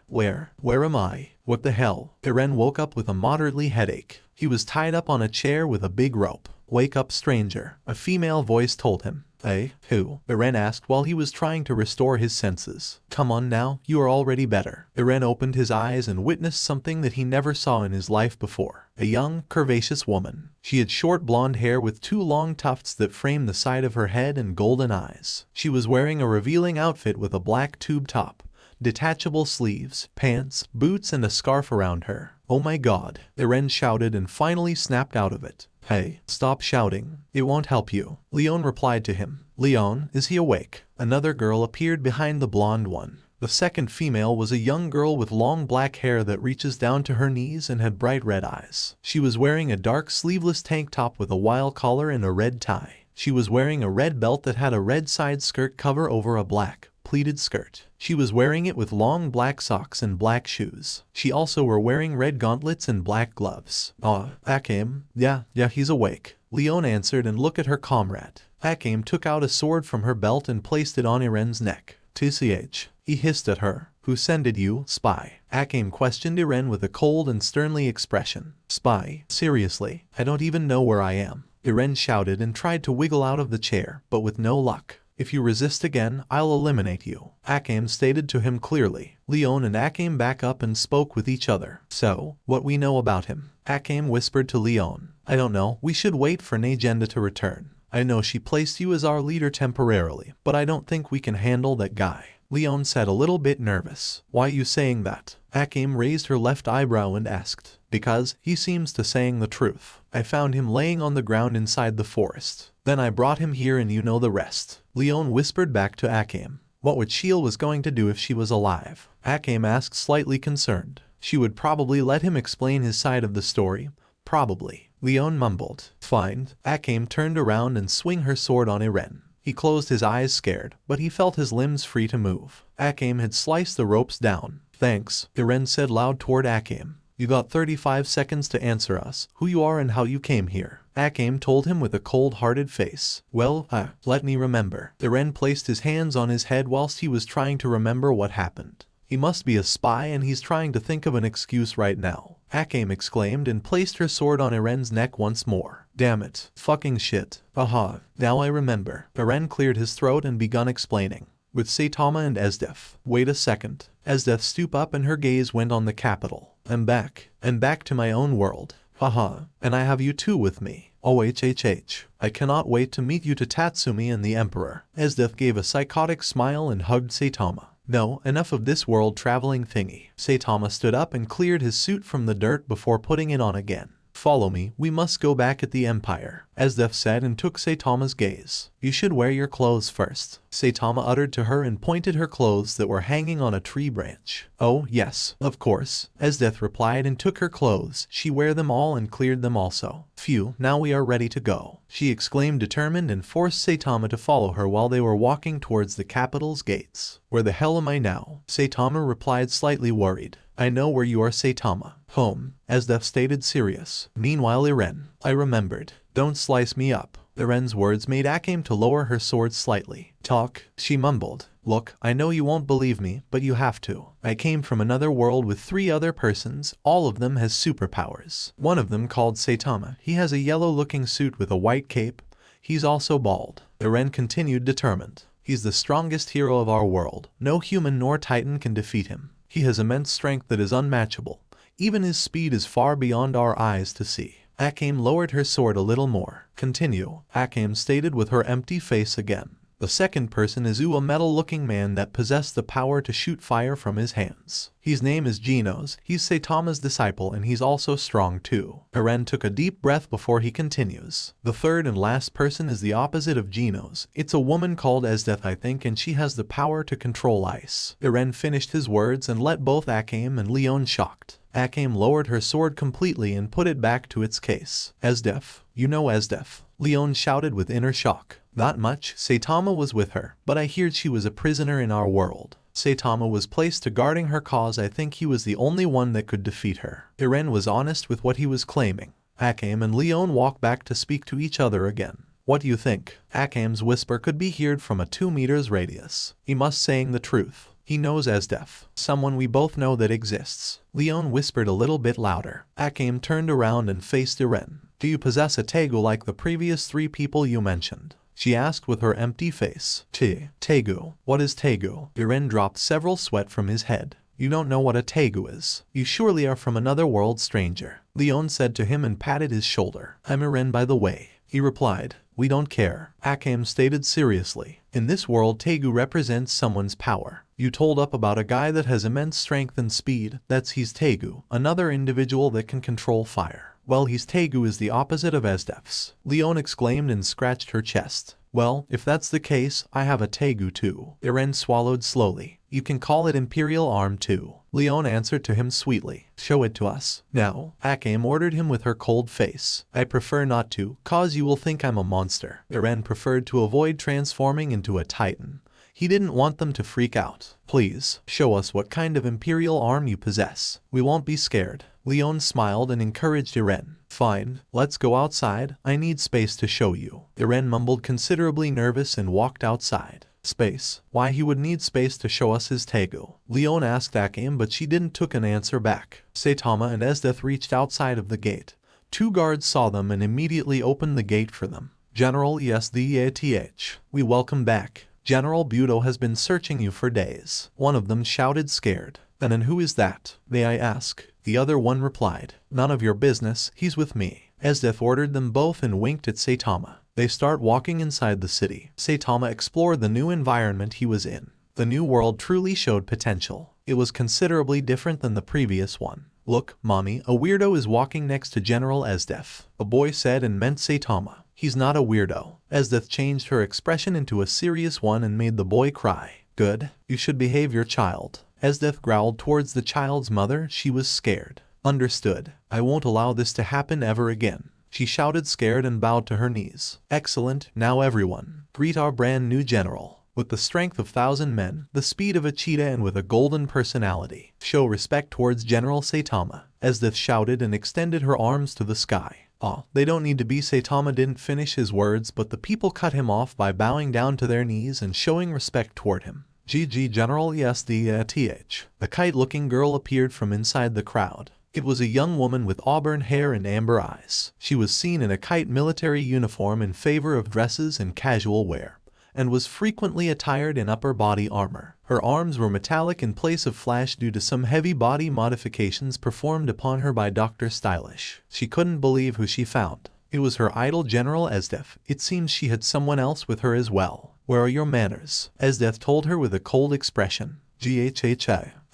S2: Where am I? What the hell? Eren woke up with a moderately headache. He was tied up on a chair with a big rope. Wake up, stranger, a female voice told him. Hey, who? Eren asked while he was trying to restore his senses. Come on now, you are already better. Eren opened his eyes and witnessed something that he never saw in his life before. A young, curvaceous woman. She had short blonde hair with two long tufts that framed the side of her head and golden eyes. She was wearing a revealing outfit with a black tube top, detachable sleeves, pants, boots and a scarf around her. Oh my god, Eren shouted and finally snapped out of it. Hey, stop shouting. It won't help you. Leon replied to him. Leon, is he awake? Another girl appeared behind the blonde one. The second female was a young girl with long black hair that reaches down to her knees and had bright red eyes. She was wearing a dark sleeveless tank top with a wild collar and a red tie. She was wearing a red belt that had a red side skirt cover over a black, pleated skirt. She was wearing it with long black socks and black shoes. She also were wearing red gauntlets and black gloves. Akame? Yeah, he's awake. Leon answered and looked at her comrade. Akame took out a sword from her belt and placed it on Eren's neck. TCH. He hissed at her. Who sended you, spy? Akame questioned Eren with a cold and sternly expression. Spy? Seriously, I don't even know where I am. Eren shouted and tried to wiggle out of the chair, but with no luck. If you resist again, I'll eliminate you, Akame stated to him clearly. Leon and Akame back up and spoke with each other. So, what we know about him? Akame whispered to Leon. I don't know, we should wait for Najenda to return. I know she placed you as our leader temporarily, but I don't think we can handle that guy. Leon said a little bit nervous. Why you saying that? Akame raised her left eyebrow and asked. Because he seems to saying the truth. I found him laying on the ground inside the forest. Then I brought him here and you know the rest. Leon whispered back to Akame. What would Shield was going to do if she was alive? Akame asked, slightly concerned. She would probably let him explain his side of the story. Probably. Leon mumbled. Fine. Akame turned around and swung her sword on Eren. He closed his eyes scared, but he felt his limbs free to move. Akame had sliced the ropes down. Thanks, Eren said loud toward Akame. You got 35 seconds to answer us, who you are and how you came here. Akame told him with a cold-hearted face. Well, let me remember. Eren placed his hands on his head whilst he was trying to remember what happened. He must be a spy and he's trying to think of an excuse right now. Akame exclaimed and placed her sword on Eren's neck once more. Damn it. Fucking shit. Aha. Now I remember. Eren cleared his throat and begun explaining. With Saitama and Esdeath. Wait a second. Esdeath stooped up and her gaze went on the capital. I'm back. And back to my own world. Haha. And I have you too with me. OHHH. I cannot wait to meet you to Tatsumi and the Emperor. Esdeath gave a psychotic smile and hugged Saitama. No, enough of this world-traveling thingy. Saitama stood up and cleared his suit from the dirt before putting it on again. Follow me, we must go back at the Empire, Esdeath said and took Saitama's gaze. You should wear your clothes first, Saitama uttered to her and pointed her clothes that were hanging on a tree branch. Oh, yes, of course, Esdeath replied and took her clothes. She wear them all and cleared them also. Phew, now we are ready to go, she exclaimed determined and forced Saitama to follow her while they were walking towards the capital's gates. Where the hell am I now? Saitama replied slightly worried. I know where you are, Saitama. Home, Esdeath stated serious. Meanwhile Eren. I remembered. Don't slice me up. Eren's words made Akame to lower her sword slightly. Talk, she mumbled. Look, I know you won't believe me, but you have to. I came from another world with 3 other persons, all of them has superpowers. One of them called Saitama. He has a yellow-looking suit with a white cape. He's also bald. Eren continued determined. He's the strongest hero of our world. No human nor titan can defeat him. He has immense strength that is unmatchable. Even his speed is far beyond our eyes to see. Akame lowered her sword a little more. Continue, Akame stated with her empty face again. The second person is a metal-looking man that possessed the power to shoot fire from his hands. His name is Genos. He's Saitama's disciple and he's also strong too. Eren took a deep breath before he continues. The third and last person is the opposite of Genos. It's a woman called Esdeath I think and she has the power to control ice. Eren finished his words and let both Akame and Leon shocked. Akame lowered her sword completely and put it back to its case. Esdeath. You know Esdeath. Leon shouted with inner shock. Not much. Saitama was with her, but I heard she was a prisoner in our world. Saitama was placed to guarding her cause. I think he was the only one that could defeat her. Eren was honest with what he was claiming. Akame and Leon walked back to speak to each other again. What do you think? Akame's whisper could be heard from a 2 meters radius. He must saying the truth. He knows Esdeath, someone we both know that exists. Leon whispered a little bit louder. Akame turned around and faced Eren. Do you possess a Tegu like the previous 3 people you mentioned? She asked with her empty face. Tegu. What is Tegu? Eren dropped several sweat from his head. You don't know what a Tegu is. You surely are from another world, stranger. Leon said to him and patted his shoulder. I'm Eren by the way. He replied. We don't care. Akame stated seriously. In this world Tegu represents someone's power. You told up about a guy that has immense strength and speed. That's his Tegu. Another individual that can control fire. Well, his Tegu is the opposite of Esdeath's. Leon exclaimed and scratched her chest. Well, if that's the case, I have a Tegu too. Eren swallowed slowly. You can call it Imperial Arm too. Leon answered to him sweetly. Show it to us. Now, Akame ordered him with her cold face. I prefer not to, cause you will think I'm a monster. Eren preferred to avoid transforming into a titan. He didn't want them to freak out. Please, show us what kind of Imperial Arm you possess. We won't be scared. Leon smiled and encouraged Eren. Fine, let's go outside. I need space to show you. Eren mumbled considerably nervous and walked outside. Space. Why he would need space to show us his Tegu. Leon asked Akame, but she didn't took an answer back. Saitama and Esdeath reached outside of the gate. 2 guards saw them and immediately opened the gate for them. General Esdeath, we welcome back. General Budo has been searching you for days. One of them shouted scared. And who is that, may I ask? The other one replied, none of your business, he's with me. Esdeath ordered them both and winked at Saitama. They start walking inside the city. Saitama explored the new environment he was in. The new world truly showed potential. It was considerably different than the previous one. Look, mommy, a weirdo is walking next to General Esdeath. A boy said and meant Saitama. He's not a weirdo. Esdeath changed her expression into a serious one and made the boy cry. Good. You should behave your child. Esdeath growled towards the child's mother. She was scared. Understood. I won't allow this to happen ever again. She shouted scared and bowed to her knees. Excellent. Now everyone, greet our brand new general. With the strength of 1,000 men, the speed of a cheetah and with a golden personality. Show respect towards General Saitama. Esdeath shouted and extended her arms to the sky. They don't need to be. Saitama didn't finish his words, but the people cut him off by bowing down to their knees and showing respect toward him. GG General Esdeath. The kite-looking girl appeared from inside the crowd. It was a young woman with auburn hair and amber eyes. She was seen in a kite military uniform in favor of dresses and casual wear, and was frequently attired in upper body armor. Her arms were metallic in place of flash due to some heavy body modifications performed upon her by Dr. Stylish. She couldn't believe who she found. It was her idol General Esdeath. It seems she had someone else with her as well. Where are your manners? Esdeath told her with a cold expression.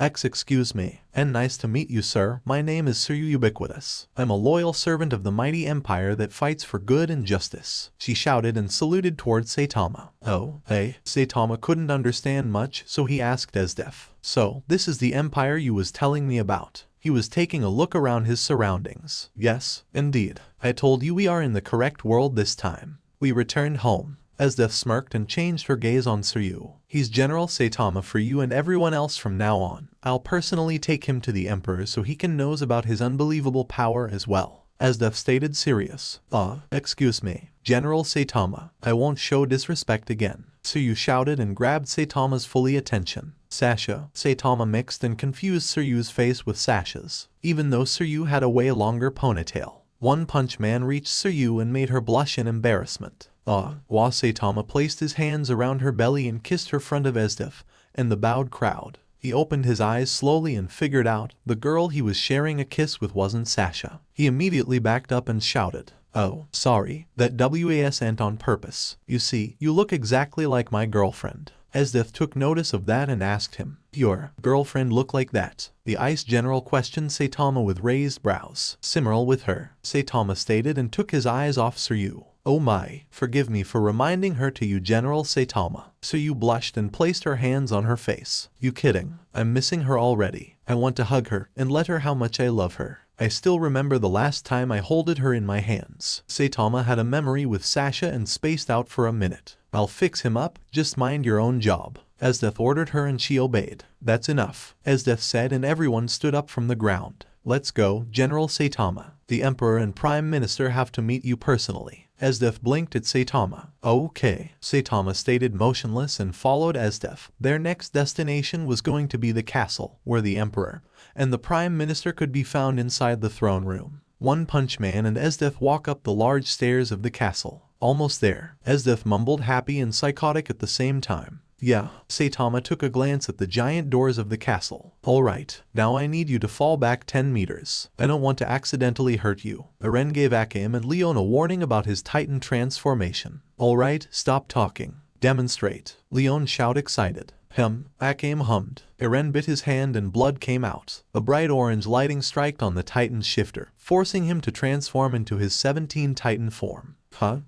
S2: Excuse me, and nice to meet you, sir. My name is Sir Ubiquitous. I'm a loyal servant of the mighty empire that fights for good and justice. She shouted and saluted towards Saitama. Oh, hey. Saitama couldn't understand much, so he asked Esdeath. So, this is the empire you was telling me about. He was taking a look around his surroundings. Yes, indeed. I told you we are in the correct world this time. We returned home. Esdeath smirked and changed her gaze on Suryu. He's General Saitama for you and everyone else from now on. I'll personally take him to the Emperor so he can knows about his unbelievable power as well. Esdeath stated serious. Excuse me, General Saitama. I won't show disrespect again. Suryu shouted and grabbed Saitama's fully attention. Sasha. Saitama mixed and confused Suryu's face with Sasha's, even though Suryu had a way longer ponytail. Onepunchman reached Suryu and made her blush in embarrassment. Saitama placed his hands around her belly and kissed her front of Esdeath and the bowed crowd. He opened his eyes slowly and figured out the girl he was sharing a kiss with wasn't Sasha. He immediately backed up and shouted, "Oh, sorry, that wasn't on purpose. You see, you look exactly like my girlfriend." Esdeath took notice of that and asked him, "Your girlfriend look like that?" The Ice General questioned Saitama with raised brows. "Similar with her," Saitama stated and took his eyes off Suryu. "Oh my, forgive me for reminding her to you, General Saitama." Suryu blushed and placed her hands on her face. "You kidding? I'm missing her already. I want to hug her and let her how much I love her. I still remember the last time I holded her in my hands." Saitama had a memory with Sasha and spaced out for a minute. "I'll fix him up, just mind your own job." Esdeath ordered her and she obeyed. "That's enough," Esdeath said, and everyone stood up from the ground. "Let's go, General Saitama. The Emperor and Prime Minister have to meet you personally." Esdeath blinked at Saitama. "Okay." Saitama stayed motionless and followed Esdeath. Their next destination was going to be the castle, where the Emperor and the Prime Minister could be found inside the throne room. Onepunchman and Esdeath walk up the large stairs of the castle. Almost there, Esdeath mumbled happy and psychotic at the same time. "Yeah." Saitama took a glance at the giant doors of the castle. "Alright, now I need you to fall back 10 meters. I don't want to accidentally hurt you." Eren gave Akame and Leon a warning about his Titan transformation. "Alright, stop talking. Demonstrate." Leon shouted excited. Akame hummed. Eren bit his hand and blood came out. A bright orange lighting struck on the Titan's shifter, forcing him to transform into his 17 Titan form.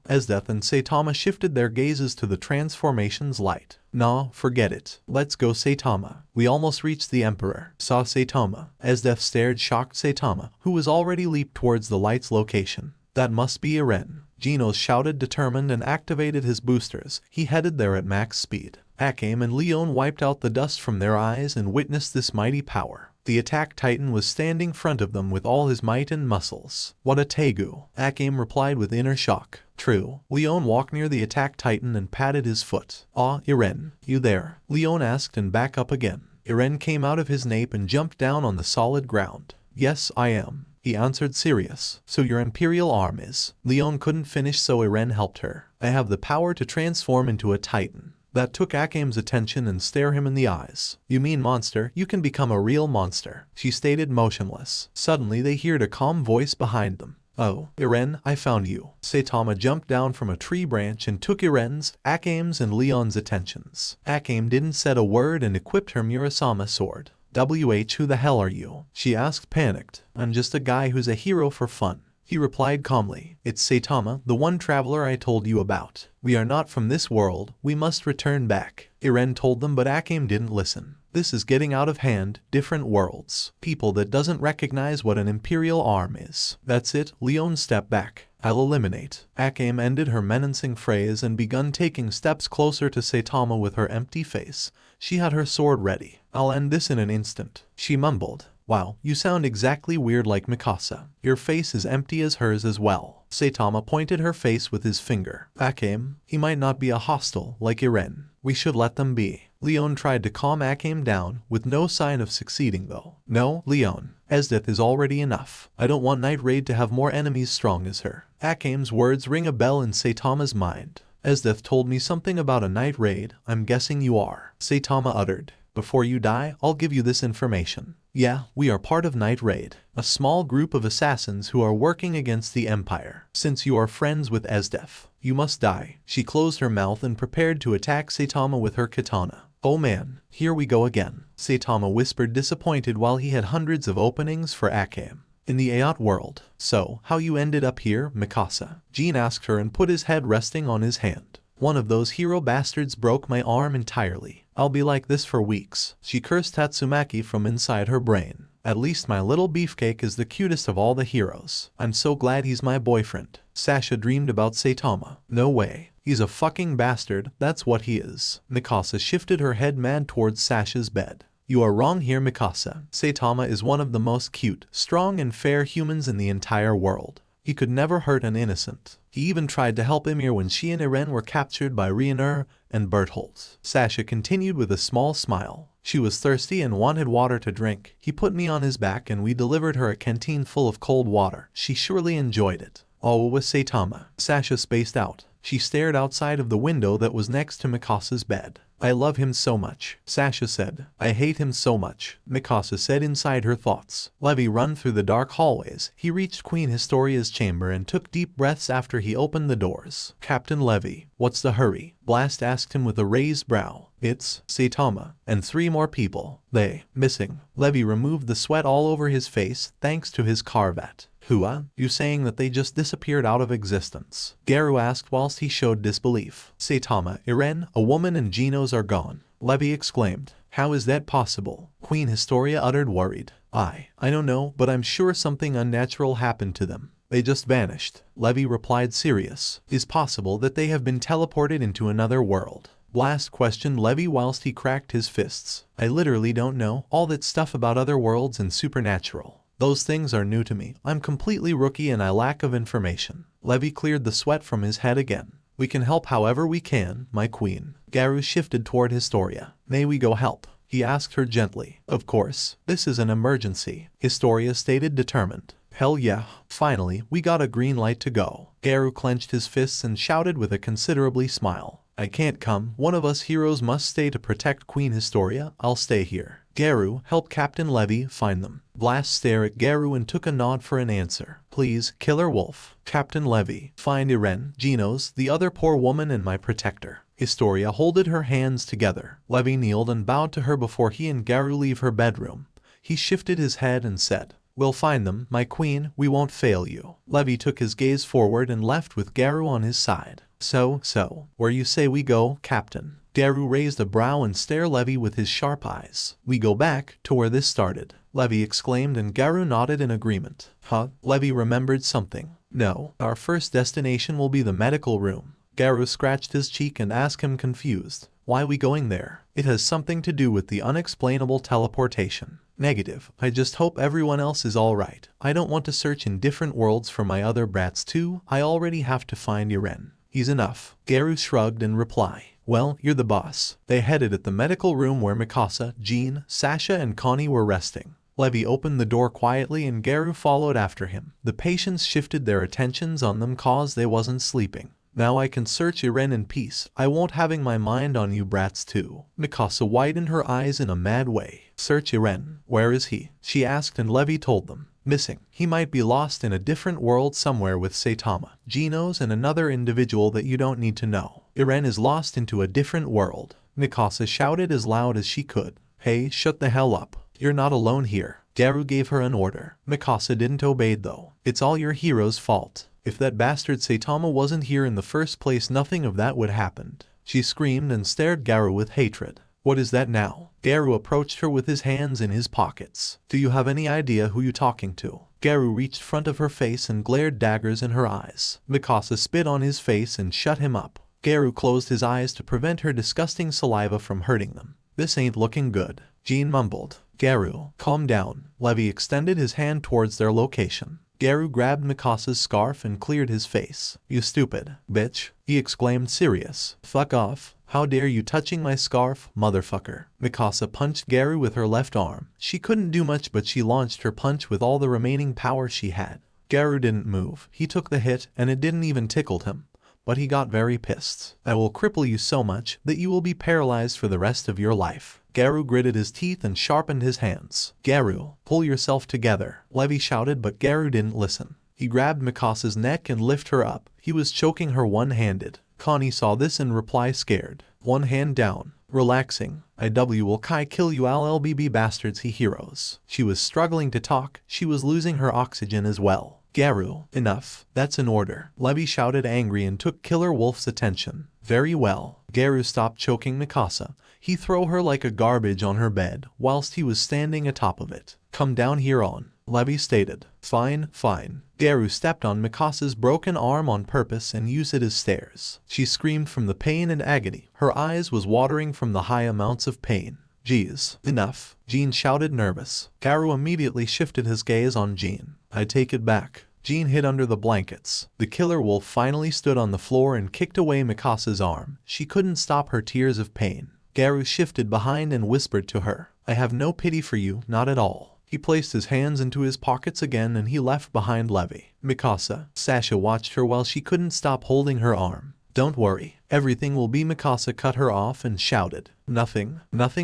S2: Esdeath and Saitama shifted their gazes to the transformation's light. "Nah, forget it. Let's go, Saitama. We almost reached the Emperor." Saw Saitama. Esdeath stared shocked Saitama, who was already leaped towards the light's location. "That must be Eren." Genos shouted determined and activated his boosters. He headed there at max speed. Akame and Leon wiped out the dust from their eyes and witnessed this mighty power. The attack titan was standing front of them with all his might and muscles. What a tegu, Akame replied with inner shock. True. Leon walked near the attack titan and patted his foot. Ah, Eren, you there? Leon asked and back up again. Eren came out of his nape and jumped down on the solid ground. Yes, I am, he answered serious. So your imperial arm is? Leon couldn't finish, so Eren helped her. I have the power to transform into a titan. That took Akame's attention and stare him in the eyes. You mean monster? You can become a real monster, she stated motionless. Suddenly they heard a calm voice behind them. Oh, Eren, I found you. Saitama jumped down from a tree branch and took Eren's, Akame's and Leon's attentions. Akame didn't say a word and equipped her Murasama sword. Who the hell are you? She asked, panicked. I'm just a guy who's a hero for fun. He replied calmly. It's Saitama, the one traveler I told you about. We are not from this world, we must return back. Eren told them, but Akame didn't listen. This is getting out of hand, different worlds. People that doesn't recognize what an imperial arm is. That's it, Leon stepped back. I'll eliminate. Akame ended her menacing phrase and begun taking steps closer to Saitama with her empty face. She had her sword ready. I'll end this in an instant, she mumbled. Wow, you sound exactly weird like Mikasa. Your face is empty as hers as well. Saitama pointed her face with his finger. Akame, he might not be a hostile like Eren. We should let them be. Leon tried to calm Akame down, with no sign of succeeding though. No, Leon. Esdeath is already enough. I don't want Night Raid to have more enemies strong as her. Akame's words ring a bell in Saitama's mind. Esdeath told me something about a Night Raid, I'm guessing you are. Saitama uttered. Before you die, I'll give you this information. Yeah, we are part of Night Raid, a small group of assassins who are working against the Empire. Since you are friends with Esdeath, you must die. She closed her mouth and prepared to attack Saitama with her katana. Oh man, here we go again, Saitama whispered, disappointed while he had hundreds of openings for Akame. In the Ayat world. So, how you ended up here, Mikasa? Jean asked her and put his head resting on his hand. One of those hero bastards broke my arm entirely. I'll be like this for weeks. She cursed Tatsumaki from inside her brain. At least my little beefcake is the cutest of all the heroes. I'm so glad he's my boyfriend. Sasha dreamed about Saitama. No way. He's a fucking bastard, that's what he is. Mikasa shifted her head mad towards Sasha's bed. You are wrong here, Mikasa. Saitama is one of the most cute, strong and fair humans in the entire world. He could never hurt an innocent. He even tried to help Ymir when she and Eren were captured by Reiner and Bertholdt. Sasha continued with a small smile. She was thirsty and wanted water to drink. He put me on his back and we delivered her a canteen full of cold water. She surely enjoyed it. Oh, was Saitama. Sasha spaced out. She stared outside of the window that was next to Mikasa's bed. I love him so much, Sasha said. I hate him so much, Mikasa said inside her thoughts. Levi ran through the dark hallways. He reached Queen Historia's chamber and took deep breaths after he opened the doors. Captain Levi, what's the hurry? Blast asked him with a raised brow. It's Saitama and 3 more people. They missing. Levi removed the sweat all over his face thanks to his carvat. Hua, you saying that they just disappeared out of existence? Garu asked whilst he showed disbelief. Saitama, Eren, a woman and Genos are gone. Levi exclaimed. How is that possible? Queen Historia uttered worried. I don't know, but I'm sure something unnatural happened to them. They just vanished. Levi replied serious. Is possible that they have been teleported into another world? Blast questioned Levi whilst he cracked his fists. I literally don't know all that stuff about other worlds and supernatural. Those things are new to me. I'm completely rookie and I lack of information. Levi cleared the sweat from his head again. We can help however we can, my queen. Garu shifted toward Historia. May we go help? He asked her gently. Of course. This is an emergency, Historia stated determined. Hell yeah. Finally, we got a green light to go. Garu clenched his fists and shouted with a considerably smile. I can't come. One of us heroes must stay to protect Queen Historia. I'll stay here. Garu, help Captain Levi find them. Blast stared at Garu and took a nod for an answer. Please, Killer Wolf. Captain Levi, find Eren, Genos, the other poor woman and my protector. Historia holded her hands together. Levi kneeled and bowed to her before he and Garu leave her bedroom. He shifted his head and said, We'll find them, my queen, we won't fail you. Levi took his gaze forward and left with Garu on his side. So, where you say we go, Captain? Garu raised a brow and stared Levi with his sharp eyes. We go back to where this started, Levi exclaimed and Garu nodded in agreement. Huh? Levi remembered something. No, our first destination will be the medical room. Garu scratched his cheek and asked him confused. Why we going there? It has something to do with the unexplainable teleportation. Negative. I just hope everyone else is alright. I don't want to search in different worlds for my other brats too. I already have to find Eren. He's enough. Garu shrugged in reply. Well, you're the boss. They headed at the medical room where Mikasa, Jean, Sasha and Connie were resting. Levi opened the door quietly and Garu followed after him. The patients shifted their attentions on them cause they wasn't sleeping. Now I can search Eren in peace. I won't having my mind on you brats too. Mikasa widened her eyes in a mad way. Search Eren. Where is he? She asked and Levi told them. Missing. He might be lost in a different world somewhere with Saitama, Genos and another individual that you don't need to know. Eren is lost into a different world. Mikasa shouted as loud as she could. Hey, shut the hell up. You're not alone here. Garu gave her an order. Mikasa didn't obey though. It's all your hero's fault. If that bastard Saitama wasn't here in the first place, nothing of that would happen. She screamed and stared Garu with hatred. What is that now? Garu approached her with his hands in his pockets. Do you have any idea who you're talking to? Garu reached front of her face and glared daggers in her eyes. Mikasa spit on his face and shut him up. Garu closed his eyes to prevent her disgusting saliva from hurting them. This ain't looking good. Jean mumbled. Garu, calm down. Levi extended his hand towards their location. Garu grabbed Mikasa's scarf and cleared his face. You stupid bitch, he exclaimed serious. Fuck off. How dare you touching my scarf, motherfucker. Mikasa punched Garu with her left arm. She couldn't do much but she launched her punch with all the remaining power she had. Garu didn't move. He took the hit and it didn't even tickle him. But he got very pissed. I will cripple you so much that you will be paralyzed for the rest of your life. Garu gritted his teeth and sharpened his hands. Garu, pull yourself together. Levi shouted but Garu didn't listen. He grabbed Mikasa's neck and lifted her up. He was choking her one-handed. Connie saw this and replied scared. One hand down. Relaxing. Will Kai kill you LLBB bastards he heroes. She was struggling to talk. She was losing her oxygen as well. Garu, enough. That's an order. Levi shouted angry and took Killer Wolf's attention. Very well. Garu stopped choking Mikasa. He threw her like a garbage on her bed whilst he was standing atop of it. Come down here on. Levi stated. Fine, fine. Garu stepped on Mikasa's broken arm on purpose and used it as stairs. She screamed from the pain and agony. Her eyes was watering from the high amounts of pain. Jeez, enough. Jean shouted nervous. Garu immediately shifted his gaze on Jean. I take it back. Jean hid under the blankets. The killer wolf finally stood on the floor and kicked away Mikasa's arm. She couldn't stop her tears of pain. Garu shifted behind and whispered to her. I have no pity for you, not at all. He placed his hands into his pockets again and he left behind Levi. Mikasa. Sasha watched her while she couldn't stop holding her arm. Don't worry. Everything will be. Mikasa cut her off and shouted. Nothing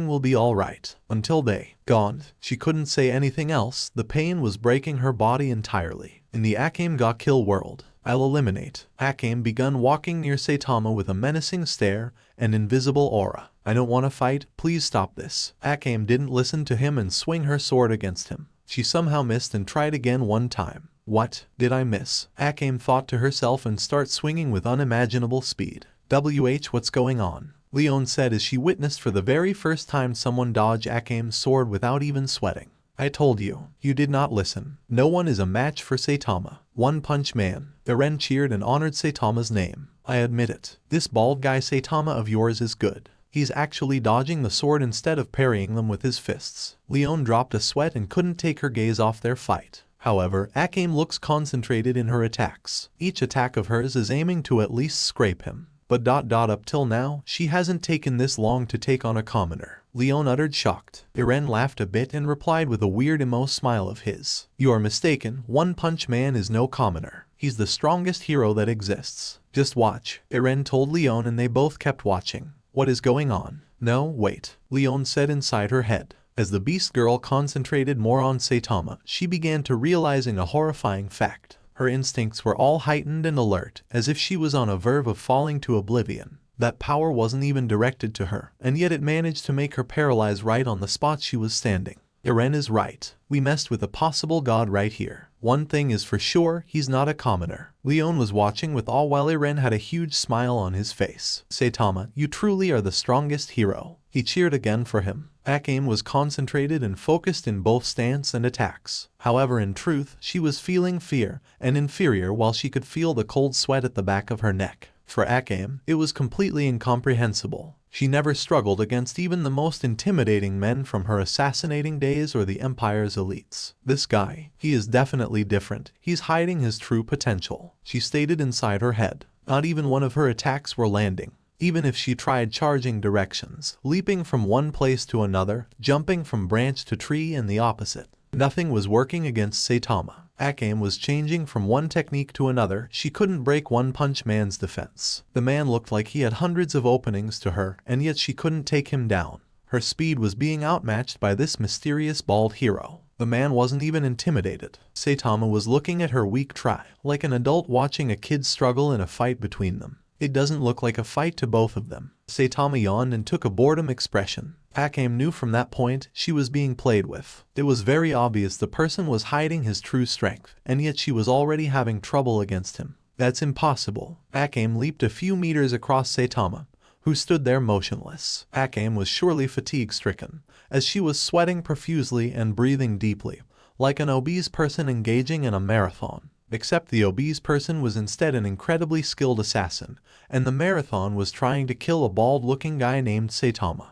S2: will be alright. Until they gone. She couldn't say anything else. The pain was breaking her body entirely. In the Akame ga Kill world, I'll eliminate. Akame begun walking near Saitama with a menacing stare and invisible aura. I don't want to fight, please stop this. Akame didn't listen to him and swing her sword against him. She somehow missed and tried again one time. What did I miss? Akame thought to herself and start swinging with unimaginable speed. What's going on? Leon said as she witnessed for the very first time someone dodge Akame's sword without even sweating. I told you, you did not listen. No one is a match for Saitama. One-punchman. Eren cheered and honored Saitama's name. I admit it. This bald guy Saitama of yours is good. He's actually dodging the sword instead of parrying them with his fists. Leon dropped a sweat and couldn't take her gaze off their fight. However, Akame looks concentrated in her attacks. Each attack of hers is aiming to at least scrape him. But up till now, she hasn't taken this long to take on a commoner. Leon uttered shocked. Eren laughed a bit and replied with a weird emo smile of his. You are mistaken, One-Punch-Man is no commoner. He's the strongest hero that exists. Just watch. Eren told Leon and they both kept watching. What is going on? No, wait. Leon said inside her head. As the beast girl concentrated more on Saitama, she began to realizing a horrifying fact. Her instincts were all heightened and alert, as if she was on a verge of falling to oblivion. That power wasn't even directed to her, and yet it managed to make her paralyzed right on the spot she was standing. Eren is right. We messed with a possible god right here. One thing is for sure, he's not a commoner. Leon was watching with awe while Eren had a huge smile on his face. Saitama, you truly are the strongest hero. He cheered again for him. Akame was concentrated and focused in both stance and attacks. However, in truth, she was feeling fear and inferior while she could feel the cold sweat at the back of her neck. For Akame, it was completely incomprehensible. She never struggled against even the most intimidating men from her assassinating days or the Empire's elites. This guy, he is definitely different. He's hiding his true potential, she stated inside her head. Not even one of her attacks were landing. Even if she tried charging directions, leaping from one place to another, jumping from branch to tree and the opposite, nothing was working against Saitama. Akame was changing from one technique to another. She couldn't break onepunchman's defense. The man looked like he had hundreds of openings to her, and yet she couldn't take him down. Her speed was being outmatched by this mysterious bald hero. The man wasn't even intimidated. Saitama was looking at her weak try, like an adult watching a kid struggle in a fight between them. It doesn't look like a fight to both of them. Saitama yawned and took a boredom expression. Akame knew from that point she was being played with. It was very obvious the person was hiding his true strength, and yet she was already having trouble against him. That's impossible. Akame leaped a few meters across Saitama, who stood there motionless. Akame was surely fatigue-stricken, as she was sweating profusely and breathing deeply, like an obese person engaging in a marathon. Except the obese person was instead an incredibly skilled assassin, and the marathon was trying to kill a bald-looking guy named Saitama.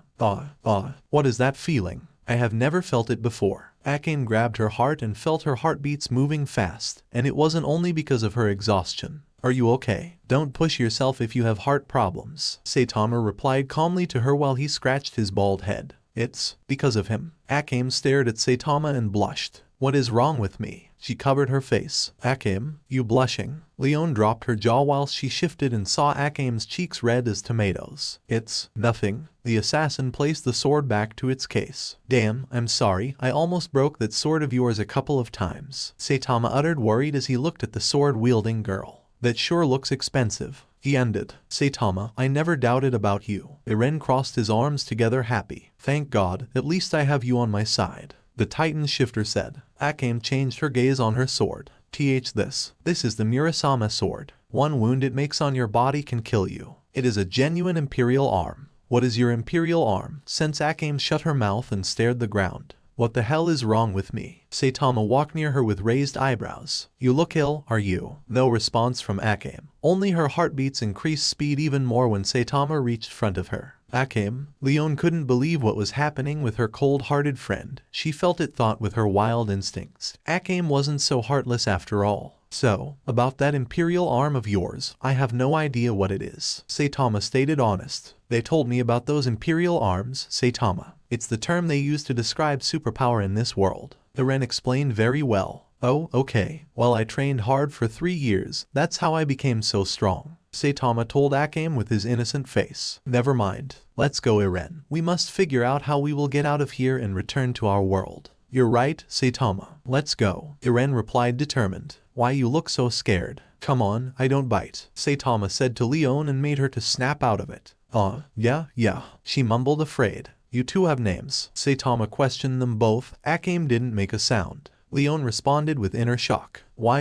S2: What is that feeling? I have never felt it before. Akame grabbed her heart and felt her heartbeats moving fast, and it wasn't only because of her exhaustion. Are you okay? Don't push yourself if you have heart problems, Saitama replied calmly to her while he scratched his bald head. It's because of him. Akame stared at Saitama and blushed. What is wrong with me? She covered her face. Akame, you blushing? Leon dropped her jaw while she shifted and saw Akame's cheeks red as tomatoes. It's nothing. The assassin placed the sword back to its case. Damn, I'm sorry. I almost broke that sword of yours a couple of times, Saitama uttered, worried as he looked at the sword-wielding girl. That sure looks expensive. He ended. Saitama, I never doubted about you. Eren crossed his arms together, happy. Thank God, at least I have you on my side, the Titan shifter said. Akame changed her gaze on her sword. This is the Murasama sword. One wound it makes on your body can kill you. It is a genuine imperial arm. What is your imperial arm? Since Akame shut her mouth and stared the ground. What the hell is wrong with me? Saitama walked near her with raised eyebrows. You look ill, are you? No response from Akame. Only her heartbeats increased speed even more when Saitama reached front of her. Akame, Leon couldn't believe what was happening with her cold-hearted friend. She felt it thought with her wild instincts. Akame wasn't so heartless after all. So, about that imperial arm of yours, I have no idea what it is, Saitama stated honest. They told me about those imperial arms, Saitama. It's the term they use to describe superpower in this world. Eren explained very well. Oh, okay. Well, I trained hard for 3 years. That's how I became so strong, Saitama told Akame with his innocent face. Never mind. Let's go, Eren. We must figure out how we will get out of here and return to our world. You're right, Saitama. Let's go, Eren replied determined. Why you look so scared? Come on, I don't bite, Saitama said to Leon and made her to snap out of it. Yeah, she mumbled afraid. You two have names? Saitama questioned them both. Akame didn't make a sound. Leon responded with inner shock. Why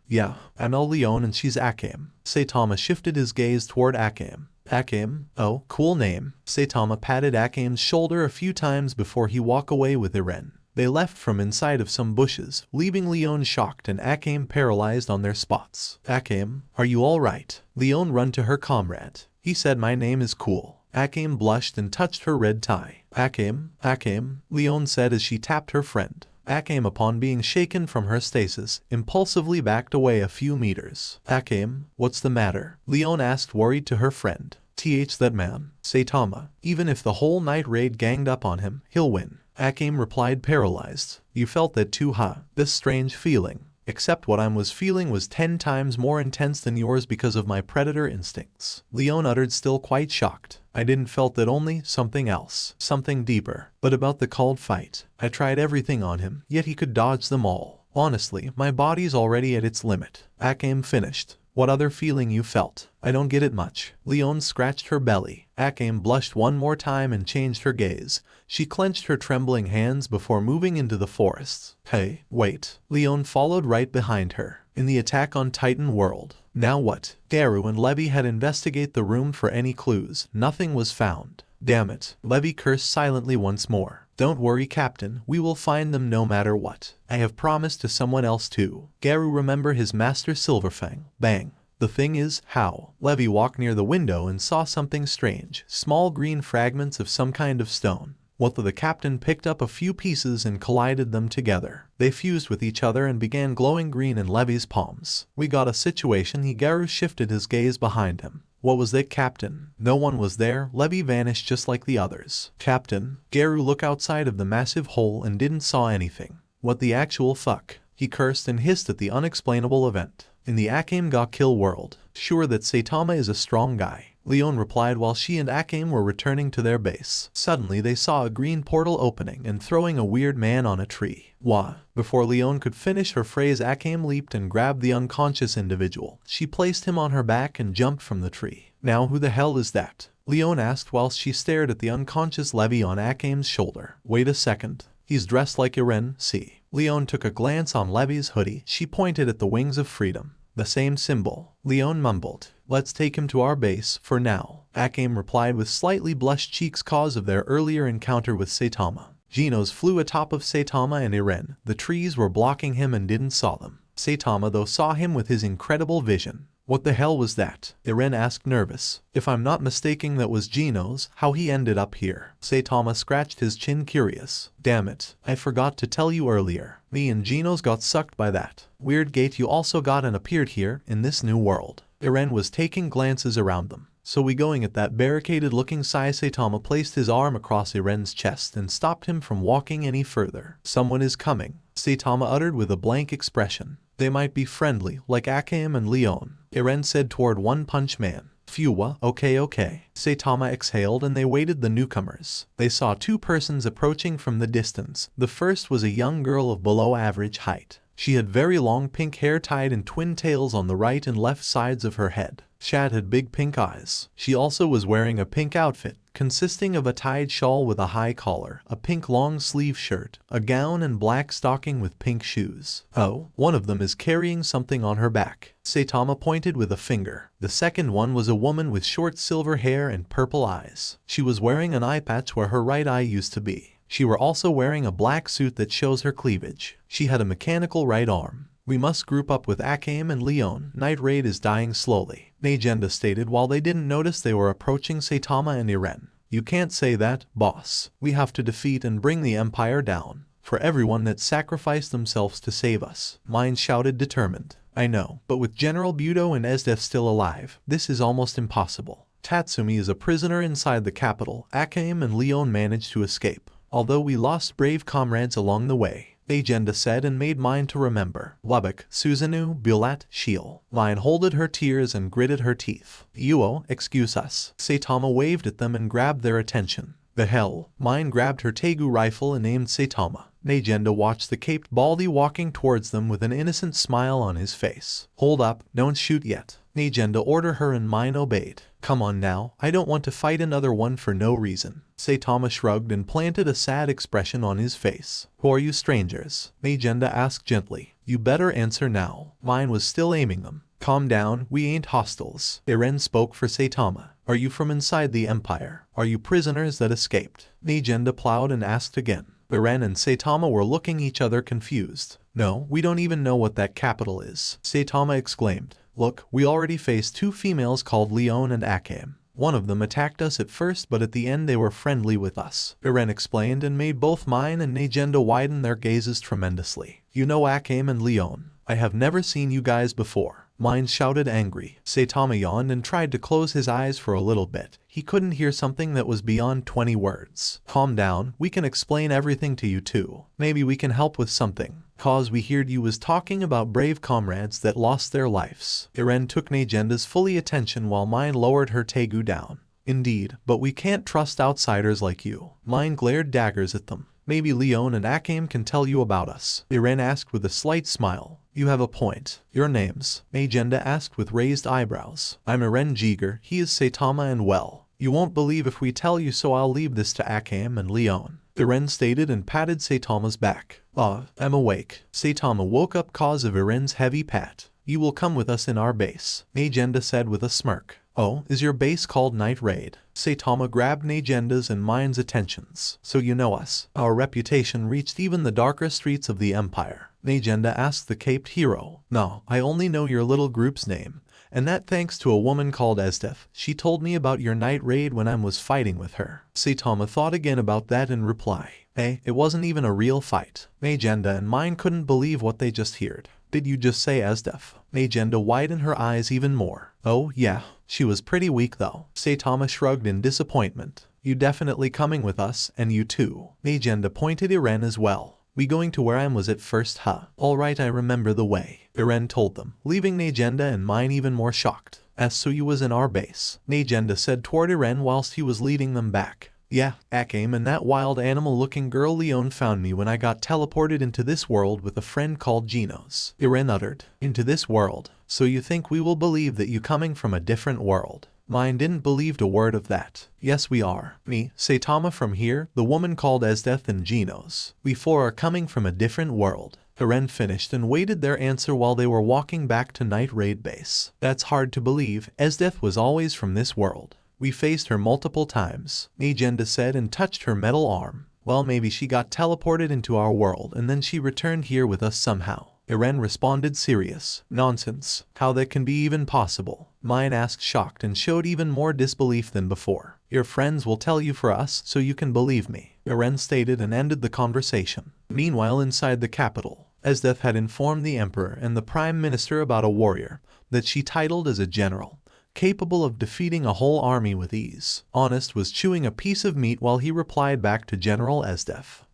S2: yeah, I'm Leon and she's Akame. Saitama shifted his gaze toward Akame. Akame? Oh, cool name. Saitama patted Akame's shoulder a few times before he walked away with Eren. They left from inside of some bushes, leaving Leon shocked and Akame paralyzed on their spots. Akame, are you alright? Leon ran to her comrade. He said my name is cool. Akame blushed and touched her red tie. Akame, Leon said as she tapped her friend. Akame, upon being shaken from her stasis, impulsively backed away a few meters. Akame, what's the matter? Leon asked, worried, to her friend. That man, Saitama. Even if the whole night raid ganged up on him, he'll win. Akame replied, paralyzed. You felt that too, huh? This strange feeling. Except what I was feeling was 10 times more intense than yours because of my predator instincts. Leon uttered, still quite shocked. I didn't felt that, only something else. Something deeper. But about the cold fight. I tried everything on him, yet he could dodge them all. Honestly, my body's already at its limit. Akame finished. What other feeling you felt? I don't get it much. Leon scratched her belly. Akame blushed one more time and changed her gaze. She clenched her trembling hands before moving into the forests. Hey, wait. Leon followed right behind her. In the Attack on Titan world. Now what? Garu and Levi had investigated the room for any clues. Nothing was found. Damn it. Levi cursed silently once more. Don't worry, Captain, we will find them no matter what. I have promised to someone else too. Garu remember his master Silverfang. Bang. The thing is, how? Levi walked near the window and saw something strange, small green fragments of some kind of stone. What the captain picked up a few pieces and collided them together. They fused with each other and began glowing green in Levi's palms. We got a situation. Yeager shifted his gaze behind him. What was that, Captain? No one was there. Levi vanished just like the others. Captain, Geru looked outside of the massive hole and didn't saw anything. What the actual fuck? He cursed and hissed at the unexplainable event. In the Akame ga Kill world, sure that Saitama is a strong guy. Leon replied while she and Akame were returning to their base. Suddenly they saw a green portal opening and throwing a weird man on a tree. Wah! Before Leon could finish her phrase, Akame leaped and grabbed the unconscious individual. She placed him on her back and jumped from the tree. Now who the hell is that? Leon asked whilst she stared at the unconscious Levi on Akame's shoulder. Wait a second. He's dressed like Eren, see. Leon took a glance on Levi's hoodie. She pointed at the wings of freedom. The same symbol. Leon mumbled. Let's take him to our base, for now. Akame replied with slightly blushed cheeks cause of their earlier encounter with Saitama. Genos flew atop of Saitama and Eren. The trees were blocking him and didn't saw them. Saitama though saw him with his incredible vision. What the hell was that? Eren asked nervous. If I'm not mistaken, that was Genos. How he ended up here? Saitama scratched his chin curious. Damn it, I forgot to tell you earlier. Me and Genos got sucked by that weird gate you also got and appeared here in this new world. Eren was taking glances around them. So we going at that barricaded looking size. Saitama placed his arm across Eren's chest and stopped him from walking any further. Someone is coming, Saitama uttered with a blank expression. They might be friendly, like Akame and Leon, Eren said toward One-Punch-Man. Phew, okay. Saitama exhaled and they waited the newcomers. They saw two persons approaching from the distance. The first was a young girl of below average height. She had very long pink hair tied in twin tails on the right and left sides of her head. Shad had big pink eyes. She also was wearing a pink outfit, consisting of a tied shawl with a high collar, a pink long sleeve shirt, a gown and black stocking with pink shoes. Oh, one of them is carrying something on her back. Saitama pointed with a finger. The second one was a woman with short silver hair and purple eyes. She was wearing an eye patch where her right eye used to be. She were also wearing a black suit that shows her cleavage. She had a mechanical right arm. We must group up with Akame and Leon. Night Raid is dying slowly, Negenda stated while they didn't notice they were approaching Saitama and Eren. You can't say that, boss. We have to defeat and bring the Empire down. For everyone that sacrificed themselves to save us. Mine shouted determined. I know, but with General Budo and Esdeath still alive, this is almost impossible. Tatsumi is a prisoner inside the capital. Akame and Leon managed to escape. Although we lost brave comrades along the way, Negenda said and made mine to remember. Lubbock, Susanoo, Bulat, Shiel. Mine holded her tears and gritted her teeth. Uo, excuse us. Saitama waved at them and grabbed their attention. The hell? Mine grabbed her Tegu rifle and aimed Saitama. Negenda watched the caped baldy walking towards them with an innocent smile on his face. Hold up, don't shoot yet. Negenda ordered her and mine obeyed. Come on now, I don't want to fight another one for no reason. Saitama shrugged and planted a sad expression on his face. Who are you strangers? Negenda asked gently. You better answer now. Mine was still aiming them. Calm down, we ain't hostiles. Eren spoke for Saitama. Are you from inside the Empire? Are you prisoners that escaped? Negenda plowed and asked again. Eren and Saitama were looking each other confused. No, we don't even know what that capital is, Saitama exclaimed. Look, we already faced two females called Leon and Akame. One of them attacked us at first, but at the end they were friendly with us. Eren explained and made both mine and Negenda widen their gazes tremendously. You know Akame and Leon. I have never seen you guys before. Mine shouted angry. Saitama yawned and tried to close his eyes for a little bit. He couldn't hear something that was beyond 20 words. Calm down, we can explain everything to you too. Maybe we can help with something. Cause we heard you was talking about brave comrades that lost their lives. Eren took Negenda's fully attention while mine lowered her Tegu down. Indeed, but we can't trust outsiders like you. Mine glared daggers at them. Maybe Leon and Akame can tell you about us. Eren asked with a slight smile. You have a point. Your names? Negenda asked with raised eyebrows. I'm erenyeager, he is Saitama, and well, you won't believe if we tell you, so I'll leave this to Akame and Leon. Eren stated and patted Saitama's back. I'm awake. Saitama woke up cause of Eren's heavy pat. You will come with us in our base, Negenda said with a smirk. Oh, is your base called Night Raid? Saitama grabbed Negenda's and mine's attentions. So you know us. Our reputation reached even the darker streets of the Empire. Negenda asked the caped hero. No, I only know your little group's name, And that thanks to a woman called Esdeath. She told me about your night raid when I was fighting with her. Saitama thought again about that in reply. Hey, it wasn't even a real fight. Magenta and mine couldn't believe what they just heard. Did you just say Esdeath? Magenta widened her eyes even more. Oh, yeah. She was pretty weak though. Saitama shrugged in disappointment. You definitely coming with us, and you too. Magenta pointed Eren as well. We going to where I was at first, huh? Alright, I remember the way. Eren told them, leaving Magenta and mine even more shocked. As so you was in our base, Magenta said toward Eren whilst he was leading them back. Yeah, Akame and that wild animal-looking girl Leon found me when I got teleported into this world with a friend called Genos. Eren uttered. Into this world. So you think we will believe that you coming from a different world? Mine didn't believe a word of that. Yes we are. Me, Saitama from here, the woman called Esdeath and Genos. We four are coming from a different world. Eren finished and waited their answer while they were walking back to Night Raid base. That's hard to believe. Esdeath was always from this world. We faced her multiple times, Magenta said and touched her metal arm. Well, maybe she got teleported into our world and then she returned here with us somehow. Eren responded serious. Nonsense. How that can be even possible? Mine asked shocked and showed even more disbelief than before. Your friends will tell you for us so you can believe me. Eren stated and ended the conversation. Meanwhile inside the capital, Esdeath had informed the Emperor and the Prime Minister about a warrior that she titled as a general, capable of defeating a whole army with ease. Honest was chewing a piece of meat while he replied back to General Esdeath.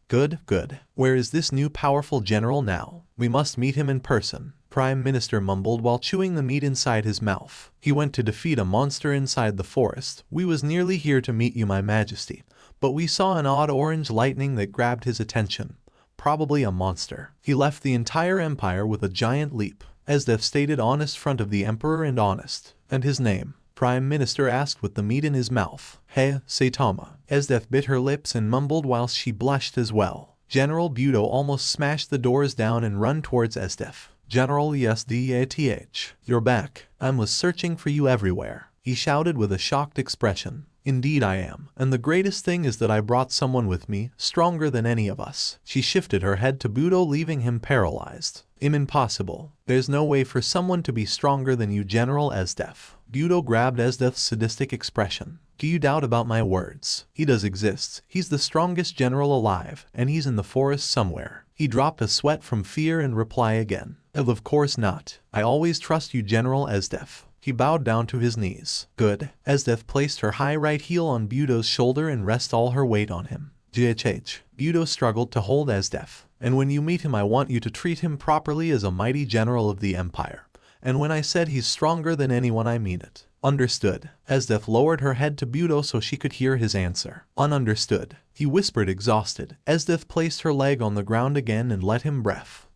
S2: Good, good. Where is this new powerful general now? We must meet him in person. Prime Minister mumbled while chewing the meat inside his mouth. He went to defeat a monster inside the forest. We was nearly here to meet you, my majesty, but we saw an odd orange lightning that grabbed his attention. Probably a monster. He left the entire empire with a giant leap. Esdeath stated Honest front of the Emperor and Honest. And his name? Prime Minister asked with the meat in his mouth. Hey, Saitama. Esdeath bit her lips and mumbled whilst she blushed as well. General Budo almost smashed the doors down and run towards Esdeath. General Esdeath. You're back. I was searching for you everywhere. He shouted with a shocked expression. Indeed I am. And the greatest thing is that I brought someone with me, stronger than any of us. She shifted her head to Budo, leaving him paralyzed. Impossible. There's no way for someone to be stronger than you, General Esdeath. Budo grabbed Esdeath's sadistic expression. Do you doubt about my words? He does exist. He's the strongest general alive, and he's in the forest somewhere. He dropped a sweat from fear and reply again. Of course not. I always trust you, General Esdeath. He bowed down to his knees. Good. Esdeath placed her high right heel on Budo's shoulder and rested all her weight on him. Budo struggled to hold Esdeath. And when you meet him I want you to treat him properly as a mighty general of the empire. And when I said he's stronger than anyone I mean it. Understood. Esdeath lowered her head to Budo so she could hear his answer. Ununderstood. He whispered exhausted. Esdeath placed her leg on the ground again and let him breath.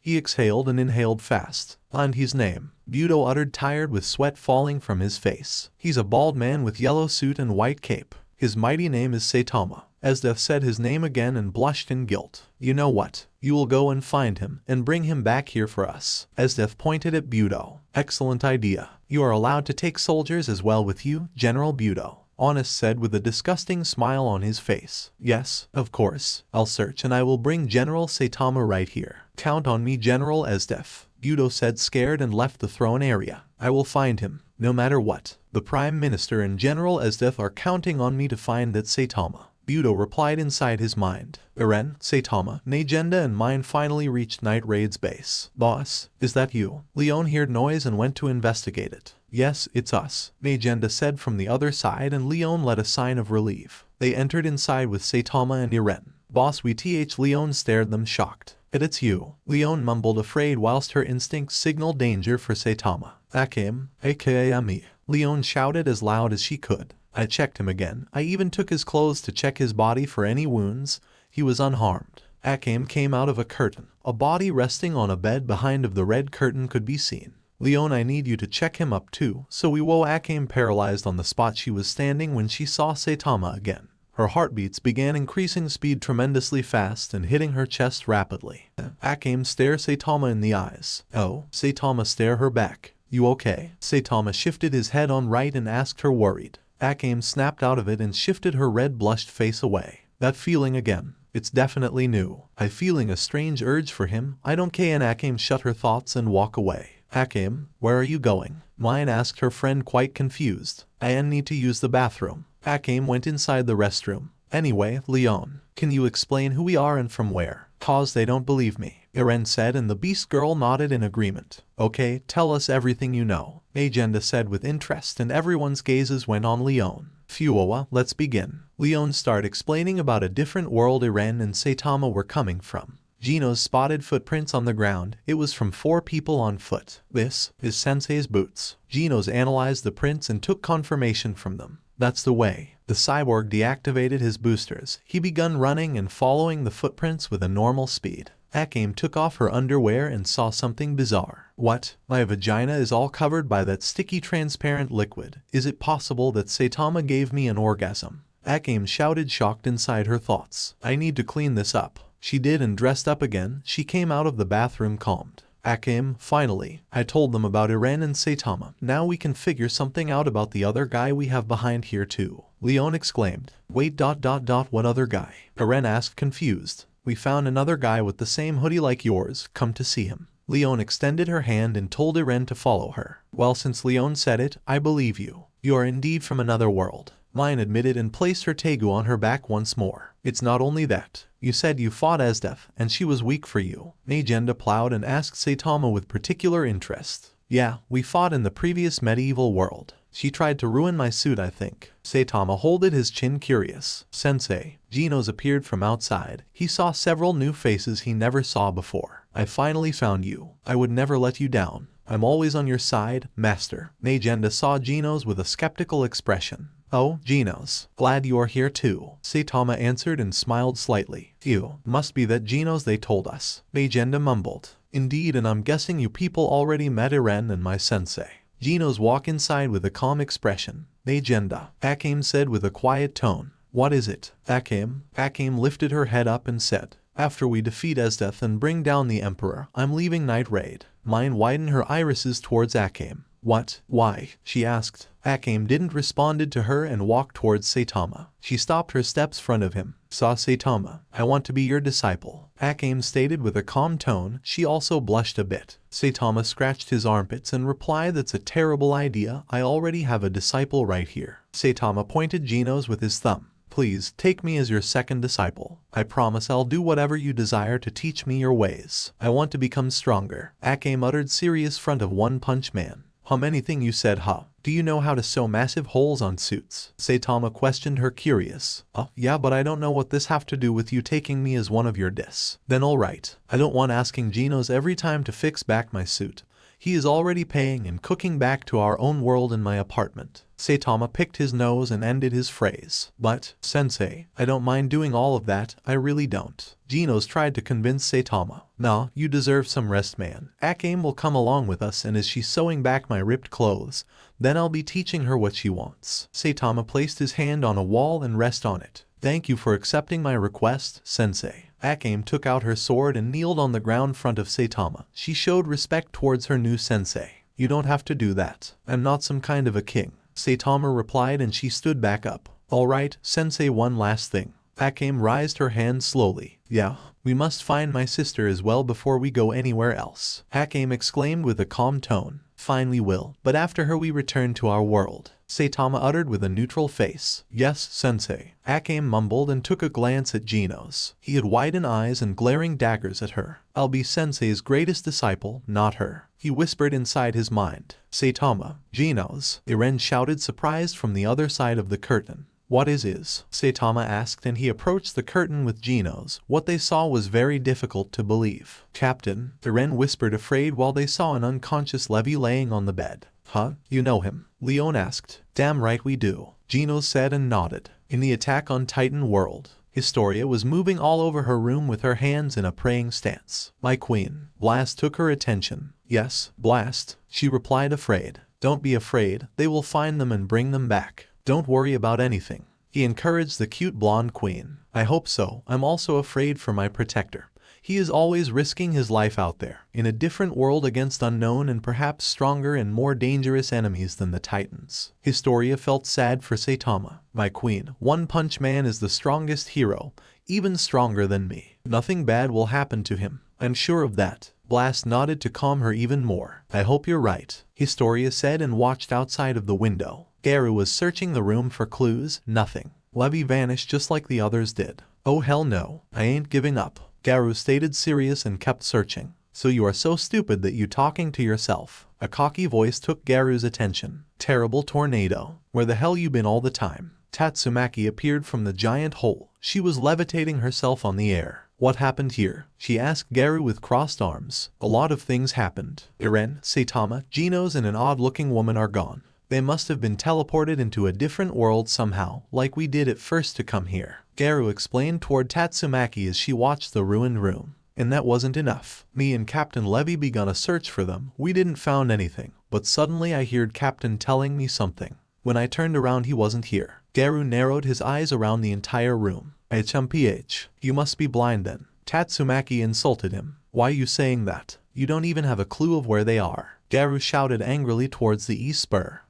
S2: He exhaled and inhaled fast. And his name? Budo uttered, tired with sweat falling from his face. He's a bald man with yellow suit and white cape. His mighty name is Saitama. Esdeath said his name again and blushed in guilt. You know what? You will go and find him and bring him back here for us. Esdeath pointed at Budo. Excellent idea. You are allowed to take soldiers as well with you, General Budo. Honest said with a disgusting smile on his face. Yes, of course. I'll search and I will bring General Saitama right here. Count on me, General Esdeath. Budo said, scared, and left the throne area. I will find him, no matter what. The Prime Minister and General Esdeath are counting on me to find that Saitama. Budo replied inside his mind. Eren, Saitama, Magenta and mine finally reached Night Raid's base. Boss, is that you? Leon heard noise and went to investigate it. Yes, it's us, Magenta said from the other side, and Leon let a sign of relief. They entered inside with Saitama and Eren. Boss, Leon stared them shocked. It's you, Leon mumbled, afraid whilst her instincts signaled danger for Saitama. Akame, aka me, Leon shouted as loud as she could. I checked him again. I even took his clothes to check his body for any wounds. He was unharmed. Akame came out of a curtain. A body resting on a bed behind of the red curtain could be seen. Leon, I need you to check him up too. So we woke Akame paralyzed on the spot she was standing when she saw Saitama again. Her heartbeats began increasing speed tremendously fast and hitting her chest rapidly. Akame stared Saitama in the eyes. Oh, Saitama stared her back. You okay? Saitama shifted his head on right and asked her, worried. Akame snapped out of it and shifted her red blushed face away. That feeling again. It's definitely new. I feeling a strange urge for him. I don't care. And Akame shut her thoughts and walk away. Akame, where are you going? Mine asked her friend quite confused. I need to use the bathroom. Akame went inside the restroom. Anyway, Leon, can you explain who we are and from where? Cause they don't believe me, Eren said, and the beast girl nodded in agreement. Okay, tell us everything you know, Magenta said with interest, and everyone's gazes went on Leon. FUWA, let's begin. Leon started explaining about a different world Eren and Saitama were coming from. Genos spotted footprints on the ground. It was from 4 people on foot. This is Sensei's boots. Genos analyzed the prints and took confirmation from them. That's the way. The cyborg deactivated his boosters. He begun running and following the footprints with a normal speed. Akame took off her underwear and saw something bizarre. What? My vagina is all covered by that sticky transparent liquid. Is it possible that Saitama gave me an orgasm? Akame shouted, shocked inside her thoughts. I need to clean this up. She did and dressed up again. She came out of the bathroom calmed. Akame, finally, I told them about Eren and Saitama. Now we can figure something out about the other guy we have behind here too. Leon exclaimed. Wait, what other guy? Eren asked confused. We found another guy with the same hoodie like yours. Come to see him. Leon extended her hand and told Eren to follow her. Well, since Leon said it, I believe you. You are indeed from another world. Mine admitted and placed her tegu on her back once more. It's not only that. You said you fought Esdeath, and she was weak for you. Magenta plowed and asked Saitama with particular interest. Yeah, we fought in the previous medieval world. She tried to ruin my suit, I think. Saitama holded his chin curious. Sensei, Genos appeared from outside. He saw several new faces he never saw before. I finally found you. I would never let you down. I'm always on your side, master. Magenta saw Genos with a skeptical expression. Oh, Genos, glad you're here too. Saitama answered and smiled slightly. You, must be that Genos they told us. Magenta mumbled. Indeed, and I'm guessing you people already met Eren and my sensei. Genos walked inside with a calm expression. Magenta, Akame said with a quiet tone. What is it? Akame lifted her head up and said. After we defeat Esdeath and bring down the Emperor, I'm leaving Night Raid. Mine widened her irises towards Akame. What? Why? She asked. Akame didn't responded to her and walked towards Saitama. She stopped her steps front of him. Saw Saitama. I want to be your disciple. Akame stated with a calm tone. She also blushed a bit. Saitama scratched his armpits and replied, that's a terrible idea. I already have a disciple right here. Saitama pointed Genos with his thumb. Please, take me as your second disciple. I promise I'll do whatever you desire to teach me your ways. I want to become stronger. Akame uttered serious front of One-Punch-Man. Anything you said, huh? Do you know how to sew massive holes on suits? Saitama questioned her curious. Yeah, but I don't know what this have to do with you taking me as one of your dis. Then alright. I don't want asking Genos every time to fix back my suit. He is already paying and cooking back to our own world in my apartment. Saitama picked his nose and ended his phrase. But, sensei, I don't mind doing all of that, I really don't. Genos tried to convince Saitama. Nah, you deserve some rest, man. Akame will come along with us, and as she's sewing back my ripped clothes, then I'll be teaching her what she wants. Saitama placed his hand on a wall and rested on it. Thank you for accepting my request, sensei. Akame took out her sword and kneeled on the ground front of Saitama. She showed respect towards her new sensei. You don't have to do that. I'm not some kind of a king. Saitama replied, and she stood back up. Alright, sensei, one last thing. Akame raised her hand slowly. Yeah, we must find my sister as well before we go anywhere else. Akame exclaimed with a calm tone. Fine, we will, but after her we return to our world. Saitama uttered with a neutral face. Yes, sensei. Akame mumbled and took a glance at Genos. He had widened eyes and glaring daggers at her. I'll be sensei's greatest disciple, not her. He whispered inside his mind. Saitama, Genos, Eren shouted, surprised from the other side of the curtain. What is? Saitama asked, and he approached the curtain with Genos. What they saw was very difficult to believe. Captain, Eren whispered, afraid, while they saw an unconscious Levi laying on the bed. Huh? You know him? Leon asked. Damn right we do. Genos said and nodded. In the Attack on Titan world, Historia was moving all over her room with her hands in a praying stance. My queen. Blast took her attention. Yes, Blast, she replied, afraid. Don't be afraid, they will find them and bring them back. Don't worry about anything. He encouraged the cute blonde queen. I hope so. I'm also afraid for my protector. He is always risking his life out there, in a different world against unknown and perhaps stronger and more dangerous enemies than the Titans. Historia felt sad for Saitama. My queen, One-Punch-Man is the strongest hero, even stronger than me. Nothing bad will happen to him. I'm sure of that. Blast nodded to calm her even more. I hope you're right, Historia said and watched outside of the window. Garu was searching the room for clues, nothing. Levi vanished just like the others did. Oh hell no, I ain't giving up, Garu stated serious and kept searching. So you are so stupid that you talking to yourself. A cocky voice took Garu's attention. Terrible tornado. Where the hell you been all the time? Tatsumaki appeared from the giant hole. She was levitating herself on the air. What happened here? She asked Garu with crossed arms. A lot of things happened. Eren, Saitama, Genos and an odd-looking woman are gone. They must have been teleported into a different world somehow, like we did at first to come here. Garu explained toward Tatsumaki as she watched the ruined room. And that wasn't enough. Me and Captain Levi begun a search for them. We didn't found anything, but suddenly I heard Captain telling me something. When I turned around he wasn't here. Garu narrowed his eyes around the entire room. HMPH. You must be blind then. Tatsumaki insulted him. Why you saying that? You don't even have a clue of where they are. Garu shouted angrily towards the east spur.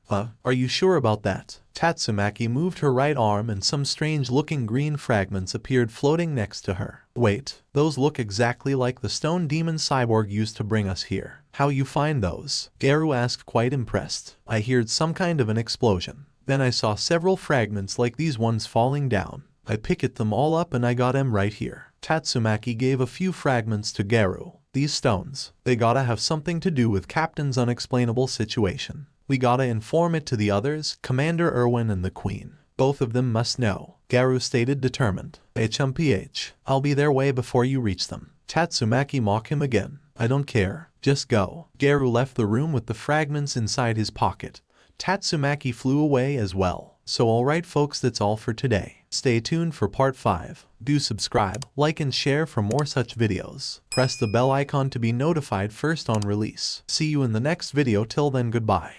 S2: Are you sure about that? Tatsumaki moved her right arm and some strange-looking green fragments appeared floating next to her. Wait, those look exactly like the stone demon cyborg used to bring us here. How you find those? Garu asked quite impressed. I heard some kind of an explosion. Then I saw several fragments like these ones falling down. I picked them all up and I got them right here. Tatsumaki gave a few fragments to Garu. These stones, they gotta have something to do with Captain's unexplainable situation. We gotta inform it to the others, Commander Erwin and the Queen. Both of them must know, Garu stated determined. HMPH, I'll be their way before you reach them. Tatsumaki mocked him again. I don't care, just go. Garu left the room with the fragments inside his pocket. Tatsumaki flew away as well. So alright folks, that's all for today. Stay tuned for part 5. Do subscribe, like and share for more such videos. Press the bell icon to be notified first on release. See you in the next video. Till then, goodbye.